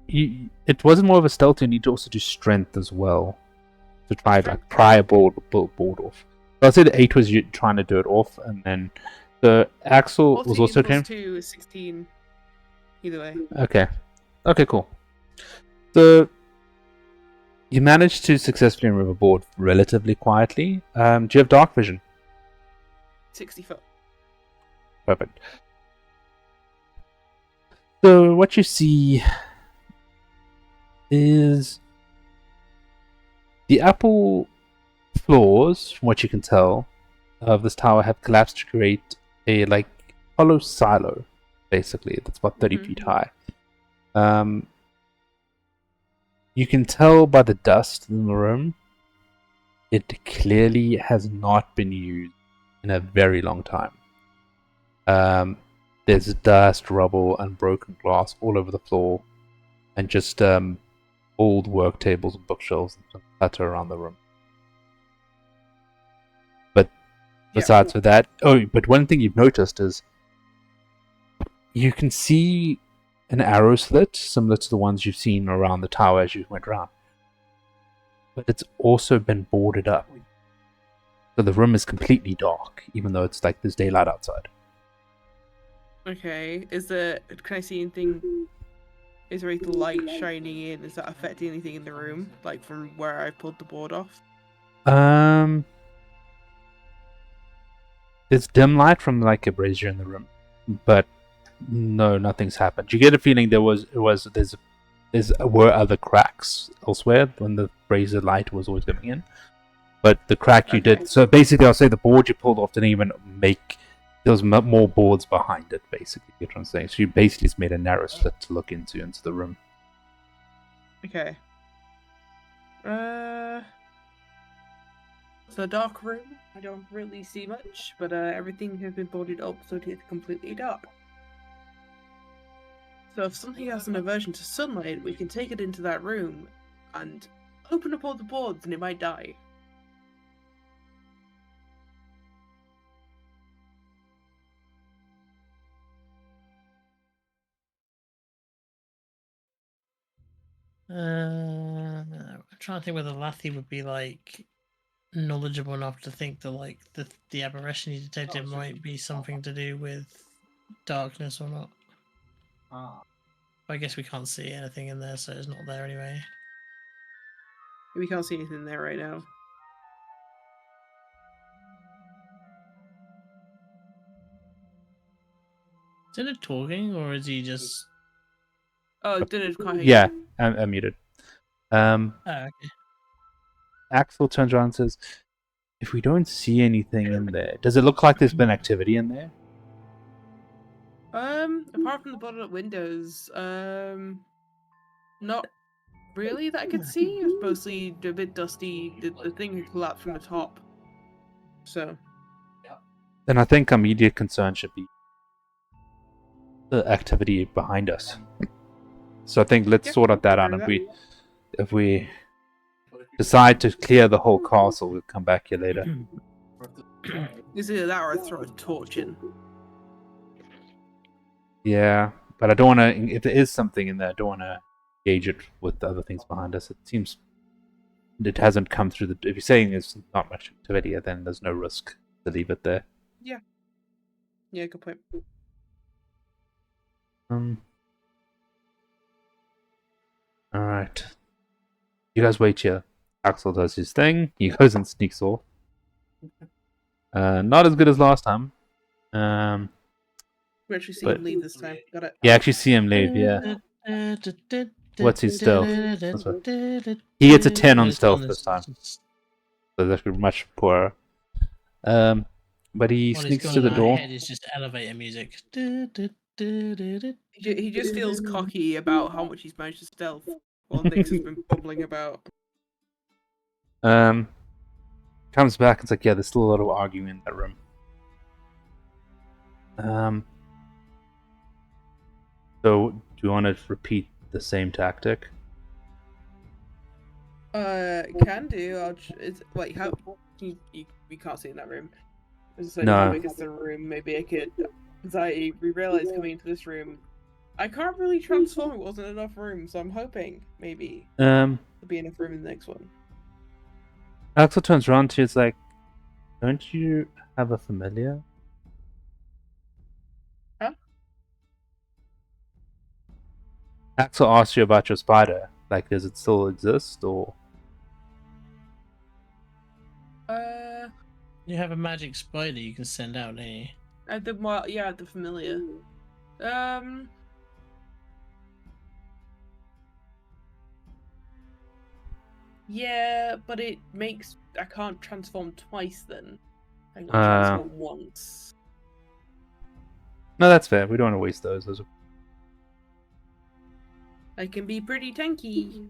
It wasn't more of a stealth. You need to also do strength as well to try like pry a board off. So I'll say the 8 was you trying to do it off, and then the Axel was also 14 came. plus 2 is 16. Either way. Okay, cool. So you managed to successfully remove a board relatively quietly. Do you have dark vision? 60 foot. Perfect. So what you see is the upper floors, from what you can tell, of this tower have collapsed to create a like hollow silo, basically. That's about 30 feet high. You can tell by the dust in the room, it clearly has not been used in a very long time. There's dust, rubble, and broken glass all over the floor, and just old work tables and bookshelves and some clutter around the room. But besides for that, but one thing you've noticed is you can see an arrow slit similar to the ones you've seen around the tower as you went around. But it's also been boarded up. So the room is completely dark, even though it's like there's daylight outside. Okay. Can I see anything? Is there any light shining in? Is that affecting anything in the room? Like from where I pulled the board off? There's dim light from like a brazier in the room, but no, nothing's happened. You get a feeling there were other cracks elsewhere when the brazier light was always coming in, but the crack you did. So basically, I'll say the board you pulled off didn't even make. There was more boards behind it. Basically, you're trying to say. So you basically just made a narrow slit to look into the room. Okay. It's a dark room. I don't really see much, but everything has been boarded up so it's completely dark. So if something has an aversion to sunlight, we can take it into that room and open up all the boards and it might die. I'm trying to think whether Lathy would be like knowledgeable enough to think that like the aberration he detected might be something to do with darkness or not. I guess we can't see anything in there, so it's not there anyway. We can't see anything there right now. Is it talking or is he just? Oh, didn't quite. Yeah, I'm muted. Oh, okay. Axel turns around and says, "If we don't see anything in there, does it look like there's been activity in there?" Apart from the boarded up windows, not really that I could see. It's mostly a bit dusty. The thing had collapsed from the top. So. Then I think our immediate concern should be the activity behind us. So I think let's sort out that out. If we decide to clear the whole castle, we'll come back here later. It's either that or I throw a torch in. Yeah, but I don't want to. If there is something in there, I don't want to gauge it with the other things behind us. It seems it hasn't come through the. If you're saying there's not much activity, then there's no risk to leave it there. Yeah. Yeah, good point. All right. You guys wait here. Axel does his thing. He goes and sneaks off. Not as good as last time. We actually see him leave this time. Got it. You actually see him leave, yeah. What's his stealth? He gets a 10 on stealth this time. So that's much poorer. But he sneaks to the door. Head is just elevator music. He just feels cocky about how much he's managed to stealth while Nyx has been bumbling about. Comes back and it's like, yeah, there's still a lot of arguing in that room. So do you want to repeat the same tactic? Can do. Wait, how? We can't see in that room. No. How big is the room? Maybe I could. Because we realized coming into this room, I can't really transform. It wasn't enough room, so I'm hoping maybe there'll be enough room in the next one. Axel turns around to you. It's like, don't you have a familiar? Huh? Axel asks you about your spider. Like, does it still exist, or? You have a magic spider you can send out, don't you? The familiar. Yeah, but it makes I can't transform twice then. I can transform once. No, that's fair. We don't want to waste those. Those are... I can be pretty tanky.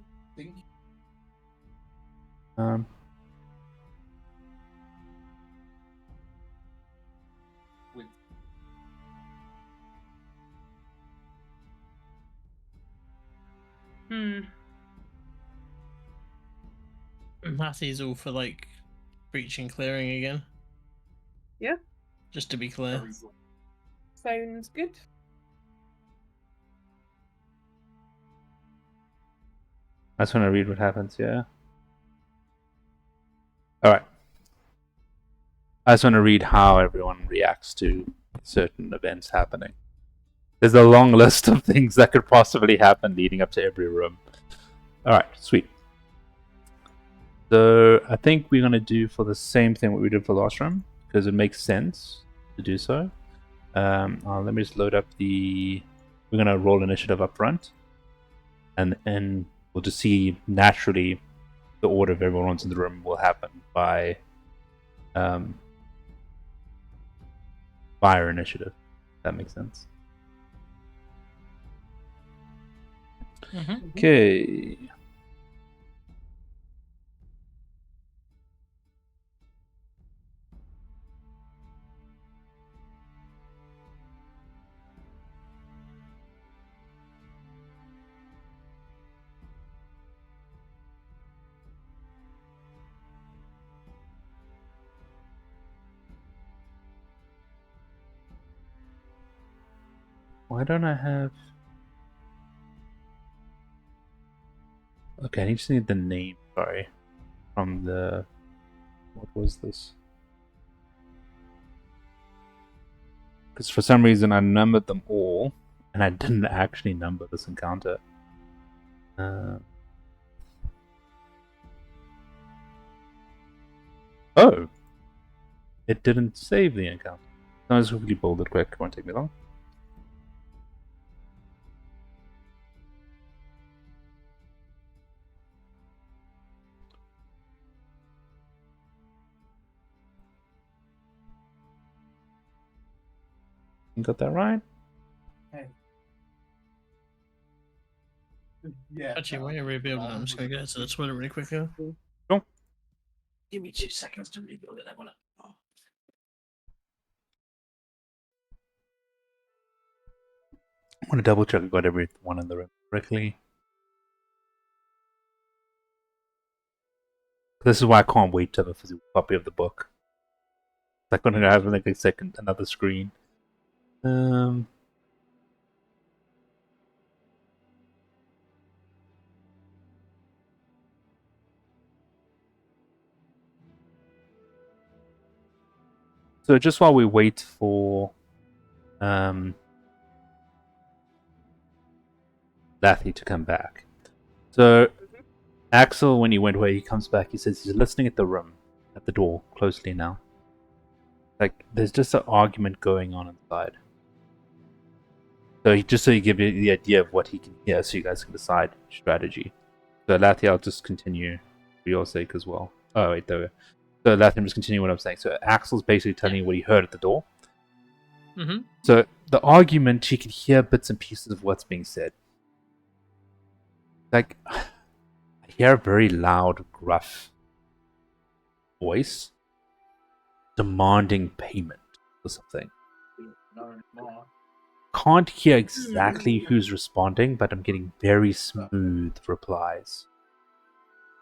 Matty's all for like breach and clearing again. Yeah. Just to be clear. Sounds good. I just want to read what happens, yeah. Alright. I just want to read how everyone reacts to certain events happening. There's a long list of things that could possibly happen leading up to every room. Alright, sweet. So I think we're going to do for the same thing what we did for last room, because it makes sense to do so. Let me just load up the... We're going to roll initiative up front. And we'll just see naturally the order of everyone's in the room will happen by fire initiative. If that makes sense. Okay. Why don't I have... Okay, I just need the name, sorry. From the... What was this? Because for some reason I numbered them all, and I didn't actually number this encounter. Oh! It didn't save the encounter. I'll just quickly build it quick, it won't take me long. Got that right? Yeah. Actually, while you're rebuilding, I'm just going to go to the toilet really quickly. Sure. Give me 2 seconds to rebuild it. That one. I want to double check I got everyone in the room correctly. This is why I can't wait to have a physical copy of the book. I'm going to have like another screen. So just while we wait for Lathy to come back. So Axel, when he went away, he comes back, he says he's listening at the room, at the door, closely now. Like, there's just an argument going on inside. So just so you give you the idea of what he can hear, so you guys can decide strategy. So Lathy, I'll just continue for your sake as well. Oh, wait, there we go. So Lathy, I'm just continuing what I'm saying. So Axel's basically telling you what he heard at the door. Mm-hmm. So the argument, he can hear bits and pieces of what's being said. Like, I hear a very loud, gruff voice demanding payment for something. Can't hear exactly who's responding, but I'm getting very smooth replies.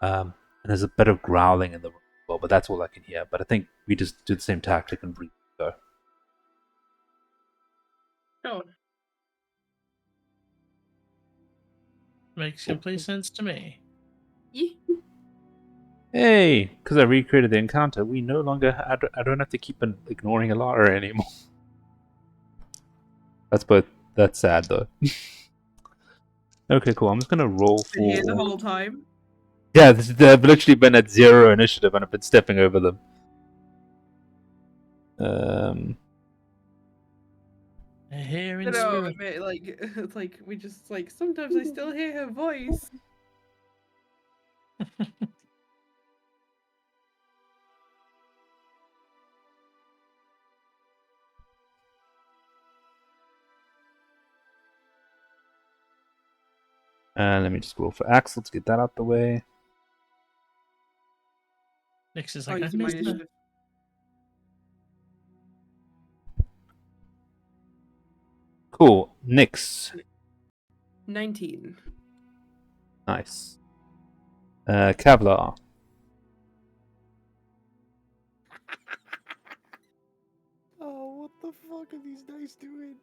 And there's a bit of growling in the room as well, but that's all I can hear. But I think we just do the same tactic and breathe. Go. Sure. Makes complete sense to me. Yeah. Hey, because I recreated the encounter, we no longer... I don't have to keep ignoring Alara anymore. That's sad, though. Okay, cool. I'm just going to roll for... Been here the whole time. Yeah, they've literally been at 0 initiative and I've been stepping over them. Here in No, I spirit. mean, like, it's like we just like sometimes I still hear her voice. Let me just roll for Axel to get that out the way. Nix is Oh, like, I using my missed it. initiative. Cool. Nyx. 19. Nice. Kevlar. Oh, what the fuck are these dice doing?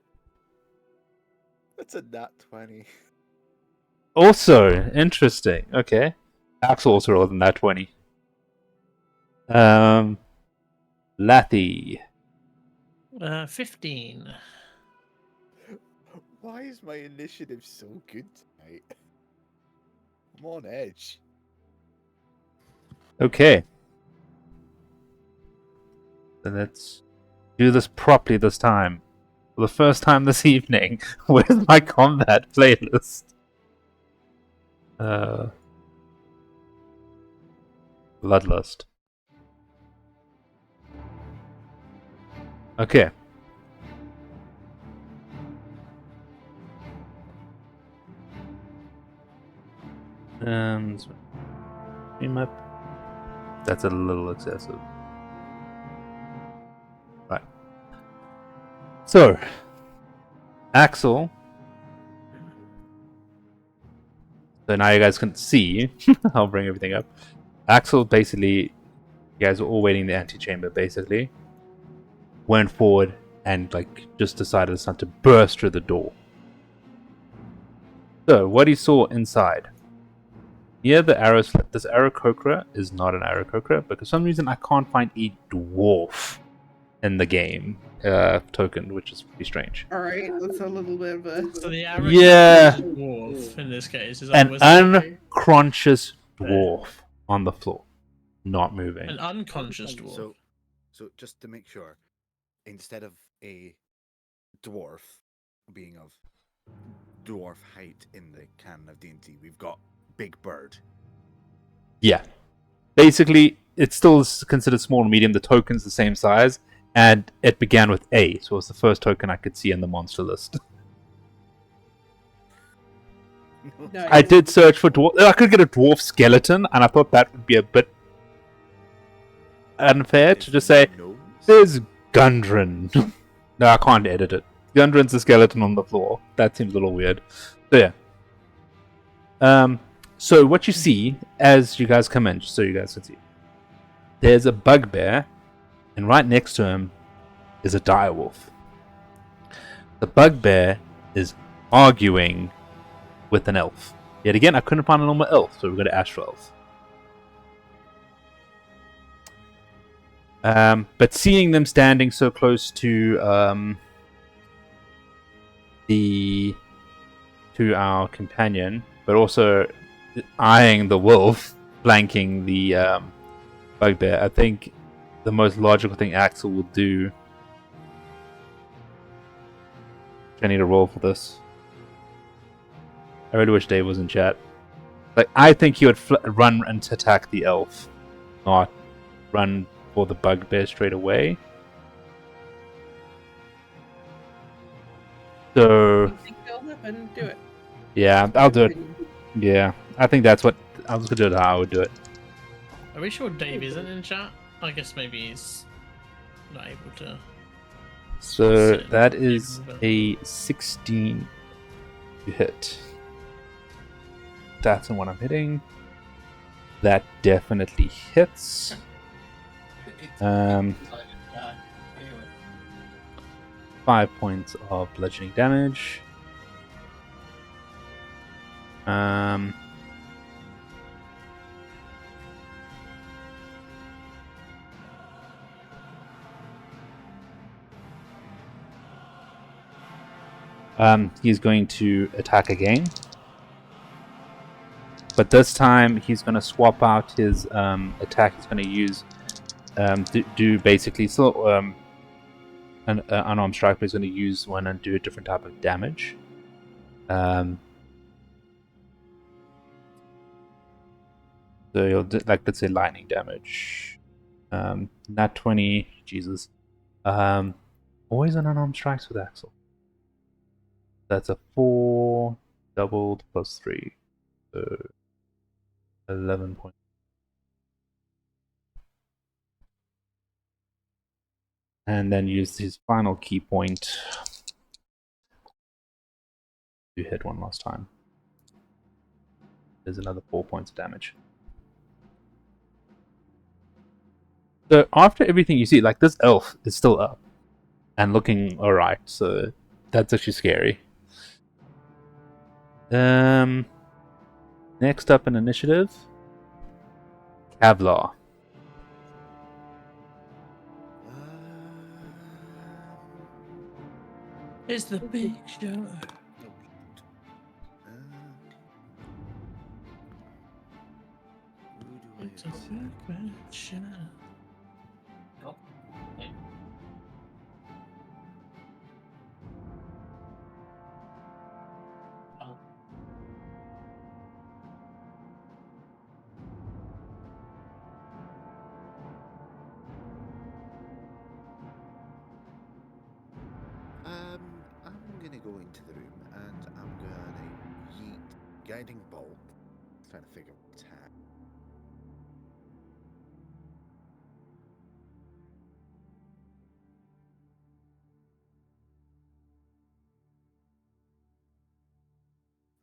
That's a nat 20. Also, interesting. Okay. Axel also rolled in that 20. Lathy. 15. Why is my initiative so good tonight? I'm on edge. Okay. Then let's do this properly this time. For the first time this evening with my combat playlist. Bloodlust. Okay. And that's a little excessive. Right. So, Axel. So now you guys can see. I'll bring everything up. Axel basically, you guys were all waiting in the antechamber basically. Went forward and like just decided it's time to burst through the door. So what he saw inside. Yeah, the arrow slip. This Aarakocra is not an Aarakocra, but for some reason I can't find a dwarf in the game token, which is pretty strange. Alright, that's a little bit of a. So the average Yeah. is a dwarf in this case. Is An that unconscious dwarf on the floor, not moving. an unconscious dwarf? So just to make sure, instead of a dwarf being of dwarf height in the canon of D&D, we've got Big Bird. Yeah. Basically, it's still considered small and medium. The token's the same size, and it began with A, so it was the first token I could see in the monster list. Nice. I did search for dwarf. I could get a dwarf skeleton, and I thought that would be a bit unfair to just say, Nose? there's Gundren. No, I can't edit it. Gundren's a skeleton on the floor. That seems a little weird. So yeah. So what you see as you guys come in, just so you guys can see, there's a bugbear, and right next to him is a direwolf. The bugbear is arguing with an elf. Yet again, I couldn't find a normal elf, so we've got an astral elf. But seeing them standing so close to our companion, but also eyeing the wolf, flanking the bugbear, I think the most logical thing Axel will do. I need a roll for this. I really wish Dave was in chat. Like, I think he would run and attack the elf, not run for the bugbear straight away. So, You think it'll happen? Do it. yeah, I'll do it. Yeah, I think that's what I was gonna do. How I would do it. Are we sure Dave isn't in chat? I guess maybe he's not able to. So Sit that and is leave, a 16 to hit. That's the one I'm hitting. That definitely hits. 5 points of bludgeoning damage. He's going to attack again. But this time he's going to swap out his attack. He's going to use do basically an unarmed strike, but he's going to use one and do a different type of damage. So you'll do, like, let's say lightning damage. Nat 20, Jesus. Always an unarmed strikes with Axel. That's a 4 doubled plus 3. So 11 points. And then use his final key point to hit one last time. There's another 4 points of damage. So after everything you see, like, this elf is still up and looking alright, so that's actually scary. Next up in initiative, Kevlar. It's the big show. It's a secret show. I'm gonna go into the room and I'm gonna yeet guiding bolt. Trying to figure out attack.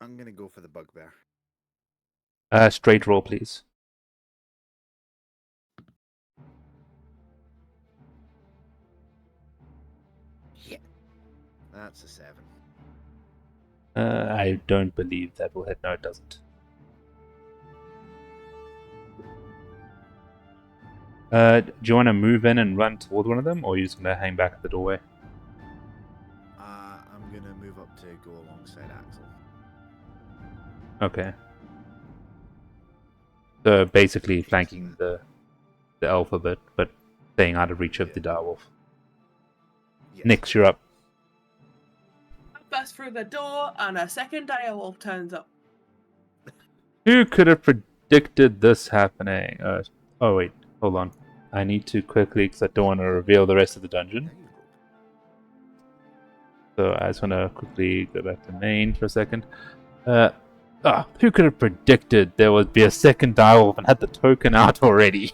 I'm gonna go for the bugbear. Straight roll, please. Yeah, that's a 7. I don't believe that will hit. No, it doesn't. Do you want to move in and run toward one of them, or are you just going to hang back at the doorway? I'm gonna move up to go alongside Axel. Okay. So basically flanking the elf a bit, but staying out of reach of the direwolf. Yes. Nix, you're up. I burst through the door, and a second direwolf turns up. Who could have predicted this happening? Oh wait, hold on. I need to quickly, because I don't want to reveal the rest of the dungeon. So I just want to quickly go back to main for a second. Who could have predicted there would be a second direwolf and had the token out already?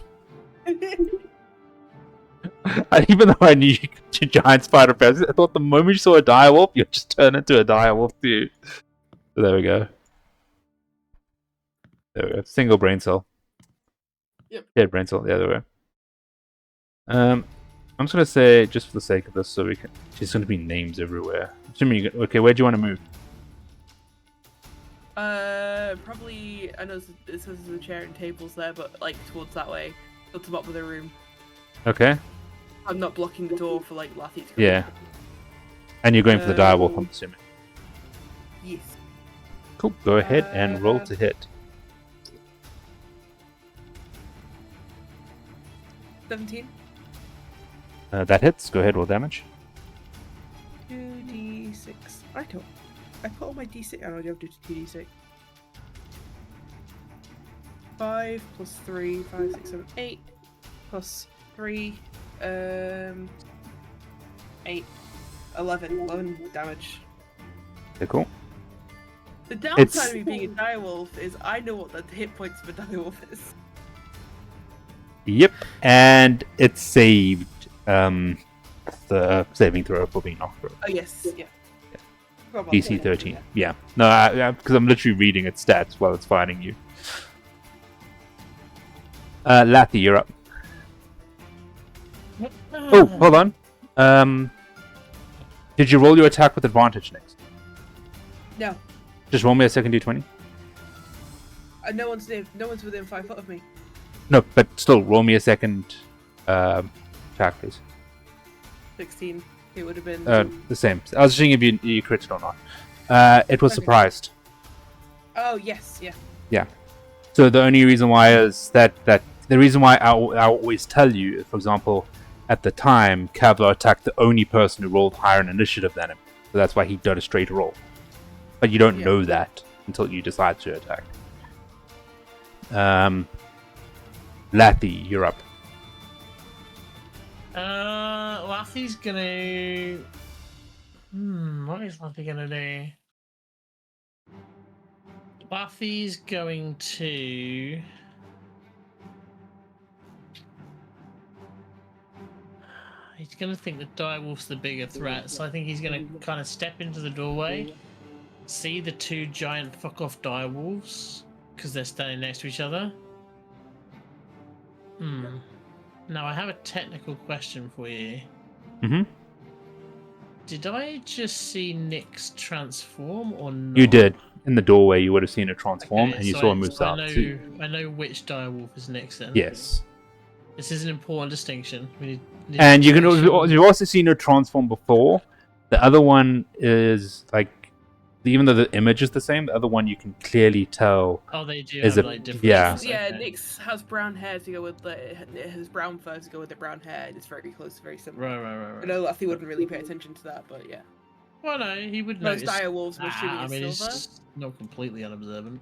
Even though I knew you could do giant spider powers, I thought the moment you saw a direwolf, you'd just turn into a direwolf too. So there we go. There we go. Single brain cell. Yep. Shared brain cell. Yeah, there we go. I'm just gonna say, just for the sake of this, so we can. There's gonna be names everywhere. Assuming you, okay, where do you want to move? Probably. I know it says the chair and tables there, but like towards that way, to the bottom of the room. Okay. I'm not blocking the door for like Lathy to come Yeah. And you're going for the direwolf, I'm assuming. Yes. Cool. Go ahead and roll to hit. 17. That hits. Go ahead, roll damage. 2d6. I put all my d6. I don't have to do 2d6. 5 plus 3, 5, 6, 7, 8 plus 3, 8, 11 damage. Okay, cool. The downside of me being a direwolf is I know what the hit points of a direwolf is. Yep, and it's saved. The saving throw for being knocked through. Oh yes, yeah. DC 13. Yeah. No, because I'm literally reading its stats while it's fighting you. Lathy, you're up. Oh, hold on. Did you roll your attack with advantage next? No. Just roll me a second d20. No one's within 5 foot of me. No, but still, roll me a second attack, please. 16. It would have been. The same. I was seeing if you critted or not. It was Okay. surprised. Oh yes, yeah. Yeah. So the only reason why is that the reason why I always tell you, for example, at the time, Kavlar attacked the only person who rolled higher in initiative than him. So that's why he got a straight roll. But you don't know that until you decide to attack. Lathy, you're up. Lathy's gonna... what is Lathy gonna do? Lathy's going to... He's going to think that Direwolf's the bigger threat, so I think he's going to kind of step into the doorway, see the two giant fuck-off Direwolves, because they're standing next to each other. Now, I have a technical question for you. Mm-hmm. Did I just see Nyx transform, or not? You did. In the doorway, you would have seen it transform, Okay, and you so saw him move south too. I know which Direwolf is Nyx then. Yes. This is an important distinction. We need And to you can make sure- you've also seen her transform before. The other one is like, even though the image is the same, the other one you can clearly tell. Oh, they do is have a- like different. yeah. Yeah, Okay. Nyx has brown hair to go with his brown fur to go with the brown hair. It's very close, very similar. Right. I know Lathy wouldn't really pay attention to that, but yeah. Well, no, he would Most notice. dire wolves, I'm assuming, I is mean, silver. it's not completely unobservant.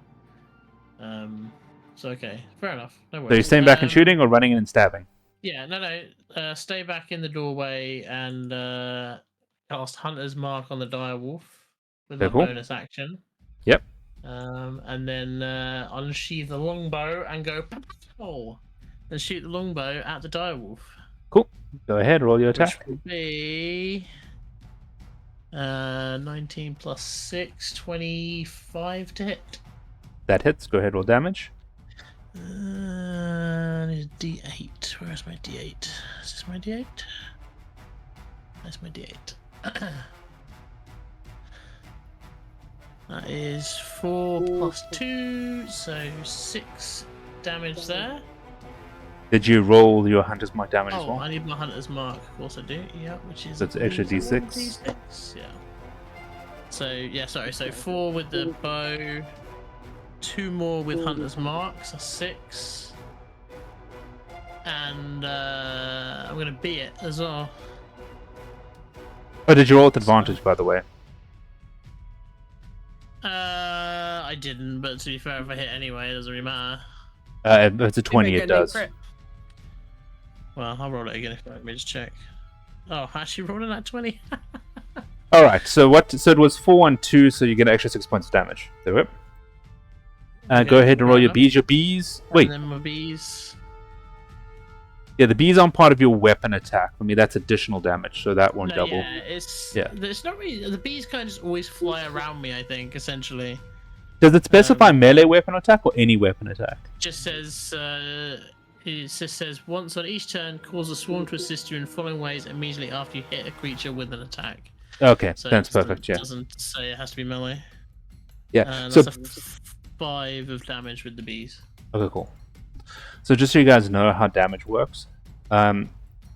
So okay, fair enough. No worries. So you're staying back and shooting, or running in and stabbing? Yeah, no. Stay back in the doorway and cast Hunter's Mark on the Direwolf with Okay, a cool. bonus action. Yep. And then unsheathe the longbow and go and shoot the longbow at the Direwolf. Cool. Go ahead, roll your attack. Which will be 19 plus 6, 25 to hit. That hits. Go ahead, roll damage. I need a D8. Where is my D8? Is this my D8? That's my D8. That is 4 plus 2, so 6 damage there. Did you roll your hunter's mark damage as Oh, well? I need my Hunter's Mark. Of course I do. Yeah, which is... So it's extra D6. D6, yeah. So, yeah, sorry. So 4 with the bow, 2 more with Hunter's Mark, so 6. And I'm going to beat it as well. Oh, did you roll with advantage, by the way? I didn't, but to be fair, if I hit anyway, it doesn't really matter. If it's a 20, Make it a does. crit. Well, I'll roll it again if you want me to check. Oh, actually rolling that 20. Alright, so it was 4 and 2, so you get an extra 6 points of damage. There we go. Go Okay, ahead and roll fair your enough. bees. Your bees. Wait, And then my bees. yeah, the bees aren't part of your weapon attack. I mean, that's additional damage, so that won't No, double. yeah, it's not really. The bees kind of just always fly around me. I think essentially Does it specify melee weapon attack or any weapon attack? just says once on each turn, cause a swarm to assist you in following ways immediately after you hit a creature with an attack. Okay, So that's it perfect. Yeah, doesn't say it has to be melee. yeah. That's So a 5 of damage with the bees. okay, cool. So just so you guys know how damage works,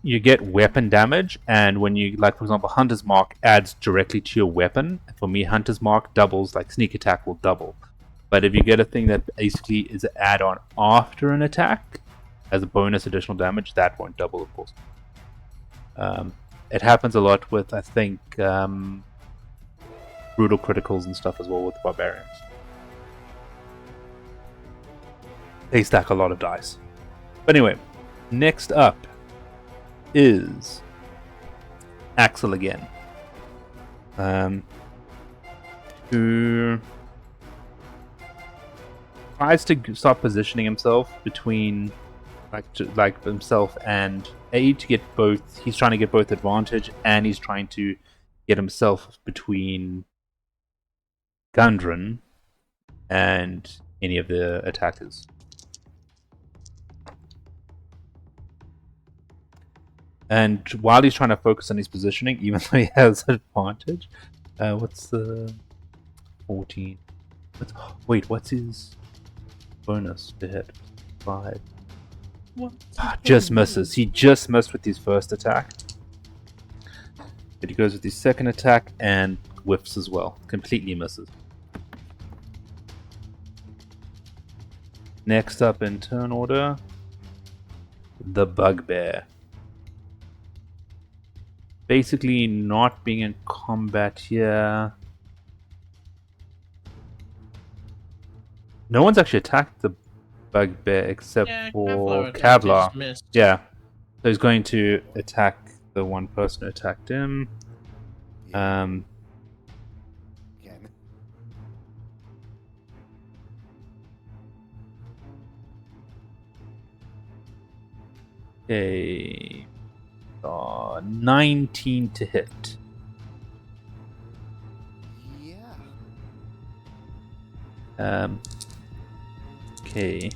you get weapon damage, and when you, like for example, Hunter's Mark adds directly to your weapon. For me, Hunter's Mark doubles, like Sneak Attack will double. But if you get a thing that basically is an add-on after an attack, as a bonus additional damage, that won't double, of course. It happens a lot with, I think, brutal criticals and stuff as well with barbarians. They stack a lot of dice. But anyway, next up is Axel again. Who tries to start positioning himself between like himself and A to get both. He's trying to get both advantage, and he's trying to get himself between Gundren and any of the attackers. And while he's trying to focus on his positioning, even though he has advantage, what's the 14? What's his bonus to hit? 5. What? Just misses. He just missed with his first attack. But he goes with his second attack and whiffs as well. Completely misses. Next up in turn order, the Bugbear. basically not being in combat here. No one's actually attacked the bugbear except Yeah, for attacked, he just Kevlar. missed. Yeah, so he's going to attack the one person who attacked him. Yeah. Um, Again. okay. 19 to hit. Yeah. Okay.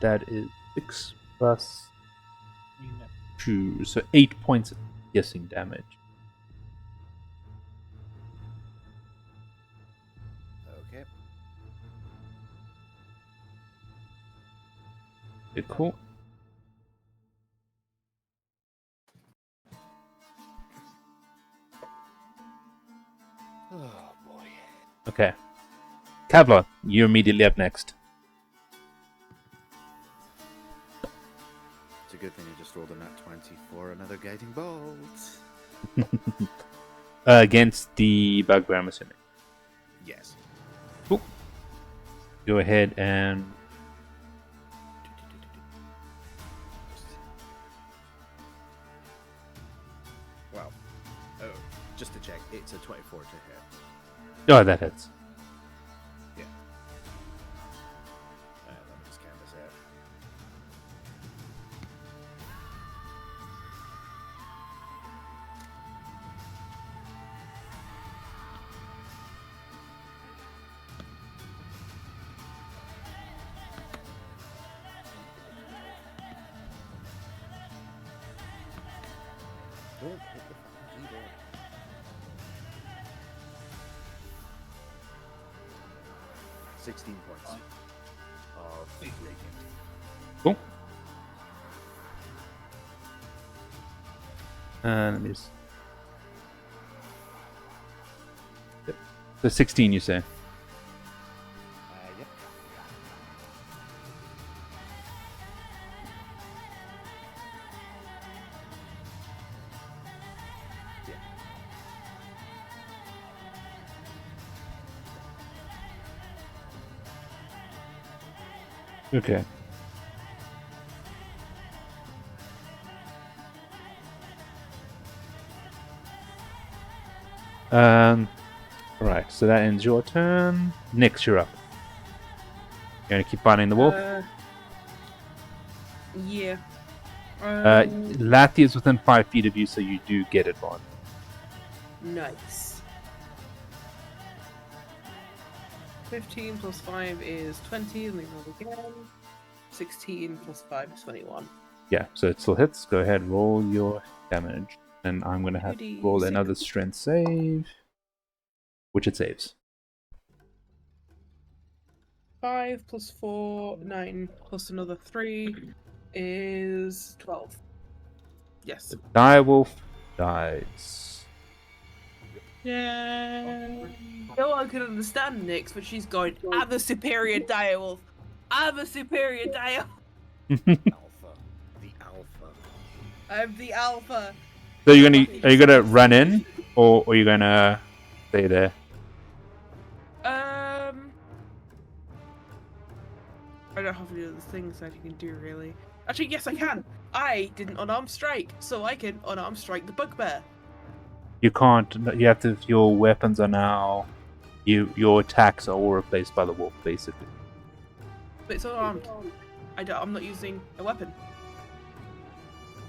That is 6 plus 2, so 8 points of piercing damage. Okay. Okay, cool. Oh boy. Okay. Kevlar, you're immediately up next. It's a good thing I just rolled a nat 20 for another guiding bolt. Against the bugbear, I'm assuming. Yes. Cool. Go ahead and... Well, oh, just to check, it's a 24 to hit. Oh, that hits. Yeah. Let me just canvas it. Don't hit the fucking keyboard. $16 points of radiant. Cool. Let me just... Yep. So 16, you say? Yep. Yeah. Okay. Right, so that ends your turn. Nyx, you're up. You're gonna keep fighting the wolf? Yeah. Lathi is within 5 feet of you, so you do get advantage. Nice. 15 plus 5 is 20, and we roll again. 16 plus 5 is 21. Yeah, so it still hits. Go ahead, roll your damage. And I'm gonna have to roll 2d6. another strength save, which it saves. 5 plus 4, 9 plus another 3 is 12. Yes. The direwolf dies. Yeah. No one can understand Nyx, but she's going, I'm a superior direwolf. I'm a superior direwolf. Alpha. The alpha. I'm the alpha. So are you gonna run in, or are you gonna stay there? I don't have any other things that you can do, really. Actually, yes, I can. I did an unarmed strike, so I can unarmed strike the bugbear. You can't. You have to. Your weapons are now. Your attacks are all replaced by the wolf, basically. But it's unarmed. I'm not using a weapon.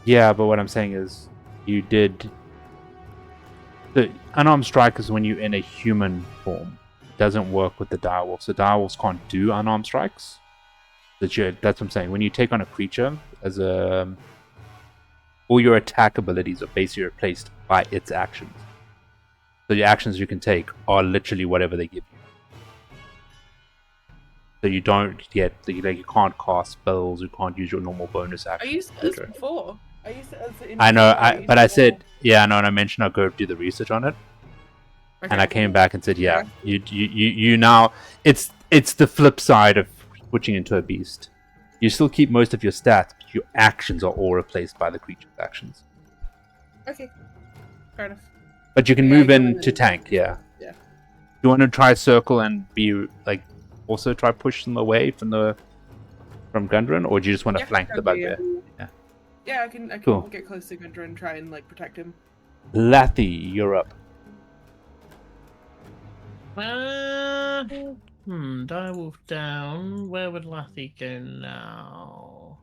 Yeah, but what I'm saying is, you did. The unarmed strike is when you're in a human form. It doesn't work with the direwolf. So direwolves can't do unarmed strikes. That's what I'm saying. When you take on a creature as a, all your attack abilities are basically replaced by its actions. So the actions you can take are literally whatever they give you. So you don't get, you can't cast spells, you can't use your normal bonus I action. used it as before. I used it as in I know, before, but I used it said, yeah, I know, and I mentioned I'll go do the research on it. before. And I Okay. came back and said, yeah, Yeah. you now, it's the flip side of switching into a beast. You still keep most of your stats, but your actions are all replaced by the creature's actions. Okay. Fair enough. But you can Yeah, move go in in to and- tank, yeah. Yeah. You want to try circle and be like also try push them away from Gundren, or do you just want to Yeah, flank the okay, yeah. bugbear? Yeah, I can Cool. get close to Gundren and try and like protect him. Lathy, you're up. Direwolf down. Where would Lathy go now?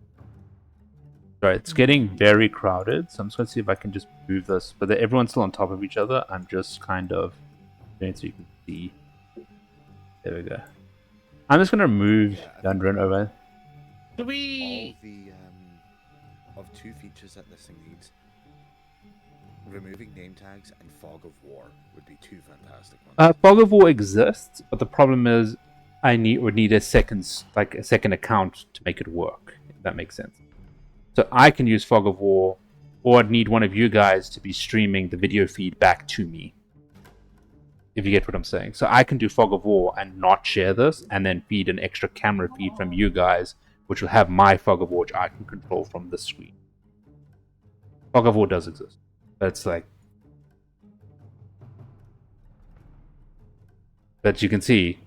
Right, it's getting very crowded, so I'm just going to see if I can just move this. But everyone's still on top of each other. I'm just kind of doing it so you can see. There we go. I'm just going to move Gundren over. Do All we? the of 2 features that this thing needs. Removing name tags and Fog of War would be 2 fantastic ones. Fog of War exists, but the problem is I would need a second account to make it work, if that makes sense. So I can use Fog of War, or I'd need one of you guys to be streaming the video feed back to me. If you get what I'm saying. So I can do Fog of War and not share this, and then feed an extra camera feed from you guys, which will have my Fog of War, which I can control from this screen. Fog of War does exist. But it's like... But you can see,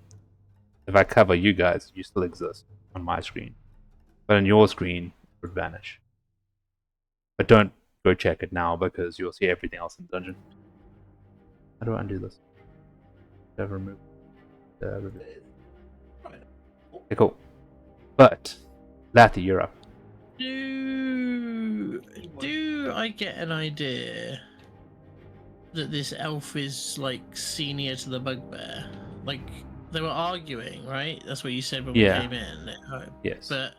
if I cover you guys, you still exist on my screen. But on your screen, it would vanish. But don't go check it now, because you'll see everything else in the dungeon. How do I undo this? Do I remove? Okay, cool. But, Lathy, you're up. Do I get an idea that this elf is like senior to the bugbear? Like they were arguing, right? That's what you said when Yeah. we came in. Yes. But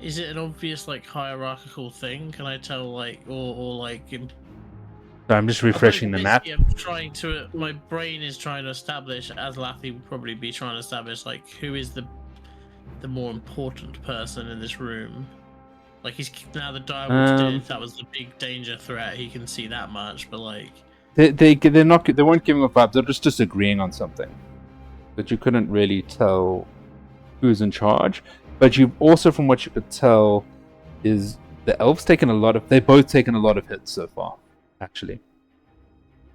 is it an obvious like hierarchical thing? Can I tell like or like? So I'm just refreshing the map. I'm trying to. My brain is trying to establish, as Lathy would probably be trying to establish, like who is the more important person in this room. Like he's now the direwolf did. That was the big danger threat. He can see that much, but like They weren't giving up vibes. They're just disagreeing on something, but you couldn't really tell who's in charge. But you also, from what you could tell, is the elf's taken a lot of. They've both taken a lot of hits so far. Actually,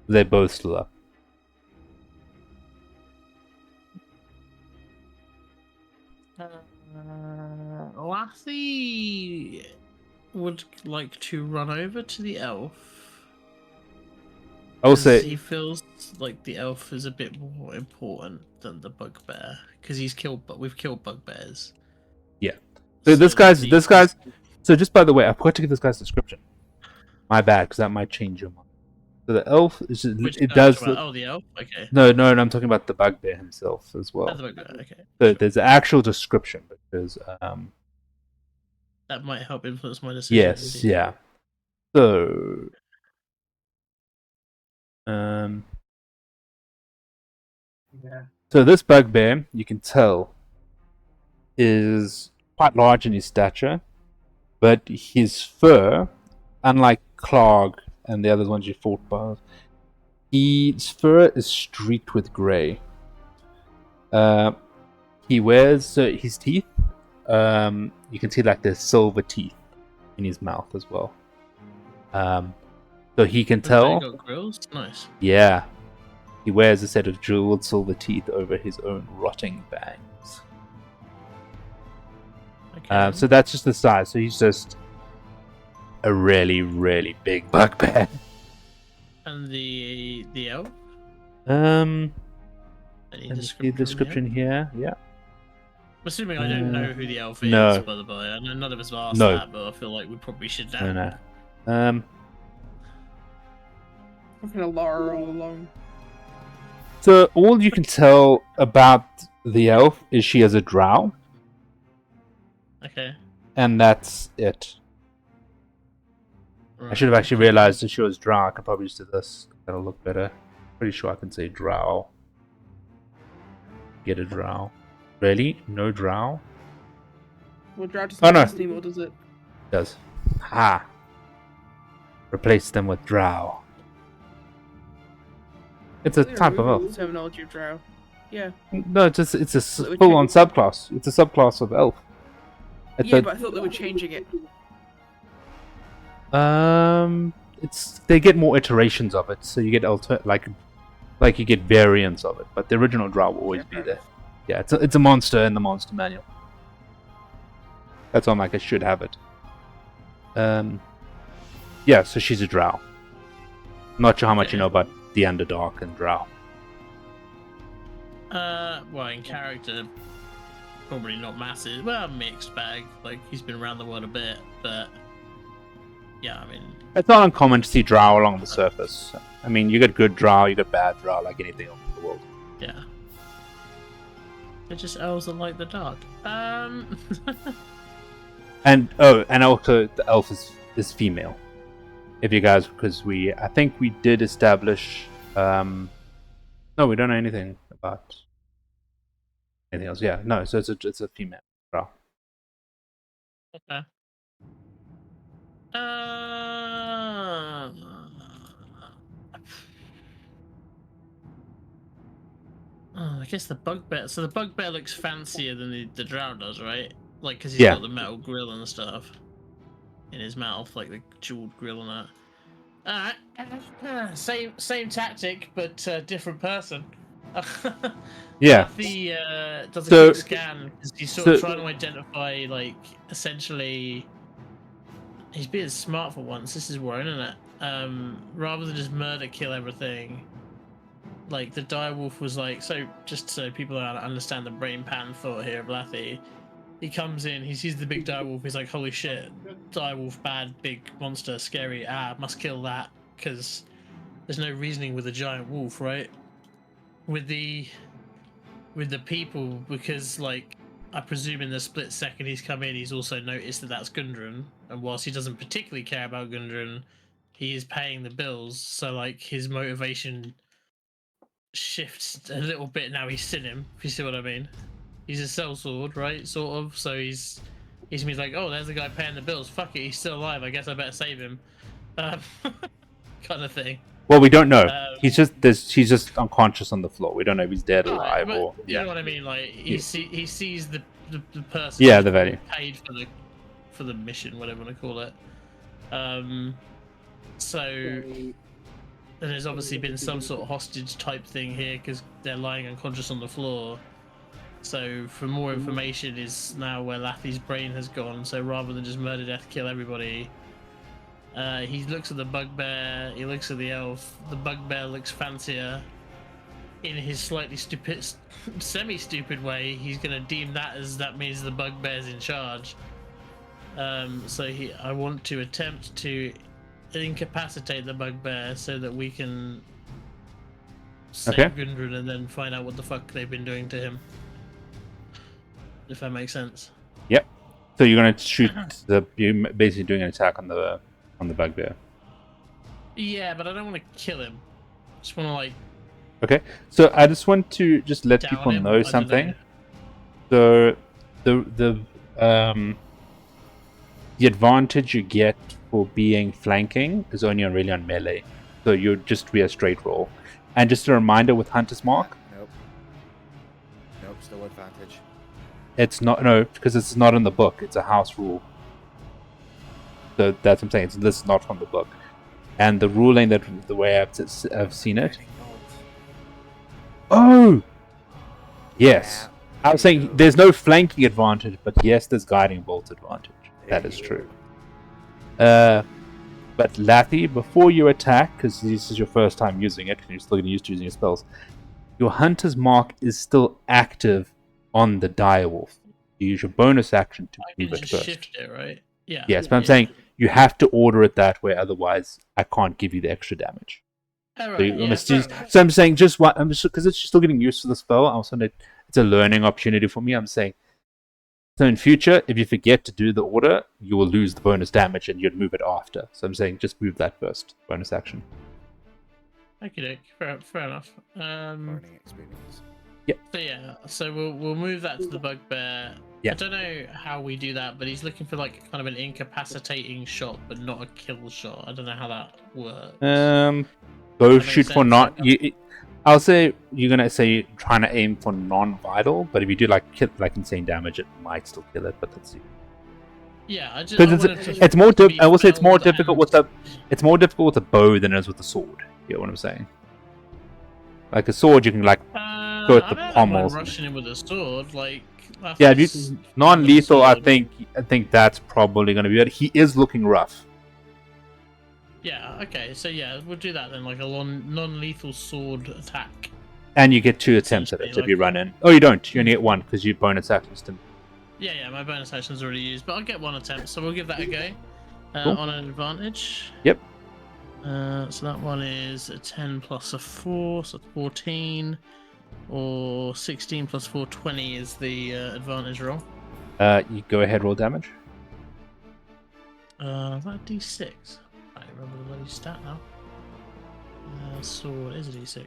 they're both still up. Lathy would like to run over to the elf. I will 'cause say he feels like the elf is a bit more important than the bugbear because we've killed bugbears. Yeah. So this guy's. Lathy- So just by the way, I forgot to give this guy's description. My bad, because that might change your mind. So the elf is. Which It guy does. talking about? Oh, the elf. Okay. No, I'm talking about the bugbear himself as well. Oh, the bugbear. Okay. So there's an actual description because That might help influence my decision. yes, maybe. yeah. So so this bugbear, you can tell, is quite large in his stature, but his fur, unlike Clark and the other ones you fought by, his fur is streaked with grey. He wears his teeth. You can see like there's silver teeth in his mouth as well. So he can Has tell. he got grills? Nice. Yeah, he wears a set of jeweled silver teeth over his own rotting bangs. Okay. So that's just the size. So he's just a really, really big bugbear. And the elf. Any Any description, description? here? Yeah. I'm assuming I don't know who the elf is, no. by the way. I know none of us have asked No. that, but I feel like we probably should know. No. I'm kind of Lara all along. So all you can tell about the elf is she has a drow, Okay. and that's it. I should have actually realized that she was drow. I could probably just do this. That'll look better. Pretty sure I can say drow. Get a drow. Really? No drow? Well, Drow doesn't Oh, no. exist anymore, does it? Does. Ha! Replace them with drow. It's a Clear type of removal elf. Terminology of Drow. Yeah. No, it's a That would full-on change- subclass. It's a subclass of elf. Yeah, but I thought they were changing it. they get more iterations of it, so you get like you get variants of it, but the original drow will always be there. Yeah, it's a monster in the monster manual. That's on like I should have it. Yeah, so she's a drow. Not sure how much you know about the Underdark and drow. Well, in character, probably not massive. Well, mixed bag. Like, he's been around the world a bit, but yeah, I mean, It's not uncommon to see drow along the surface. I mean, you get good drow, you get bad drow, like anything else in the world. yeah. They're just elves that like the dark. And also the elf is female. If you guys, because I think we did establish. No, we don't know anything about anything else. Yeah, no. So it's a female drow. Okay. I guess the bugbear. So the bugbear looks fancier than the drow does, right? Like, because he's got the metal grill and stuff in his mouth, like the jeweled grill and that. Same tactic, but different person. Yeah. The does a quick scan because he's sort of trying to identify, like, essentially. He's being smart for once. This is worrying, isn't it? Rather than just murder, kill everything. Like, the direwolf was like, so just so people understand the brain pan thought here of Lathy, he comes in, he sees the big direwolf, he's like, holy shit, direwolf, bad, big monster, scary, must kill that, because there's no reasoning with a giant wolf, right? With the people, because, like, I presume in the split second he's come in, he's also noticed that that's Gundren, and whilst he doesn't particularly care about Gundren, he is paying the bills, so, like, his motivation shifts a little bit now he's seen him, if you see what I mean. He's a sellsword, right? Sort of. So he's gonna be like, oh, there's the guy paying the bills. Fuck it, he's still alive. I guess I better save him. Kind of thing. Well, we don't know. He's just unconscious on the floor. We don't know if he's dead, alive, but or you know what I mean. Like he sees the person. Yeah, the value paid for the mission, whatever you want to call it. So. And there's obviously been some sort of hostage type thing here because they're lying unconscious on the floor. So for more information is now where Lathy's brain has gone. So rather than just murder, death, kill everybody, he looks at the bugbear, he looks at the elf. The bugbear looks fancier. In his slightly stupid, semi-stupid way, he's going to deem that means the bugbear's in charge. So I want to attempt to incapacitate the bugbear so that we can save Gundren and then find out what the fuck they've been doing to him. If that makes sense. Yep. So you're gonna shoot you're basically doing an attack on the bugbear. Yeah, but I don't want to kill him. I just want to, like. Okay. So I just want to let people know something. So the advantage you get for being flanking is only really on melee, so you'd just be a straight roll. And just a reminder with Hunter's Mark. Nope, still advantage. It's not, no, because it's not in the book. It's a house rule. So that's what I'm saying. This is not from the book. And the ruling that the way I've seen it. Oh, yes. I was saying there's no flanking advantage, but yes, there's guiding bolt advantage. That is true. But Lathy, before you attack, because this is your first time using it, and you're still getting used to using your spells, your Hunter's Mark is still active on the direwolf. You use your bonus action to move it first. Shift it, right? Yeah. Yes, but I'm saying you have to order it that way, otherwise I can't give you the extra damage. So I'm saying because it's still getting used to the spell. Also, it's a learning opportunity for me. I'm saying. So in future, if you forget to do the order, you will lose the bonus damage and you'd move it after. So I'm saying just move that first. Bonus action. Okay, fair enough. Learning experience. Yep. So yeah, so we'll move that to the bugbear. Yeah. I don't know how we do that, but he's looking for like kind of an incapacitating shot, but not a kill shot. I don't know how that works. Go shoot for not. I'll say you're gonna say trying to aim for non-vital, but if you do like insane damage, it might still kill it. But let's see. Yeah, I just. Because I wanted to it's more be I will say it's more felled difficult with and- it's more difficult with a bow than it is with a sword. You know what I'm saying? Like a sword, you can like go at I the mean, I don't pommels. mind rushing in with a sword. Like, Yeah, if Laffy's you fine with a non-lethal, I sword. think that's probably going to be it. He is looking rough. Yeah. Okay. So yeah, we'll do that then. Like a non-lethal sword attack. And you get 2 attempts at it Essentially, if you like- run in. Oh, you don't. You only get 1 because you bonus actions didn't. Yeah. My bonus action's already used, but I'll get 1 attempt, so we'll give that a go. Cool. On an advantage. Yep. So that one is a 10 plus a 4, so 14, or 16 plus 4, 20 is the advantage roll. You go ahead, roll damage. That D6. I don't remember the bloody stat now. Sword is a D6.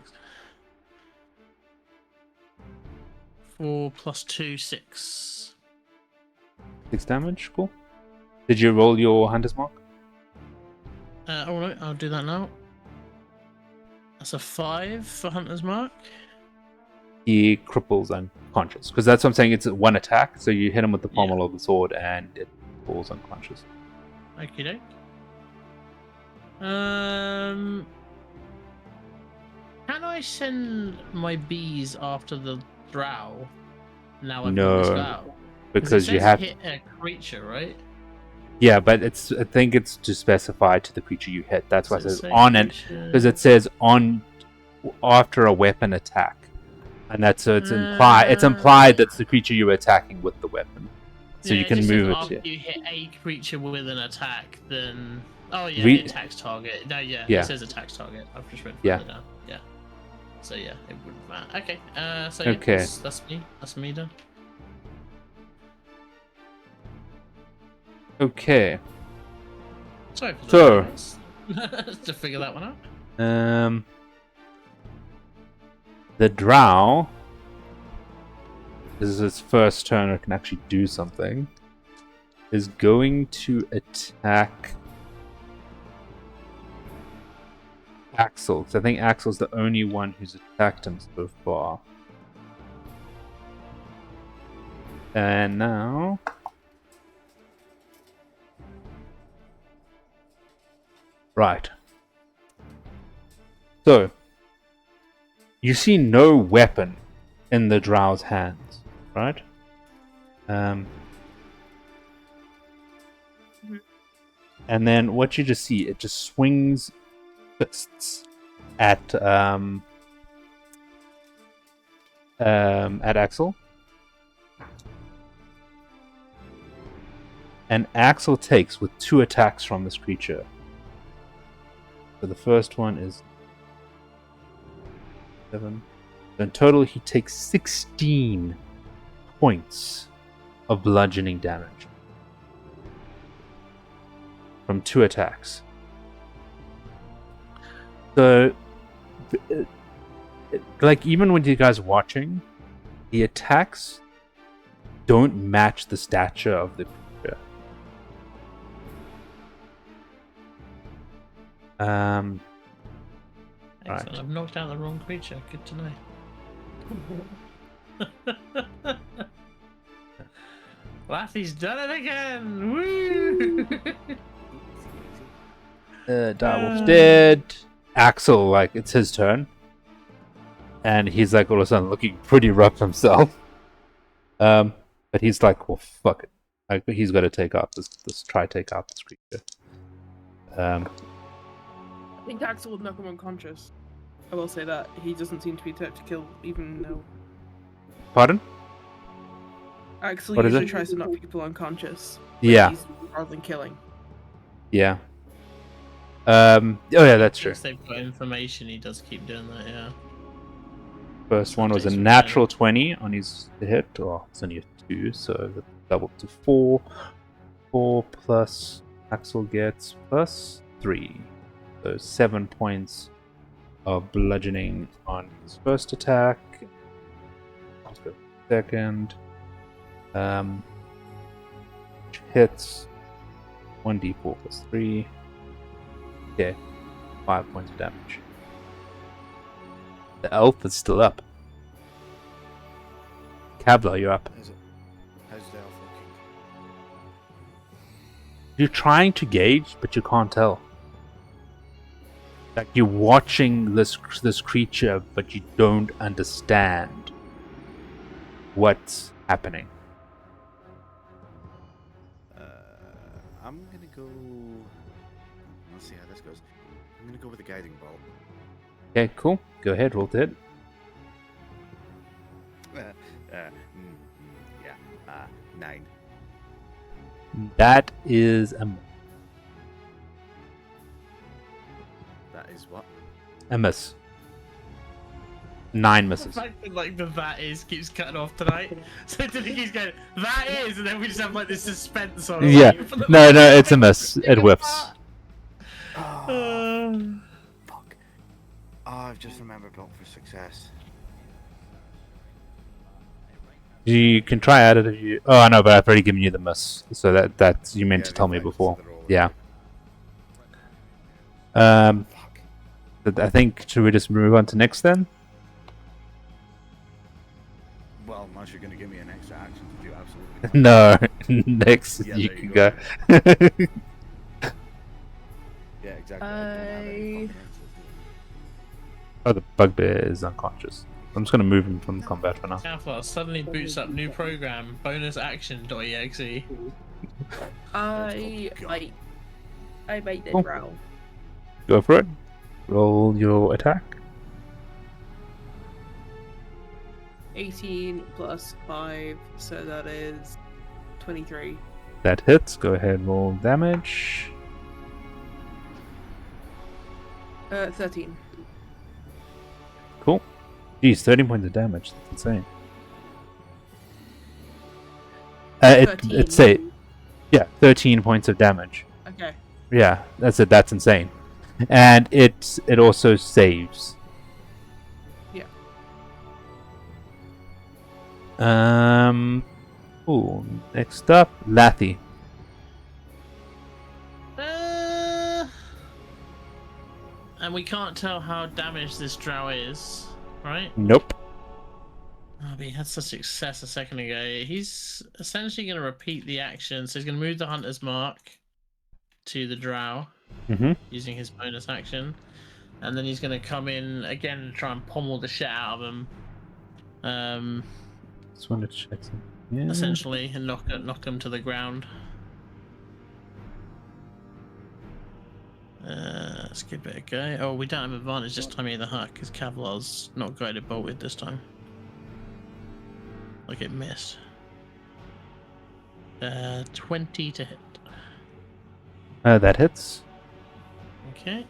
4 plus 2, 6. 6 damage. Cool. Did you roll your hunter's mark? Alright, I'll do that now. That's a 5 for Hunter's Mark. He cripples unconscious because that's what I'm saying. It's 1 attack, so you hit him with the Yeah. pommel of the sword and it falls unconscious. Okie doke. Can I send my bees after the drow? Now I've got this No, out. 'Cause it because you says have. hit a creature, right? Yeah, but I think it's to specify to the creature you hit. That's why it Does says say on and creature? because it says on after a weapon attack, and that's so it's implied that's the creature you're attacking with the weapon, so Yeah, you can just says move after it. you hit a creature with an attack, then the attacks target. No, yeah, Yeah. it says attacks target. I've just read Yeah. further down. Yeah. So yeah, it wouldn't matter. Okay. So Okay. yeah, that's me. That's me done. Okay. Sorry for the So- silence. To figure that one out. The drow. This is his first turn. It can actually do something. Is going to attack Axel. 'Cause I think Axel's the only one who's attacked him so far. And now. Right. So. You see no weapon in the drow's hands, right? And then what you just see, it just swings fists at Axel. And Axel takes with 2 attacks from this creature. So the first one is 7. So in total, he takes 16 points of bludgeoning damage from 2 attacks. So, like, even when you guys are watching, the attacks don't match the stature of the creature. Excellent. Right. I've knocked out the wrong creature. Good to know. Laffy's done it again! Woo! Direwolf's dead. Axel, like, it's his turn. And he's, like, all of a sudden looking pretty rough himself. But he's like, well, fuck it. Like, he's got to take out this creature. I think Axel would knock him unconscious. I will say that. He doesn't seem to be tough to kill, even though Pardon? Axel What is usually it? tries to knock people unconscious. Yeah. Rather than killing. Yeah. Oh, yeah, that's true. Since they've got information, he does keep doing that, yeah. First one was a Takes from natural 20 on his hit. Oh, it's only a 2, so that's doubled to 4. 4 plus Axel gets plus 3. So 7 points of bludgeoning on his first attack. Let's go second. Hits 1d4 plus 3. Okay, 5 points of damage. The elf is still up. Kavla, you're up. How's the elf You're trying to gauge, but you can't tell. Like you're watching this creature, but you don't understand what's happening. I'm gonna go. Let's see how this goes. I'm gonna go with the guiding bolt. Okay, cool. Go ahead, roll to hit. Yeah. 9. That is That is what? a miss. 9 The misses. fact that like that is keeps cutting off tonight. So Tilly keeps going, that is, and then we just have like this suspense on. Yeah. waiting for the- No, it's a miss. It whiffs. Oh, fuck. Oh, I've just remembered block for success. You can try at it if you. Oh, I know, but I've already given you the miss. So that's you meant Yeah, to tell me the effects before. of the roll, Yeah. Fuck. But I think should we just move on to next then? Well, unless you're gonna give me an extra action to do absolutely nothing. No, next Yeah, you there can you go. go. Yeah, exactly. I don't have any fucking extras, do Oh, the bugbear is unconscious. I'm just gonna move him from combat for now. Kavlar suddenly boots up new program, bonus action.exe. I made the Cool. drow. Go for it. Roll your attack. 18 plus 5, so that is 23. That hits. Go ahead, roll damage. 13. Cool. Geez, 13 points of damage. That's insane. It's 13. yeah, 13 points of damage. Okay. Yeah, that's it. That's insane. And it also saves. Yeah. Ooh, next up, Lathy. And we can't tell how damaged this drow is, right? Nope. Oh, but he had such success a second ago. He's essentially going to repeat the action. So he's going to move the hunter's mark to the drow Mm-hmm. using his bonus action. And then he's going to come in again and try and pommel the shit out of him. Just want to check something. Yeah. Essentially, and knock him to the ground. Let's give it a go. Oh, we don't have advantage this time either, huh? Because Kavlar's not guided bolted this time. Like it missed. 20 to hit. That hits. Okay.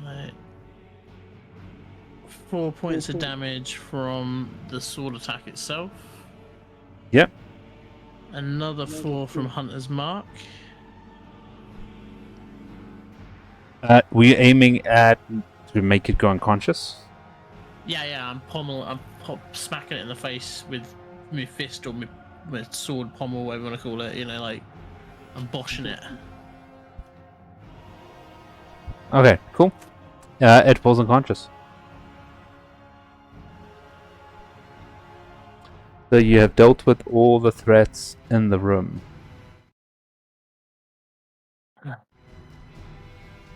So 4 points of damage from the sword attack itself. Yep. Another 4 from Hunter's Mark. Were you aiming at to make it go unconscious? Yeah, I'm smacking it in the face with my fist or my sword pommel, whatever you want to call it. You know, like I'm boshing it. Okay, cool. It falls unconscious. So you have dealt with all the threats in the room.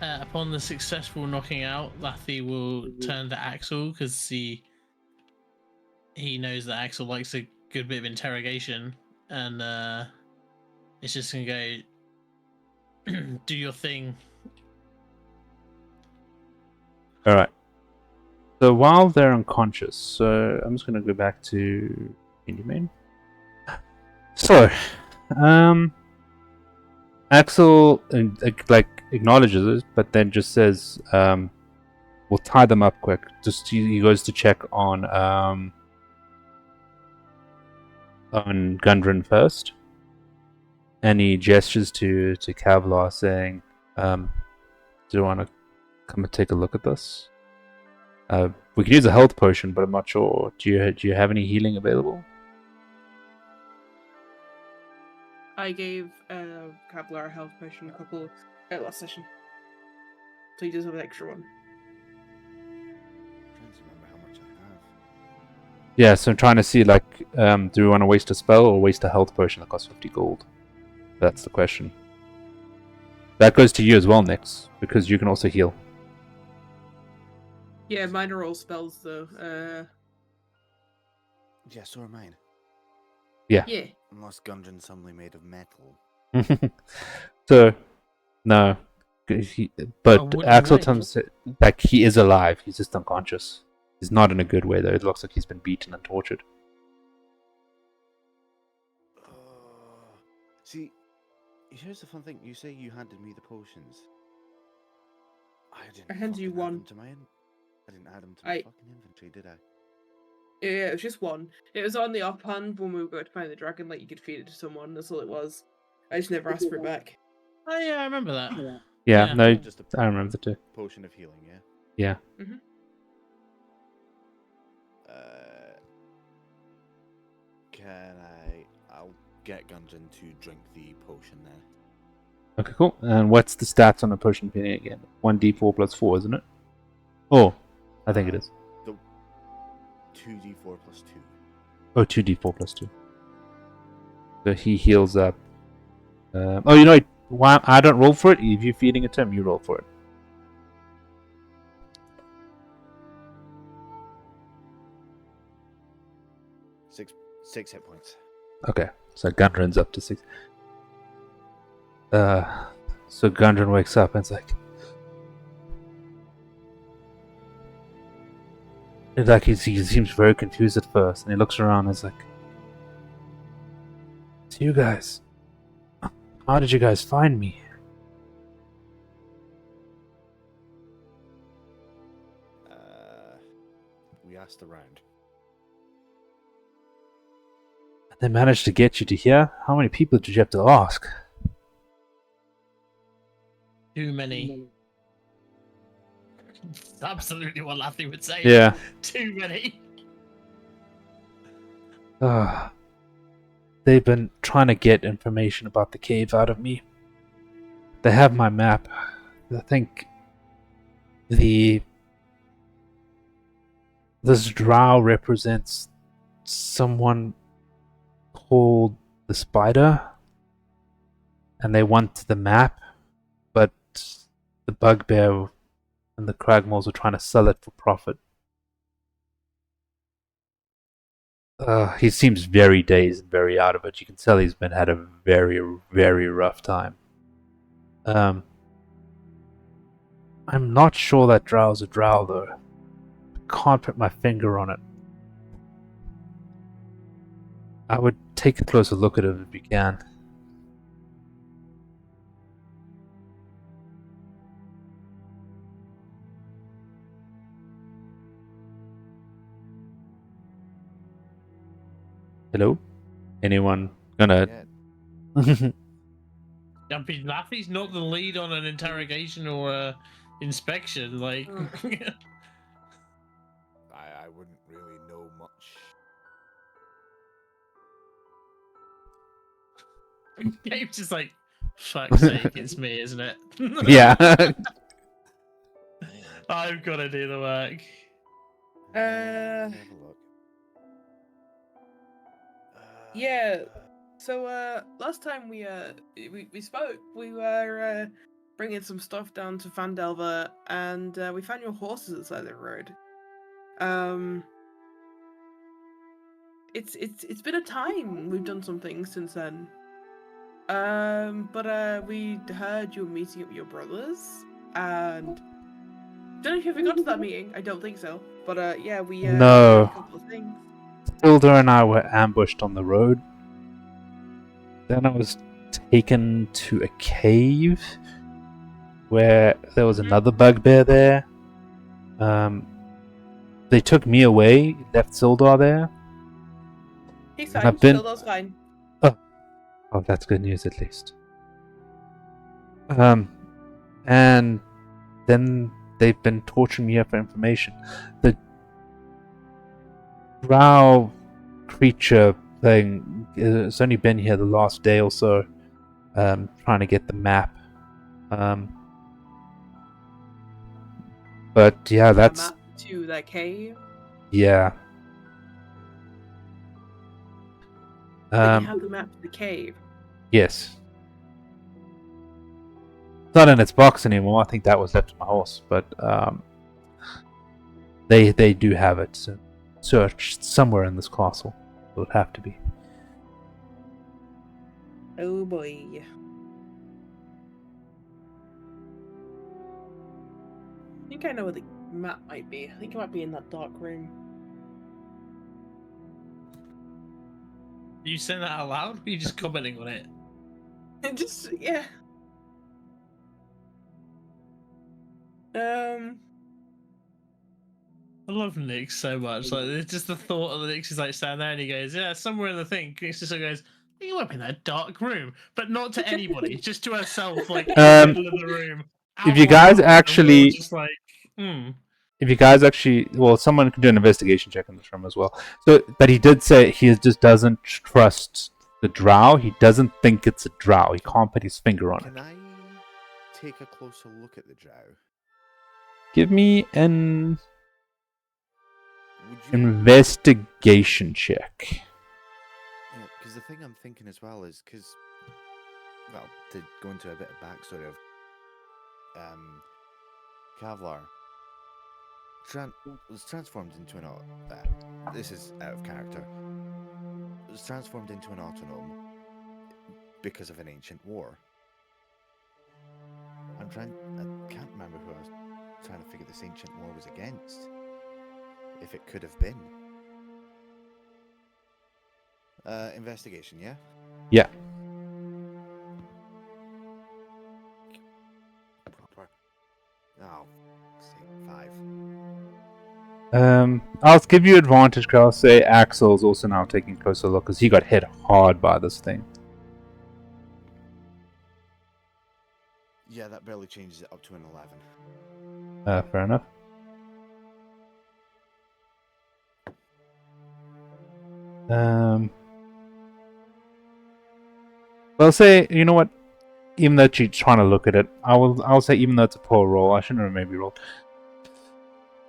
Upon the successful knocking out, Lathy will turn to Axel because he knows that Axel likes a good bit of interrogation, and it's just gonna go do your thing. Alright. So while they're unconscious, so I'm just gonna go back to Inhumane. So, Axel acknowledges it, but then just says, "We'll tie them up quick." Just he goes to check on Gundren first, and he gestures to Kavlar, saying, "Do you want to come and take a look at this? We could use a health potion, but I'm not sure. Do you have any healing available?" I gave Kavlar a health potion a couple at last session. So he does have an extra one. trying to remember how much I have. Yeah, so I'm trying to see, do we want to waste a spell or waste a health potion that costs 50 gold? That's the question. That goes to you as well, Nix, because you can also heal. Yeah, mine are all spells though. Yeah, so are mine. Yeah. Unless Gundren's suddenly made of metal. So, no. But wouldn't Axel make. tells like he is alive. He's just unconscious. He's not in a good way though. It looks like he's been beaten and tortured. See, here's the fun thing. You say you handed me the potions. I didn't. I handed you fucking add one. them to my I didn't add them to my fucking inventory, did I? Yeah, it was just one. It was on the offhand when we were going to find the dragon, like you could feed it to someone. That's all it was. I just never asked for it back. Oh yeah, I remember that. Yeah, Yeah. no, Just a I remember too. potion of healing, yeah. Yeah. Can I'll get Gundren to drink the potion then. Okay, cool. And what's the stats on a potion penny again? 1d4 plus 4, isn't it? Oh, I think it is. The 2d4 plus 2. Oh, 2d4 plus 2. So he heals up. Oh, you know, why I don't roll for it? If you're feeding it to him, you roll for it. Six hit points. Okay, so Gundren's up to 6. So Gundren wakes up and it's like... he seems very confused at first, and he looks around and is like... It's you guys. How did you guys find me? We asked around. They managed to get you to here? How many people did you have to ask? Too many. That's absolutely what Laffy would say. Yeah. Too many. They've been trying to get information about the cave out of me. They have my map. I think this drow represents someone called the Spider, and they want the map, but the Bugbear and the Cragmaws are trying to sell it for profit. He seems very dazed and very out of it. You can tell he's had a very, very rough time. I'm not sure that drow's a drow though. Can't put my finger on it. I would take a closer look at it if you can. Hello? Anyone gonna... Yeah. I mean, Laffy's not the lead on an interrogation or a inspection. Like, I wouldn't really know much. Gabe's just like, fuck's sake, it's me, isn't it? Yeah. I've got to do the work. Have a look. Yeah. So last time we spoke, we were bringing some stuff down to Phandelver, and we found your horses outside the road. It's been a time. We've done some things since then. But we heard you were meeting up with your brothers, and don't know if you ever got to that meeting. I don't think so. But yeah, we No. did a couple of things. Hilda and I were ambushed on the road. Then I was taken to a cave where there was another bugbear there. They took me away, left Sildar there. He's And fine. I've been- Sildar's fine. Oh, that's good news at least. And then they've been torturing me up for information. The drow creature thing has only been here the last day or so, trying to get the map. But yeah, A that's map to that cave. yeah. But you have the map to the cave. Yes. It's not in its box anymore. I think that was left to my horse, but they do have it searched somewhere in this castle. It would have to be. Oh boy. I think I know where the map might be. I think it might be in that dark room. Are you saying that out loud? Or are you just commenting on it? Just yeah. I love Nick so much. Like, it's just the thought of the Nick is like standing there and he goes, "Yeah, somewhere in the thing." He just goes, "I think it might be in that dark room," but not to anybody, just to herself, like in the middle of the room. If you out guys loud, and we're all actually- just like, If you guys actually, well, someone can do an investigation check in this room as well. So, but he did say he just doesn't trust the drow. He doesn't think it's a drow. He can't put his finger on it. Can I take a closer look at the drow? Give me an Would you? investigation check. Yeah, because the thing I'm thinking as well is well, to go into a bit of backstory of Kevlar was transformed into an this is out of character. Was transformed into an autonome because of an ancient war. I can't remember who I was trying to figure this ancient war was against. If it could have been. Investigation, yeah? Yeah. Proper. Oh, 5. I'll give you advantage because I'll say Axel's also now taking a closer look because he got hit hard by this thing. Yeah, that barely changes it up to an 11. Fair enough. Well, say, you know what? Even though she's trying to look at it, I'll say even though it's a poor roll, I shouldn't have maybe rolled.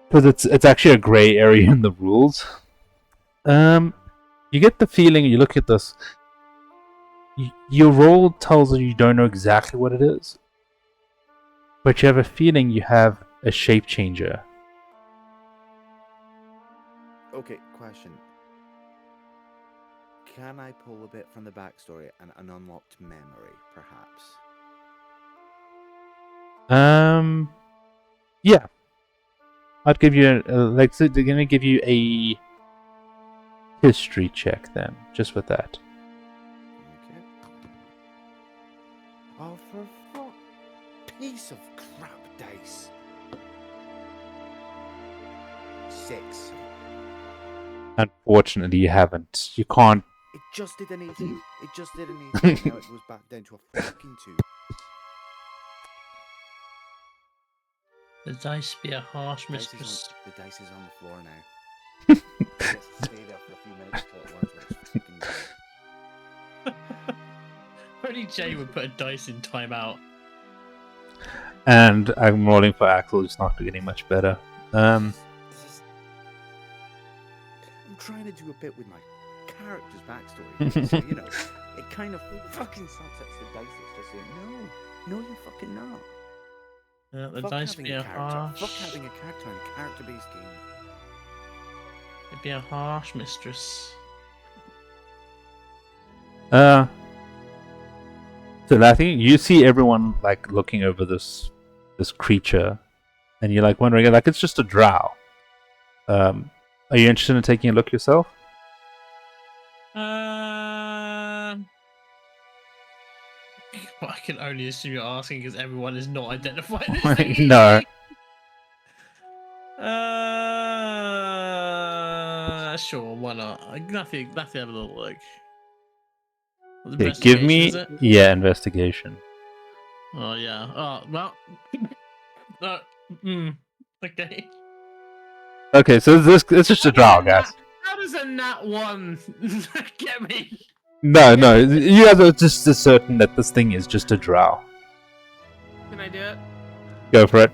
Because it's actually a grey area in the rules. You get the feeling, you look at this, your roll tells you don't know exactly what it is. But you have a feeling you have a shape changer. Okay, question. Can I pull a bit from the backstory and an unlocked memory, perhaps? Yeah. I'd give you they're gonna give you a history check then, just with that. Okay. Oh, for fuck! Piece of crap dice. 6. Unfortunately, you haven't. You can't. It just did an 18. It just did an 18. Now it goes back down to a fucking 2. the dice be a harsh The dice is mistress. the dice is on the floor now. It gets to stay there for a few minutes till it learns what it's fucking doing. Only Jay would put a dice in timeout. And I'm rolling for Axel. It's not getting much better. This is... I'm trying to do a bit with my character's backstory. So, you know, it kind of fucking sunsets the dice. It's just saying, no, you fucking not. The Fuck dice having be a a character. harsh. Fuck having a character in a character-based game. It'd be a harsh mistress. So I think you see everyone like looking over this creature, and you're like wondering, like it's just a drow. Are you interested in taking a look yourself? Well, I can only assume you're asking because everyone is not identifying this thing. No. Sure, why not? Nothing have a little look. Yeah, give Investigation, me is it? investigation. Oh yeah. Oh well. Okay. Okay, so it's just a drow, guys. How does a nat 1 get me? No, you guys are just certain that this thing is just a drow. Can I do it? Go for it.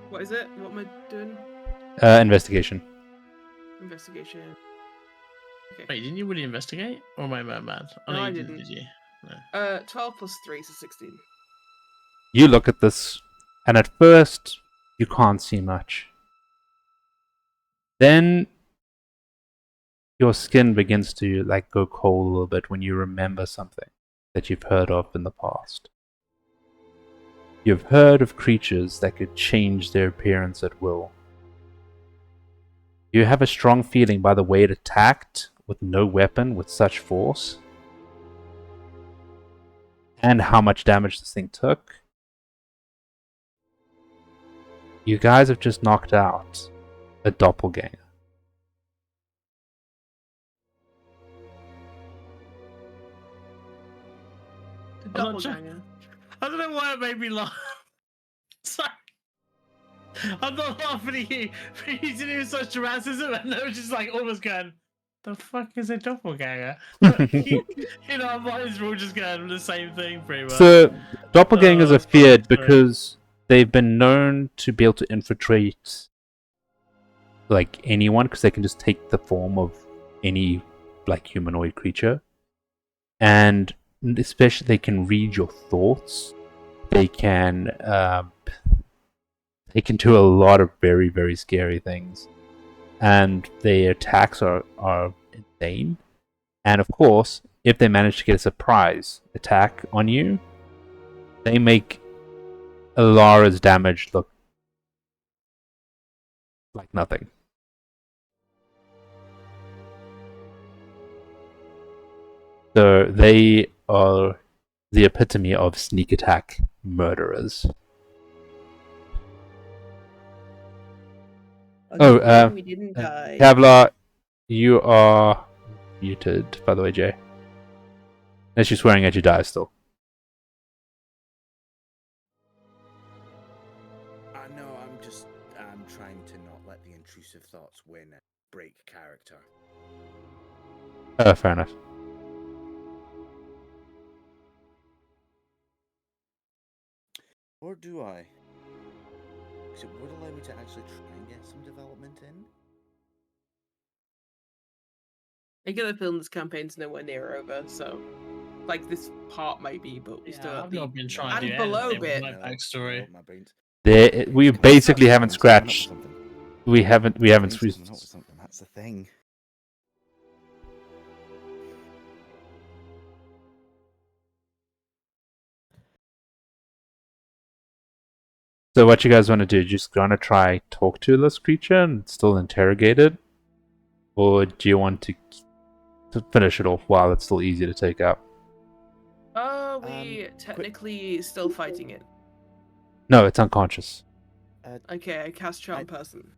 What is it? What am I doing? Investigation. Investigation. Okay. Wait, didn't you really investigate? Or am I mad? Oh, No, you I didn't. Did you? No. 12 plus 3, so 16. You look at this, and at first, you can't see much. Then, your skin begins to like go cold a little bit when you remember something that you've heard of in the past. You've heard of creatures that could change their appearance at will. You have a strong feeling by the way it attacked with no weapon with such force, and how much damage this thing took. You guys have just knocked out a doppelganger. The I'm not sure. doppelganger. I don't know why it made me laugh. Sorry. I'm not laughing at you for using it with such dramatism, and I was just like almost going, the fuck is a doppelganger? You know, our minds were all just going the same thing pretty much. So, doppelgangers are that's feared fine, sorry. because they've been known to be able to infiltrate like anyone, because they can just take the form of any like humanoid creature, and especially they can read your thoughts. They can do a lot of very, very scary things, and their attacks are insane. And of course, if they manage to get a surprise attack on you, they make Alara's damage look like nothing. So they are the epitome of sneak attack murderers. Oh, we didn't die. Kevlar, you are muted, by the way, Jay. Unless you're swearing at your die still. No, I'm trying to not let the intrusive thoughts win and break character. Fair enough. Or do I? Because it would allow me to actually try and get some development in. I get the feeling this campaign's nowhere near over, so like this part maybe, but we still have I've the not been trying to do and below anything with bit. my backstory. My brain's... We basically haven't scratched. We haven't. Something. That's the thing. So what you guys want to do? Just gonna try talk to this creature and still interrogate it, or do you want to finish it off while it's still easy to take out? Are we technically still fighting it? No, it's unconscious. Okay, I cast charm person.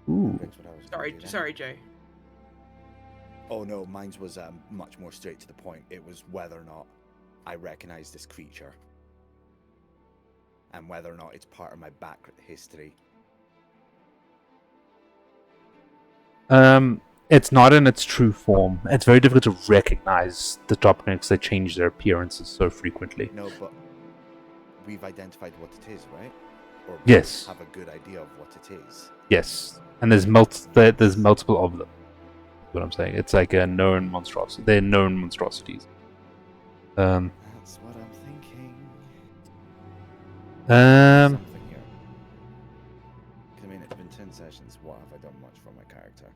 Ooh. That's what I was gonna do then. Sorry, Jay. Oh no, mine was much more straight to the point. It was whether or not I recognize this creature. And whether or not it's part of my back history. It's not in its true form. It's very difficult to recognize the doppelgangers because they change their appearances so frequently. No, but we've identified what it is, right? Or we Yes. have a good idea of what it is. Yes, and there's multiple of them. That's what I'm saying. It's like a known monstrosity. They're known monstrosities. That's what I'm thinking. Something here. 'Cause I mean, it's been 10 sessions. What have I done much for my character?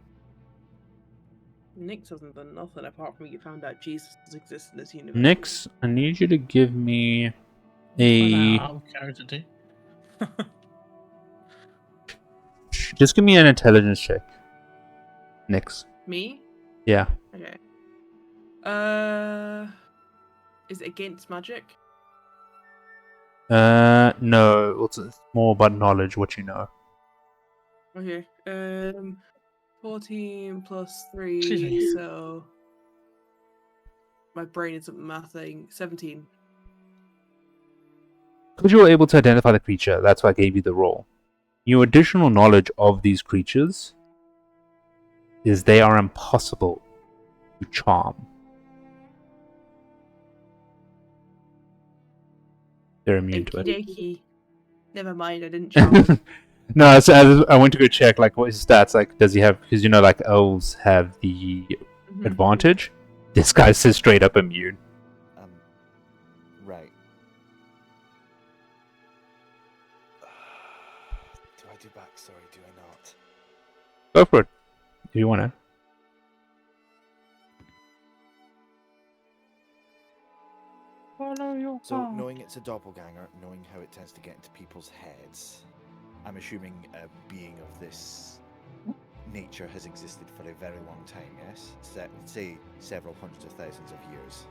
Nick hasn't done nothing apart from you found out Jesus exists in this universe. Nyx, I need you to give me a. Character too. Just give me an intelligence check. Nyx. Me? Yeah. Okay. Is it against magic? No. It's more about knowledge, what you know. Okay. 14 plus Excuse 3, me. so my brain isn't mathing. 17. Because you were able to identify the creature, that's why I gave you the roll. Your additional knowledge of these creatures is they are impossible to charm. They're immune to it. Okey-dokey. Never mind, I didn't charm. No, so I went to go check like what his stats like. Does he have? Because like elves have the Mhm. advantage. This guy says straight up immune. Right. Do I do backstory? Do I not? Go for it, if you want to. So, knowing it's a doppelganger, knowing how it tends to get into people's heads, I'm assuming a being of this nature has existed for a very long time, yes? Say several hundreds of thousands of years.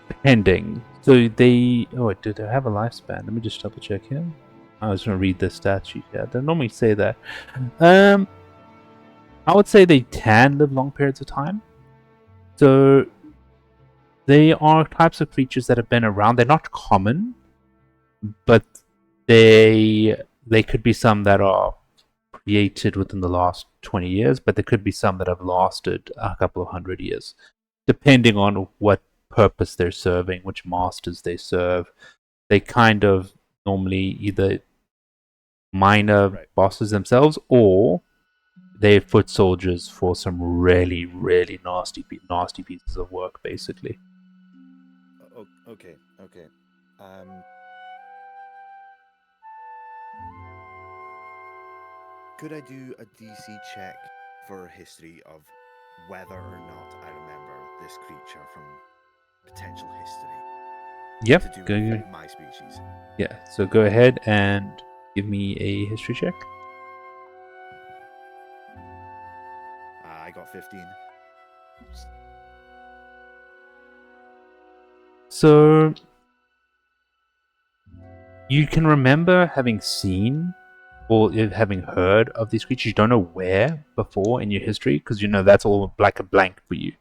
Depending. So they... Oh, do they have a lifespan? Let me just double check here. I was going to read the stat sheet here. They normally say that. I would say they can live long periods of time. So they are types of creatures that have been around. They're not common, but they could be some that are created within the last 20 years, but there could be some that have lasted a couple of 100 years, depending on what purpose they're serving, which masters they serve. They kind of normally either minor bosses themselves, or they're foot soldiers for some really, really nasty pieces of work, basically. Okay. Could I do a DC check for history of whether or not I remember this creature from potential history? Yep. To do Go, with my species. yeah, so go ahead and give me a history check. I got 15. So you can remember having seen or having heard of these creatures. You don't know where before in your history, because you know that's all like a blank for you.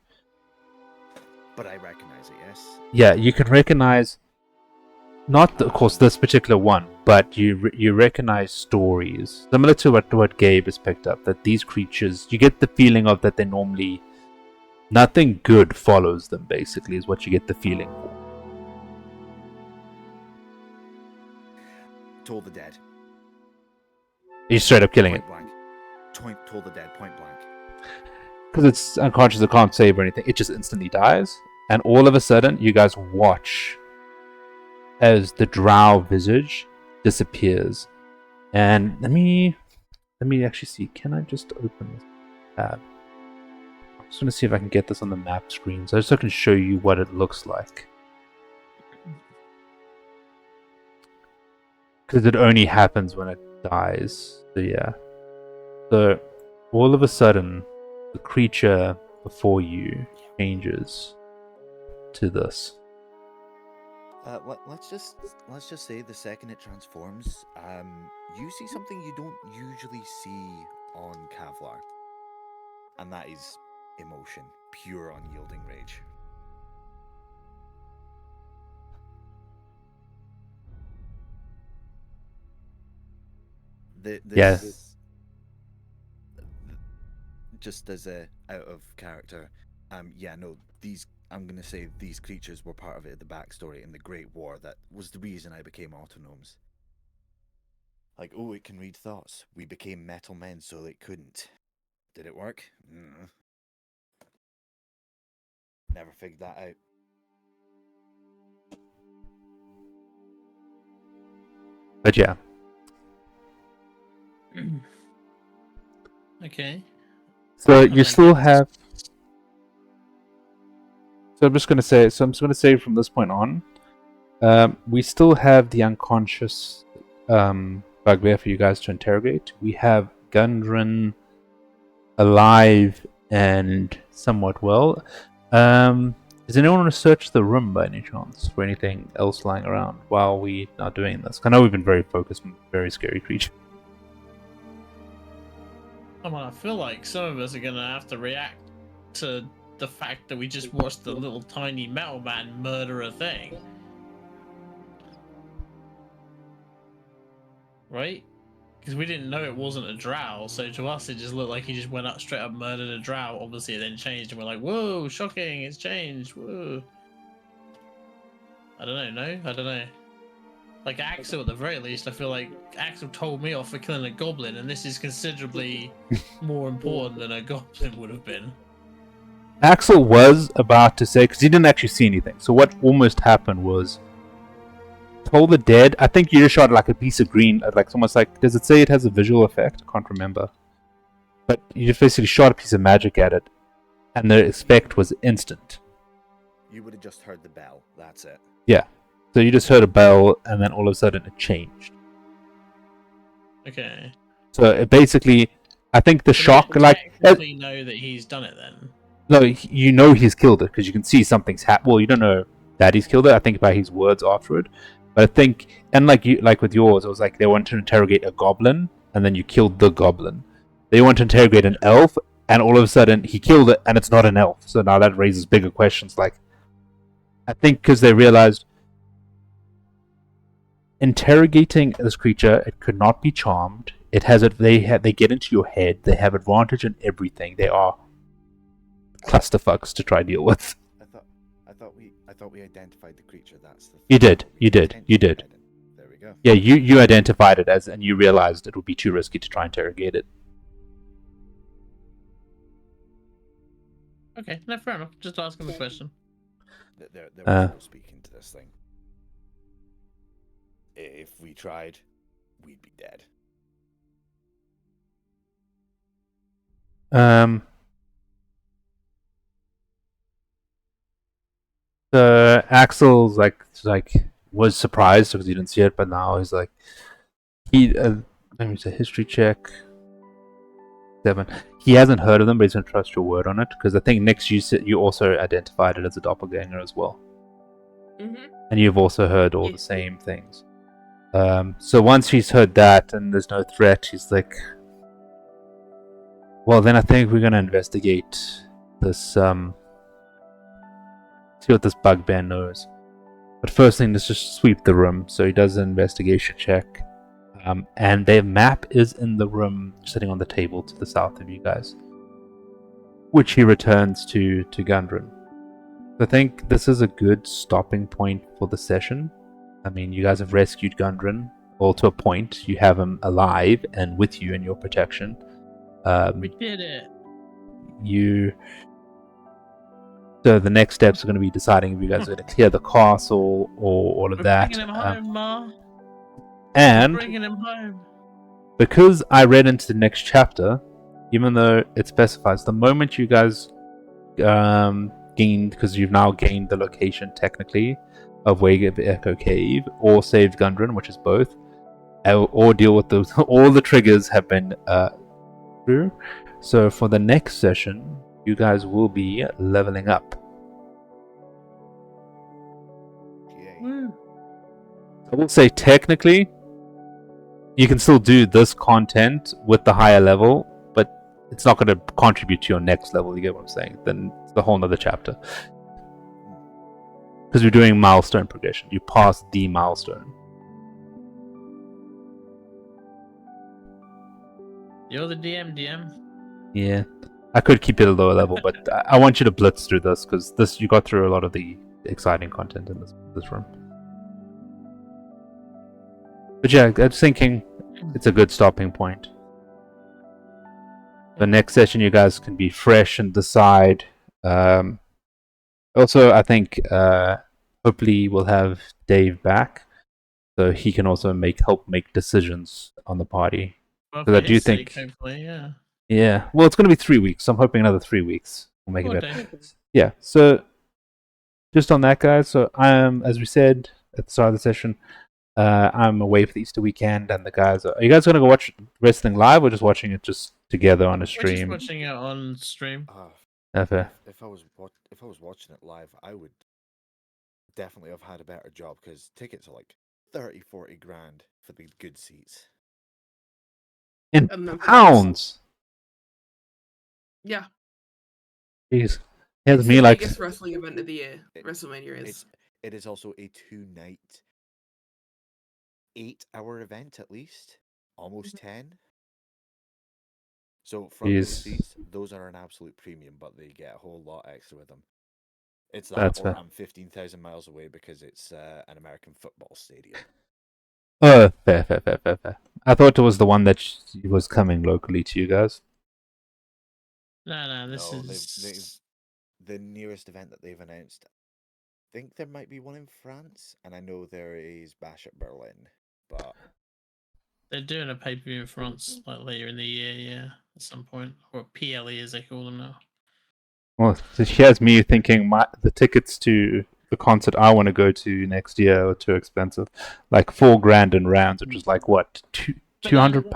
But I recognize it, yes? Yeah, you can recognize, not of course this particular one, but you recognize stories similar to what Gabe has picked up, that these creatures, you get the feeling of that they're normally, nothing good follows them, basically, is what you get the feeling for. Toll the dead. He's straight up killing it. Point blank. Toll the dead, point blank. Because it's unconscious, it can't save or anything, it just instantly dies. And all of a sudden, you guys watch as the drow visage disappears. And let me actually see. Can I just open this tab? I'm just going to see if I can get this on the map screen, so I can show you what it looks like. Because it only happens when it dies. So yeah. So all of a sudden, the creature before you changes to this. Let's just say the second it transforms, you see something you don't usually see on Kevlar, and that is emotion, pure unyielding rage. Yeah. Just as a out of character, I'm gonna say these creatures were part of it, the backstory in the Great War. That was the reason I became autonomes. Like, oh, it can read thoughts. We became metal men so it couldn't. Did it work? Never figured that out. But yeah. Okay. So you still have. So I'm just going to say from this point on, we still have the unconscious bugbear for you guys to interrogate. We have Gundren alive and somewhat well. Does anyone want to search the room by any chance for anything else lying around while we are doing this? I know we've been very focused on very scary creature. I feel like some of us are gonna have to react to the fact that we just watched the little tiny metal man murder a thing. Right? Because we didn't know it wasn't a drow, so to us it just looked like he just went up straight up murdered a drow. Obviously it then changed and we're like, whoa, shocking, it's changed, whoa. I don't know, I don't know. like Axel at the very least. I feel like Axel told me off for killing a goblin, and this is considerably more important than a goblin would have been. Axel was about to say, because he didn't actually see anything. So what almost happened was, told the dead. I think you just shot like a piece of green, like almost like. Does it say it has a visual effect? I can't remember. But you just basically shot a piece of magic at it, and the effect was instant. You would have just heard the bell. That's it. Yeah. So you just heard a bell, and then all of a sudden it changed. Okay. So it basically, I think the So we shock, don't like, technically know that he's done it then. no, you know he's killed it because you can see something's happened. Well, you don't know that he's killed it. I think by his words afterward. But I think, and like with yours, it was like they wanted to interrogate a goblin, and then you killed the goblin. They want to interrogate an elf, and all of a sudden he killed it, and it's not an elf. So now that raises bigger questions. Like, I think because they realized interrogating this creature, it could not be charmed. It has it. They get into your head. They have advantage in everything. They are clusterfucks to try to deal with. I thought we identified the creature. That's the. You did. We There we go. Yeah, you identified it as, and you realized it would be too risky to try and interrogate it. Okay, no, fair enough. Just asking the question. There was no speaking to this thing. If we tried, we'd be dead. So Axel's like was surprised because he didn't see it, but now he's like let me say history check. 7. He hasn't heard of them, but he's gonna trust your word on it because I think next you also identified it as a doppelganger as well, and you've also heard all the same things. So once he's heard that and there's no threat, he's like, well, then I think we're gonna investigate this. See what this bugbear knows. But first thing, let's just sweep the room. So he does an investigation check. And their map is in the room sitting on the table to the south of you guys, which he returns to Gundren. I think this is a good stopping point for the session. I mean, you guys have rescued Gundren, well, to a point. You have him alive and with you in your protection. We did it. So the next steps are going to be deciding if you guys are going to clear the castle or all of We're that. bringing him home, Ma. And Bringing him home. because I read into the next chapter, even though it specifies the moment you guys gained, because you've now gained the location technically of Wave Echo Cave, or saved Gundren, which is both, or deal with those, all the triggers have been through. So for the next session, you guys will be leveling up. Yay. I will say technically, you can still do this content with the higher level, but it's not going to contribute to your next level. You get what I'm saying? Then it's a whole nother chapter. Because you're doing milestone progression. You pass the milestone. You're the DM. Yeah. I could keep it at a lower level, but I want you to blitz through this, because you got through a lot of the exciting content in this room. But yeah, I was thinking it's a good stopping point. The next session, you guys can be fresh and decide. Also, I think hopefully we'll have Dave back, so he can also help make decisions on the party. Well, Because I for do his think, sake, hopefully, yeah. yeah. Well, it's going to be 3 weeks, so I'm hoping another 3 weeks will make it Poor better. Dave. Yeah. So just on that, guys. So as we said at the start of the session, I'm away for the Easter weekend, and the guys are you guys going to go watch wrestling live, or just watching it just together on a We're just stream? watching it on stream. Okay. If I was watching it live, I would definitely have had a better job because tickets are like 30-40 grand for the good seats. In And then pounds. Yeah. Jeez. Yeah, It's me the like biggest wrestling event of the year. It- WrestleMania is. It is also a 2-night, 8-hour event at least, almost 10. So front row Jeez. seats, those are an absolute premium, but they get a whole lot extra with them. It's that, That's or fair. I'm 15,000 miles away because it's an American football stadium. Oh, fair. I thought it was the one that was coming locally to you guys. No, this No, is. the nearest event that they've announced. I think there might be one in France, and I know there is Bash at Berlin, but They're doing a pay per view in France like later in the year, yeah, at some point, or PLE as they call them now. Well, so here's me thinking the tickets to the concert I want to go to next year are too expensive, like $4,000 in rounds, which was like what £200 to go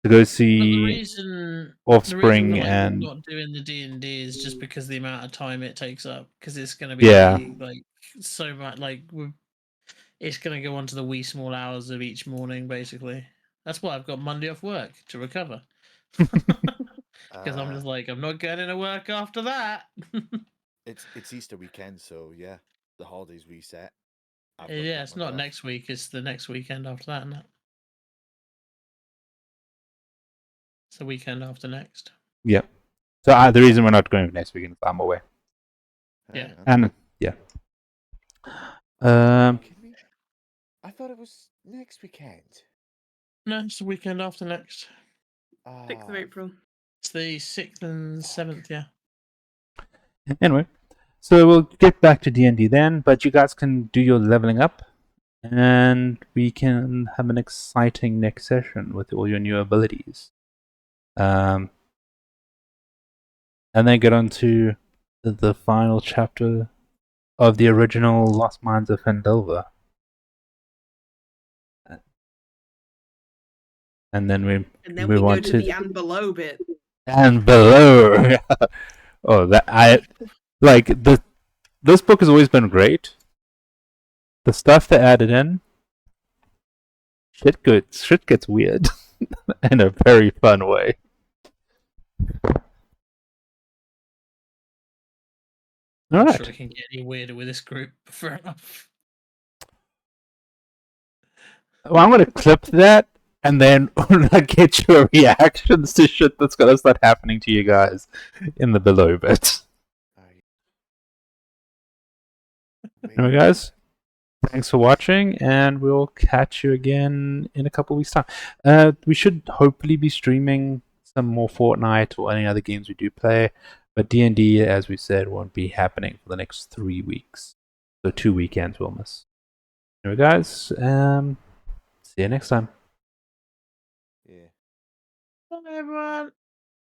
But the see reason Offspring like, we're and not doing the D&D is just because the amount of time it takes up. Because it's going to Yeah. be like so much. Like it's going to go on to the wee small hours of each morning, basically. That's why I've got Monday off work to recover. Because I'm just like, I'm not going into work after that. it's Easter weekend, so yeah, the holidays reset. I've got Yeah, that it's Monday not off. next week. It's the next weekend after that, isn't it? It's the weekend after next. yeah. So the reason we're not going next weekend is I'm away. Yeah. And yeah. Can we? I thought it was next weekend. No, it's the weekend after next. 6th of April. It's the 6th and 7th, yeah. Anyway, so we'll get back to D&D then, but you guys can do your leveling up, and we can have an exciting next session with all your new abilities. And then get on to the final chapter of the original Lost Mines of Phandelver. And then we And then move we on go to the and below bit. and below. Oh, that I like this book has always been great. The stuff they added in, shit gets weird in a very fun way. All I'm right. sure it can get any weirder with this group. Fair enough. Well, I'm gonna clip that and then get your reactions to shit that's gonna start happening to you guys in the below bit. Anyway, guys, thanks for watching, and we'll catch you again in a couple weeks' time. We should hopefully be streaming some more Fortnite or any other games we do play, but D&D, as we said, won't be happening for the next 3 weeks. So 2 weekends we'll miss. Anyway, guys, see you next time. Yeah. Bye, everyone.